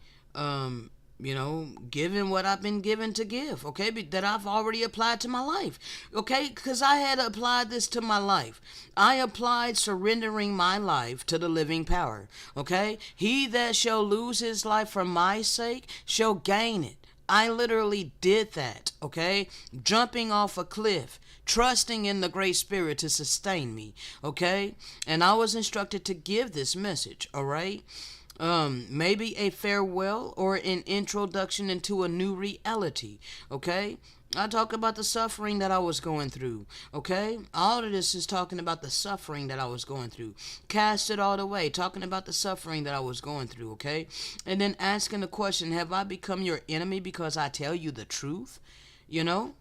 You know, giving what I've been given to give, okay, that I've already applied to my life, okay, because I had applied this to my life. I applied surrendering my life to the living power, okay? He that shall lose his life for my sake shall gain it. I literally did that, okay? Jumping off a cliff, trusting in the Great Spirit to sustain me, okay? And I was instructed to give this message, all right? Maybe a farewell or an introduction into a new reality, okay? I talk about the suffering that I was going through, okay? All of this is talking about the suffering that I was going through. Cast it all away, talking about the suffering that I was going through, okay? And then asking the question, have I become your enemy because I tell you the truth? You know?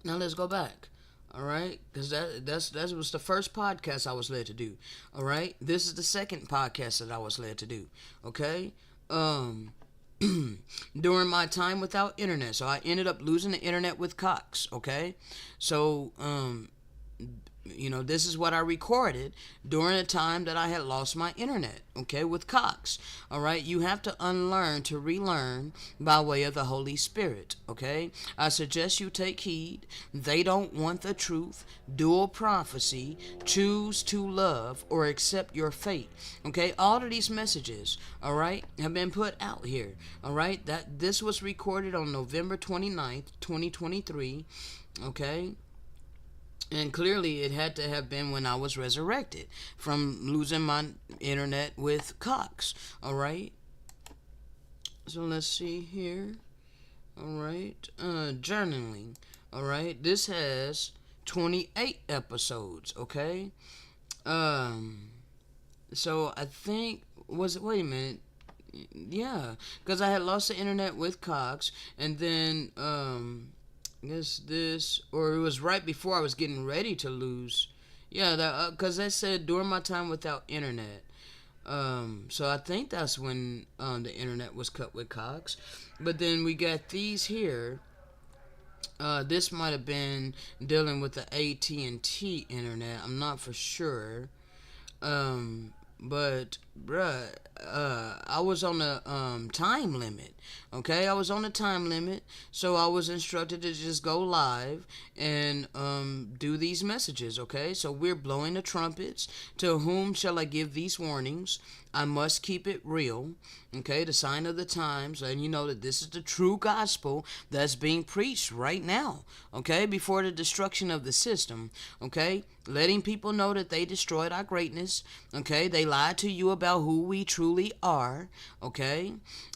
Now let's go back. All right, because that was the first podcast I was led to do. All right, this is the second podcast that I was led to do. Okay, during my time without internet, so I ended up losing the internet with Cox. Okay, so you know, this is what I recorded during a time that I had lost my internet, okay, with Cox. All right, you have to unlearn to relearn by way of the Holy Spirit, okay? I suggest you take heed. They don't want the truth, dual prophecy, choose to love, or accept your fate, okay? All of these messages, all right, have been put out here, all right? That this was recorded on November 29th, 2023, okay? And clearly it had to have been when I was resurrected from losing my internet with Cox. All right. So let's see here. All right. Journaling. All right. This has 28 episodes. Okay. So I think wait a minute. Yeah, because I had lost the internet with Cox, and then I guess this, or it was right before I was getting ready to lose. Yeah, that because that said during my time without internet. So I think that's when the internet was cut with Cox. But then we got these here. This might have been dealing with the AT&T internet. I'm not for sure. But bruh, I was on a time limit. Okay, I was on a time limit, so I was instructed to just go live and do these messages. Okay, so we're blowing the trumpets. To whom shall I give these warnings? I must keep it real. Okay, the sign of the times, and you know that this is the true gospel that's being preached right now. Okay, before the destruction of the system. Okay, letting people know that they destroyed our greatness. Okay, they lied to you about who we truly are. Okay,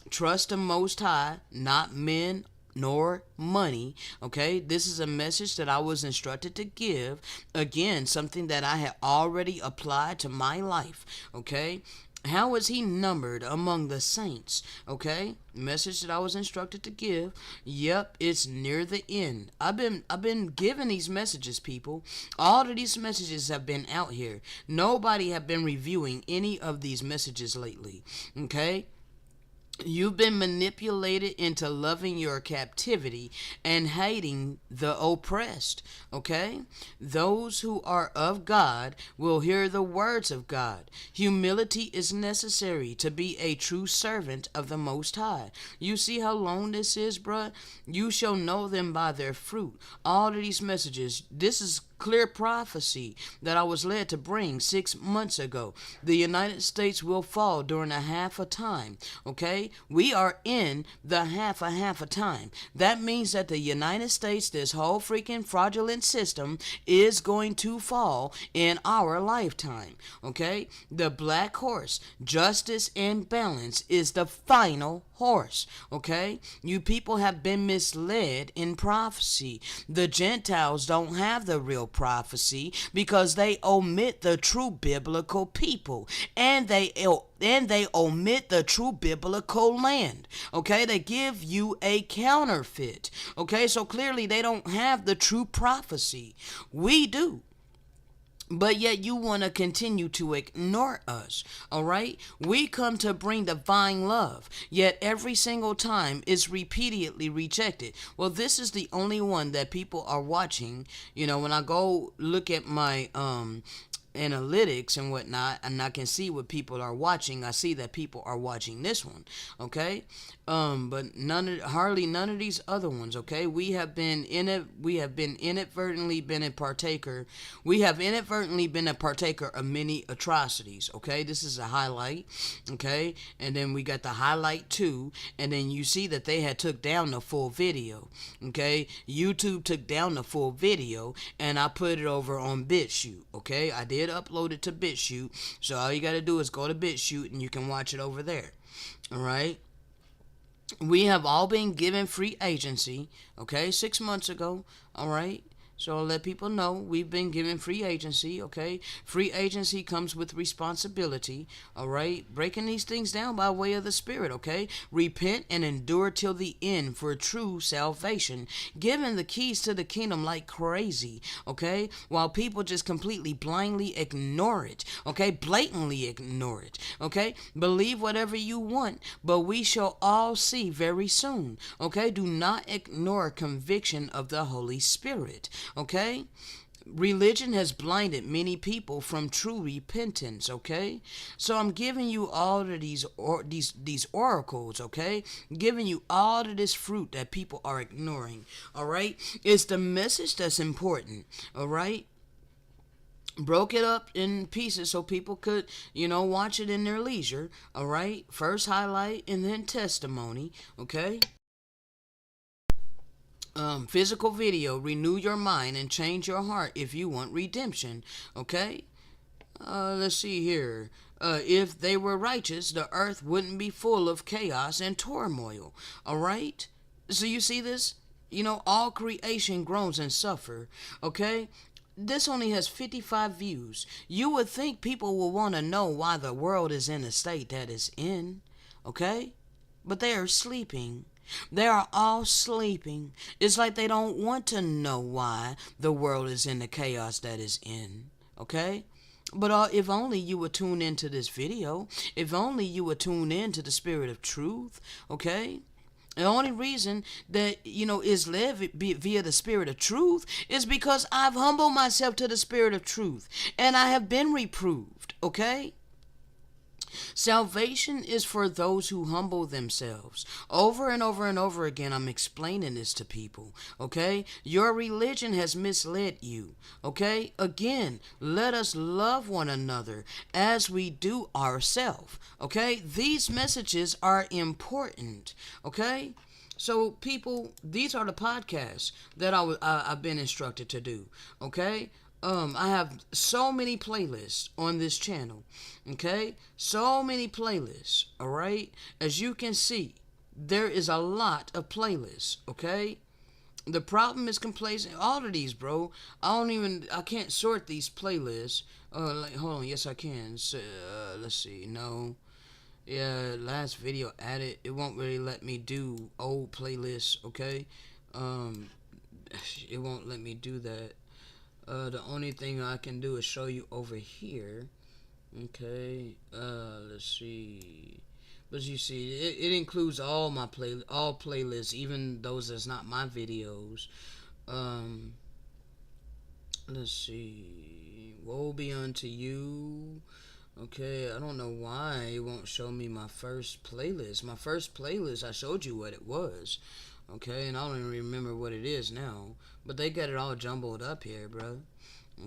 trust the Most High, not men nor money. Okay, this is a message that I was instructed to give. Again, something that I had already applied to my life. Okay, how is he numbered among the saints? Okay, message that I was instructed to give. Yep, it's near the end. I've been giving these messages, people. All of these messages have been out here. Nobody have been reviewing any of these messages lately. Okay, You've been manipulated into loving your captivity and hating the oppressed. Okay? Those who are of God will hear the words of God. Humility is necessary to be a true servant of the Most High. You see how long this is, bruh? You shall know them by their fruit. All of these messages, this is clear prophecy that I was led to bring 6 months ago. The United States will fall during a half a time. Okay? We are in the half a time. That means that the United States, this whole freaking fraudulent system, is going to fall in our lifetime. Okay? The black horse, justice and balance, is the final horse. Okay? You people have been misled in prophecy. The Gentiles don't have the real prophecy because they omit the true biblical people, and they omit the true biblical land. Okay, they give you a counterfeit. Okay, so clearly they don't have the true prophecy. We do. But yet you want to continue to ignore us. All right, we come to bring divine love, yet every single time it's repeatedly rejected. Well, this is the only one that people are watching. When I go look at my analytics and whatnot, and I can see what people are watching. I see that people are watching this one. Okay, but hardly none of these other ones. Okay, we have been inadvertently been a partaker. We have inadvertently been a partaker of many atrocities. Okay, this is a highlight. Okay, and then we got the highlight 2, and then you see that they had took down the full video. Okay, YouTube took down the full video, and I put it over on BitChute. Okay, I did upload it to BitChute, so all you got to do is go to BitChute and you can watch it over there. All right. We have all been given free agency. Okay, 6 months ago. All right. So I'll let people know we've been given free agency, okay? Free agency comes with responsibility, all right? Breaking these things down by way of the Spirit, okay? Repent and endure till the end for true salvation. Giving the keys to the kingdom like crazy, okay? While people just completely blindly ignore it, okay? Blatantly ignore it, okay? Believe whatever you want, but we shall all see very soon, okay? Do not ignore conviction of the Holy Spirit. Okay? Religion has blinded many people from true repentance, okay? So I'm giving you all of these oracles, okay? Giving you all of this fruit that people are ignoring, all right? It's the message that's important, all right? Broke it up in pieces so people could, watch it in their leisure, all right? First highlight and then testimony, okay? Physical video, renew your mind and change your heart if you want redemption. Okay? Let's see here. If they were righteous, the earth wouldn't be full of chaos and turmoil. All right? So you see this? All creation groans and suffer. Okay? This only has 55 views. You would think people will want to know why the world is in the state that it's in. Okay? But they are sleeping. They are all sleeping. It's like they don't want to know why the world is in the chaos that is in. Okay? But if only you would tune into this video, if only you would tune into the spirit of truth, okay? The only reason that, is led via the spirit of truth is because I've humbled myself to the spirit of truth and I have been reproved, okay? Salvation is for those who humble themselves. Over and over and over again, I'm explaining this to people. Okay? Your religion has misled you. Okay? Again, let us love one another as we do ourselves. Okay? These messages are important. Okay? So, people, these are the podcasts that I've been instructed to do. Okay? I have so many playlists on this channel. Okay? So many playlists. Alright? As you can see, there is a lot of playlists. Okay? The problem is complacent. All of these, bro. I can't sort these playlists. Hold on. Yes, I can. So, let's see. No. Yeah, last video added. It won't really let me do old playlists. Okay? It won't let me do that. The only thing I can do is show you over here. Okay, let's see. But you see, it includes all my all playlists, even those that's not my videos. Um, let's see. Woe be unto you. Okay, I don't know why it won't show me my first playlist. My first playlist, I showed you what it was. Okay, and I don't even remember what it is now. But they got it all jumbled up here, bro.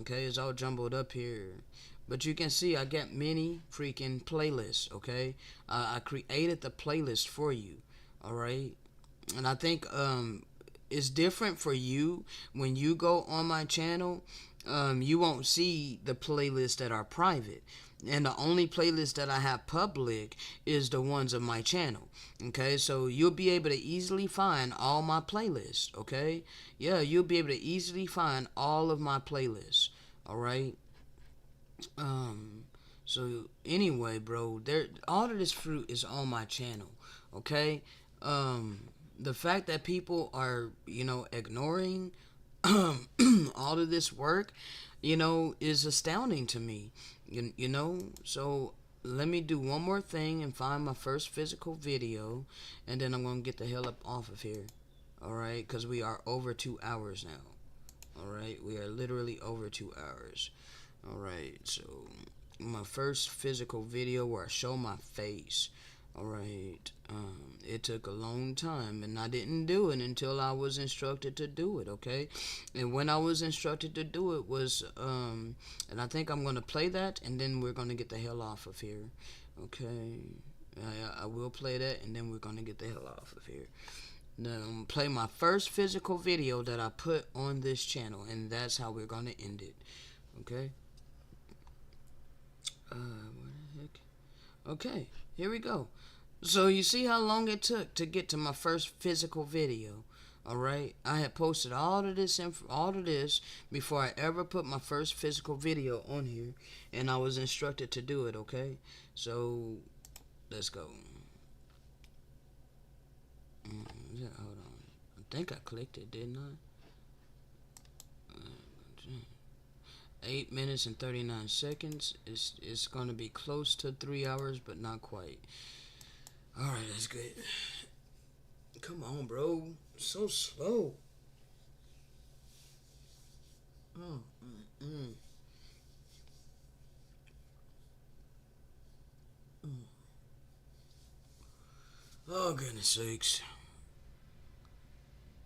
Okay, it's all jumbled up here. But you can see I got many freaking playlists, okay? I created the playlist for you, alright? And I think it's different for you when you go on my channel. You won't see the playlists that are private. And the only playlist that I have public is the ones of my channel. Okay, so you'll be able to easily find all my playlists. Okay, yeah, you'll be able to easily find all of my playlists. All right. So anyway, bro, there all of this fruit is on my channel. Okay. The fact that people are, ignoring all of this work, is astounding to me. So let me do one more thing and find my first physical video, and then I'm gonna get the hell up off of here. All right, because we are over 2 hours now. All right, we are literally over 2 hours. All right, so my first physical video where I show my face. All right, it took a long time, and I didn't do it until I was instructed to do it. Okay, and when I was instructed to do it was, and I think I'm gonna play that, and then we're gonna get the hell off of here. Okay, I will play that, and then we're gonna get the hell off of here. Now I'm gonna play my first physical video that I put on this channel, and that's how we're gonna end it. Okay. What the heck? Okay, here we go. So you see how long it took to get to my first physical video. All right, I had posted all of this before I ever put my first physical video on here, and I was instructed to do it. Okay, so let's go. Hold on, I think I clicked it, didn't I? 8 minutes and 39 seconds. It's gonna be close to 3 hours, but not quite. Alright, that's good. Come on, bro. So slow. Oh, oh, goodness sakes.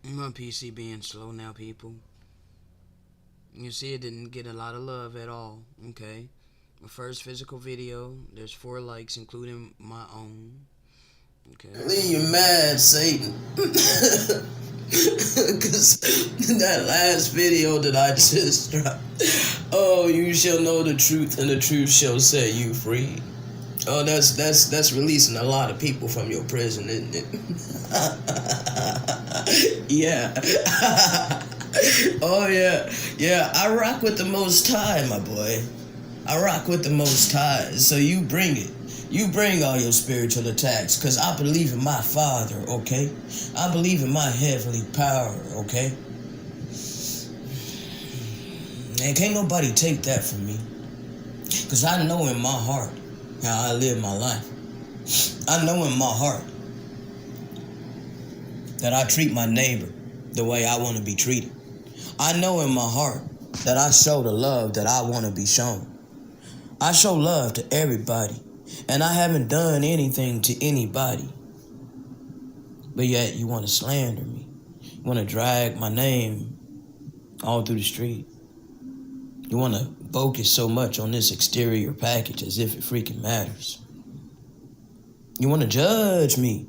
My PC being slow now, people. You see, it didn't get a lot of love at all. Okay. My first physical video. There's 4 likes, including my own. Okay. Leave you mad, Satan. Because that last video that I just dropped. Oh, you shall know the truth, and the truth shall set you free. Oh, that's releasing a lot of people from your prison, isn't it? Yeah. Oh yeah. Yeah, I rock with the Most High, my boy. I rock with the Most High. So you bring it. You bring all your spiritual attacks, because I believe in my Father, okay? I believe in my heavenly power, okay? And can't nobody take that from me. Because I know in my heart how I live my life. I know in my heart that I treat my neighbor the way I want to be treated. I know in my heart that I show the love that I want to be shown. I show love to everybody, and I haven't done anything to anybody. But yet you want to slander me. You want to drag my name all through the street. You want to focus so much on this exterior package as if it freaking matters. You want to judge me,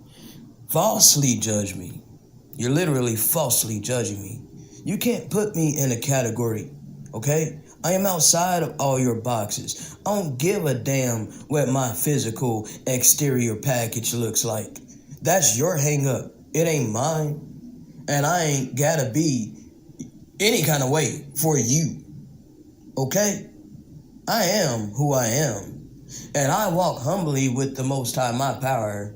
falsely judge me. You're literally falsely judging me. You can't put me in a category, okay? I am outside of all your boxes. I don't give a damn what my physical exterior package looks like. That's your hang up. It ain't mine. And I ain't gotta be any kind of way for you, okay? I am who I am. And I walk humbly with the Most High, my power.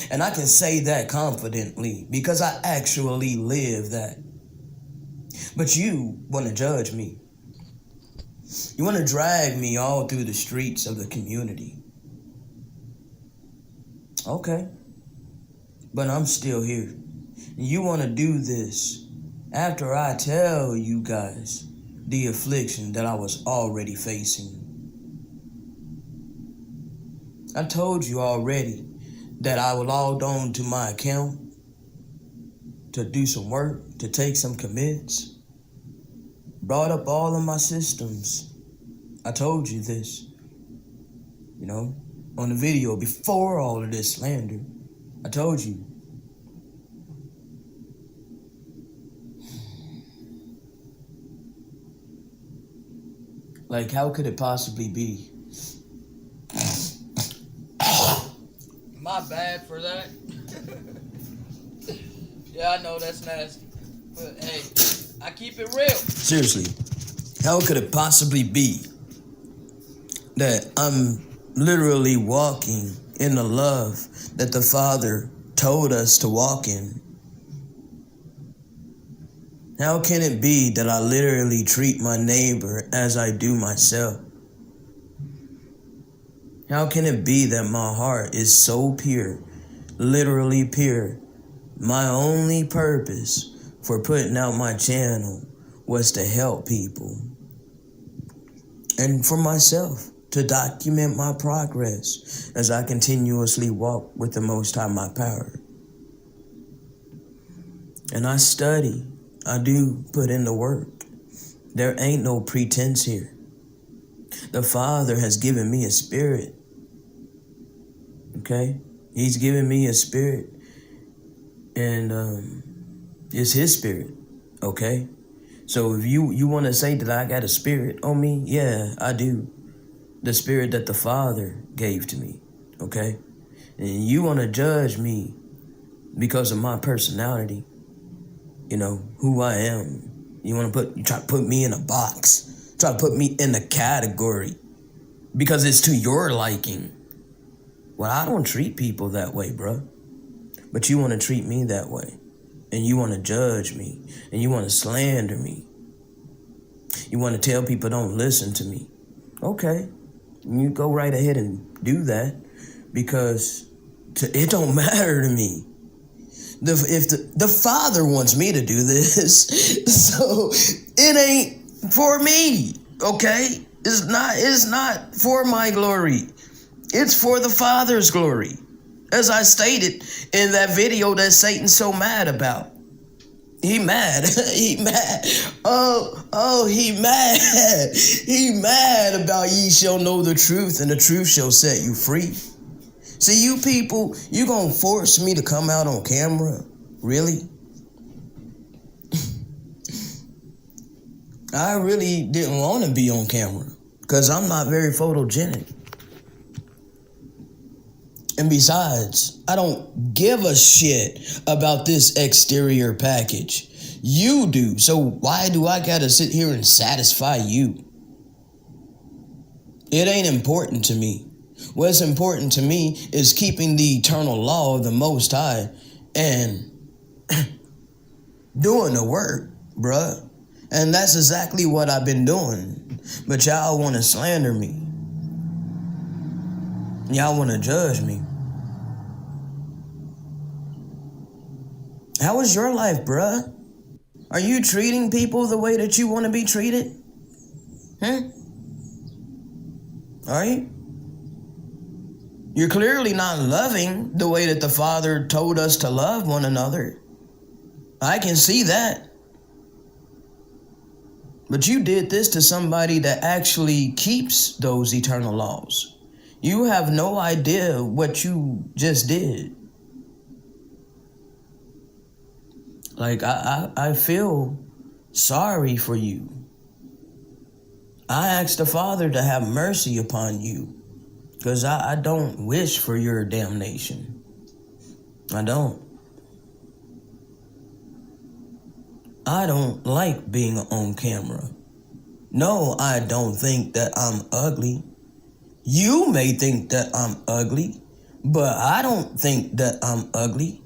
And I can say that confidently because I actually live that. But you want to judge me. You want to drag me all through the streets of the community. Okay, but I'm still here. You want to do this after I tell you guys the affliction that I was already facing. I told you already that I logged on to my account to do some work, to take some commits, brought up all of my systems. I told you this, on the video before all of this slander. I told you. Like, how could it possibly be? My bad for that. Yeah, I know that's nasty. But hey, I keep it real. Seriously, how could it possibly be that I'm literally walking in the love that the Father told us to walk in? How can it be that I literally treat my neighbor as I do myself? How can it be that my heart is so pure, literally pure? My only purpose for putting out my channel was to help people and for myself to document my progress as I continuously walk with the Most High, my power. And I study. I do put in the work. There ain't no pretense here. The Father has given me a spirit. Okay? He's given me a spirit. And it's His spirit. Okay? So if you want to say that I got a spirit on me, yeah, I do. The spirit that the Father gave to me. Okay? And you want to judge me because of my personality. Who I am. You try to put me in a box. Try to put me in a category because it's to your liking. Well, I don't treat people that way, bro. But you want to treat me that way. And you want to judge me. And you want to slander me. You want to tell people don't listen to me. Okay. You go right ahead and do that because it don't matter to me. If the Father wants me to do this, so it ain't for me, okay? It's not for my glory. It's for the Father's glory. As I stated in that video that Satan's so mad about. He mad. He mad. He mad. He mad about ye shall know the truth, and the truth shall set you free. See, you people, you gonna force me to come out on camera? Really? I really didn't want to be on camera because I'm not very photogenic. And besides, I don't give a shit about this exterior package. You do, so why do I gotta sit here and satisfy you? It ain't important to me. What's important to me is keeping the eternal law of the Most High and doing the work, bruh. And that's exactly what I've been doing. But y'all want to slander me. Y'all want to judge me. How is your life, bruh? Are you treating people the way that you want to be treated? Are you? You're clearly not loving the way that the Father told us to love one another. I can see that. But you did this to somebody that actually keeps those eternal laws. You have no idea what you just did. Like, I feel sorry for you. I asked the Father to have mercy upon you. Because I don't wish for your damnation. I don't. I don't like being on camera. No, I don't think that I'm ugly. You may think that I'm ugly, but I don't think that I'm ugly.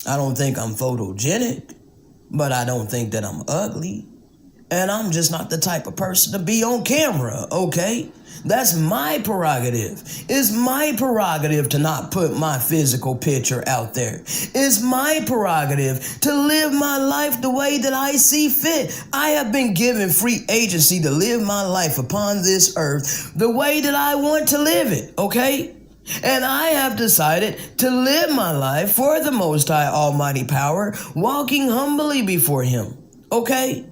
I don't think I'm photogenic, but I don't think that I'm ugly. And I'm just not the type of person to be on camera, okay? That's my prerogative. It's my prerogative to not put my physical picture out there. It's my prerogative to live my life the way that I see fit. I have been given free agency to live my life upon this earth the way that I want to live it, okay? And I have decided to live my life for the Most High Almighty Power, walking humbly before Him, okay?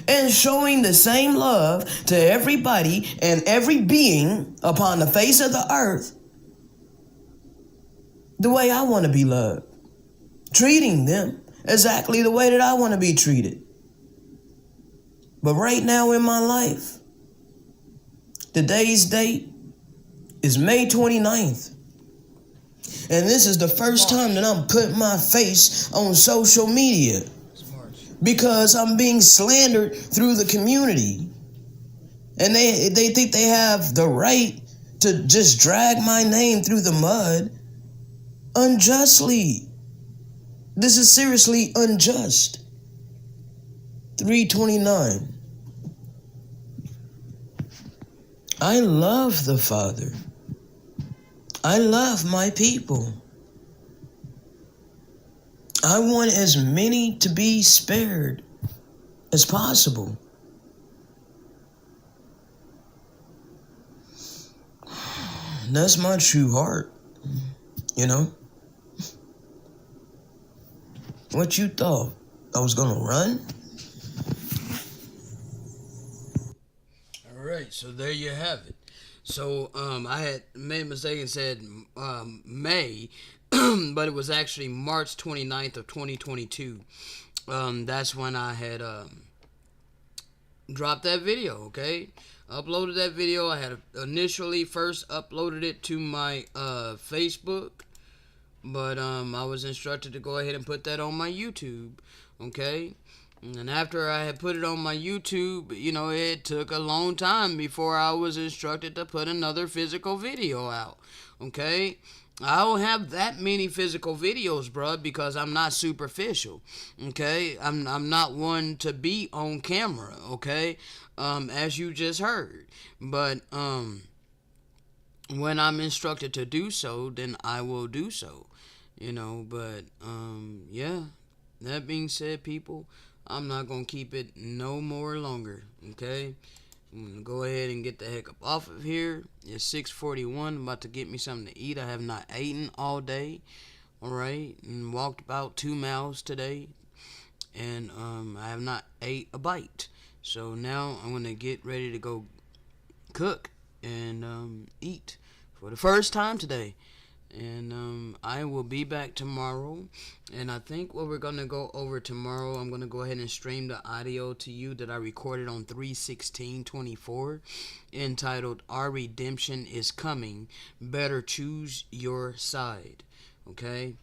And showing the same love to everybody and every being upon the face of the earth the way I want to be loved. Treating them exactly the way that I want to be treated. But right now in my life, today's date is May 29th. And this is the first time that I'm putting my face on social media. Because I'm being slandered through the community. And they think they have the right to just drag my name through the mud unjustly. This is seriously unjust. 329. I love the Father. I love my people. I want as many to be spared as possible. That's my true heart, you know? What you thought? I was gonna run? All right, so there you have it. So I had made a mistake and said May, but it was actually March 29th of 2022. That's when I had dropped that video, okay? Uploaded that video. I had initially first uploaded it to my Facebook, but I was instructed to go ahead and put that on my YouTube, okay? And after I had put it on my YouTube, you know, it took a long time before I was instructed to put another physical video out, okay? I don't have that many physical videos, bruh, because I'm not superficial, okay? I'm not one to be on camera, okay? As you just heard. But when I'm instructed to do so, then I will do so, you know? But yeah, that being said, people, I'm not going to keep it no more longer, okay? I'm going to go ahead and get the heck up off of here. It's 6:41. I'm about to get me something to eat. I have not eaten all day, all right? And walked about 2 miles today. And I have not ate a bite. So now I'm going to get ready to go cook and eat for the first time today. And I will be back tomorrow. And I think what we're going to go over tomorrow, I'm going to go ahead and stream the audio to you that I recorded on 3/16/24, entitled Our Redemption is Coming. Better choose your side. Okay?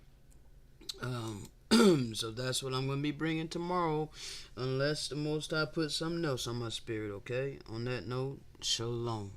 So that's what I'm going to be bringing tomorrow, unless the Most High put something else on my spirit, okay? On that note, shalom.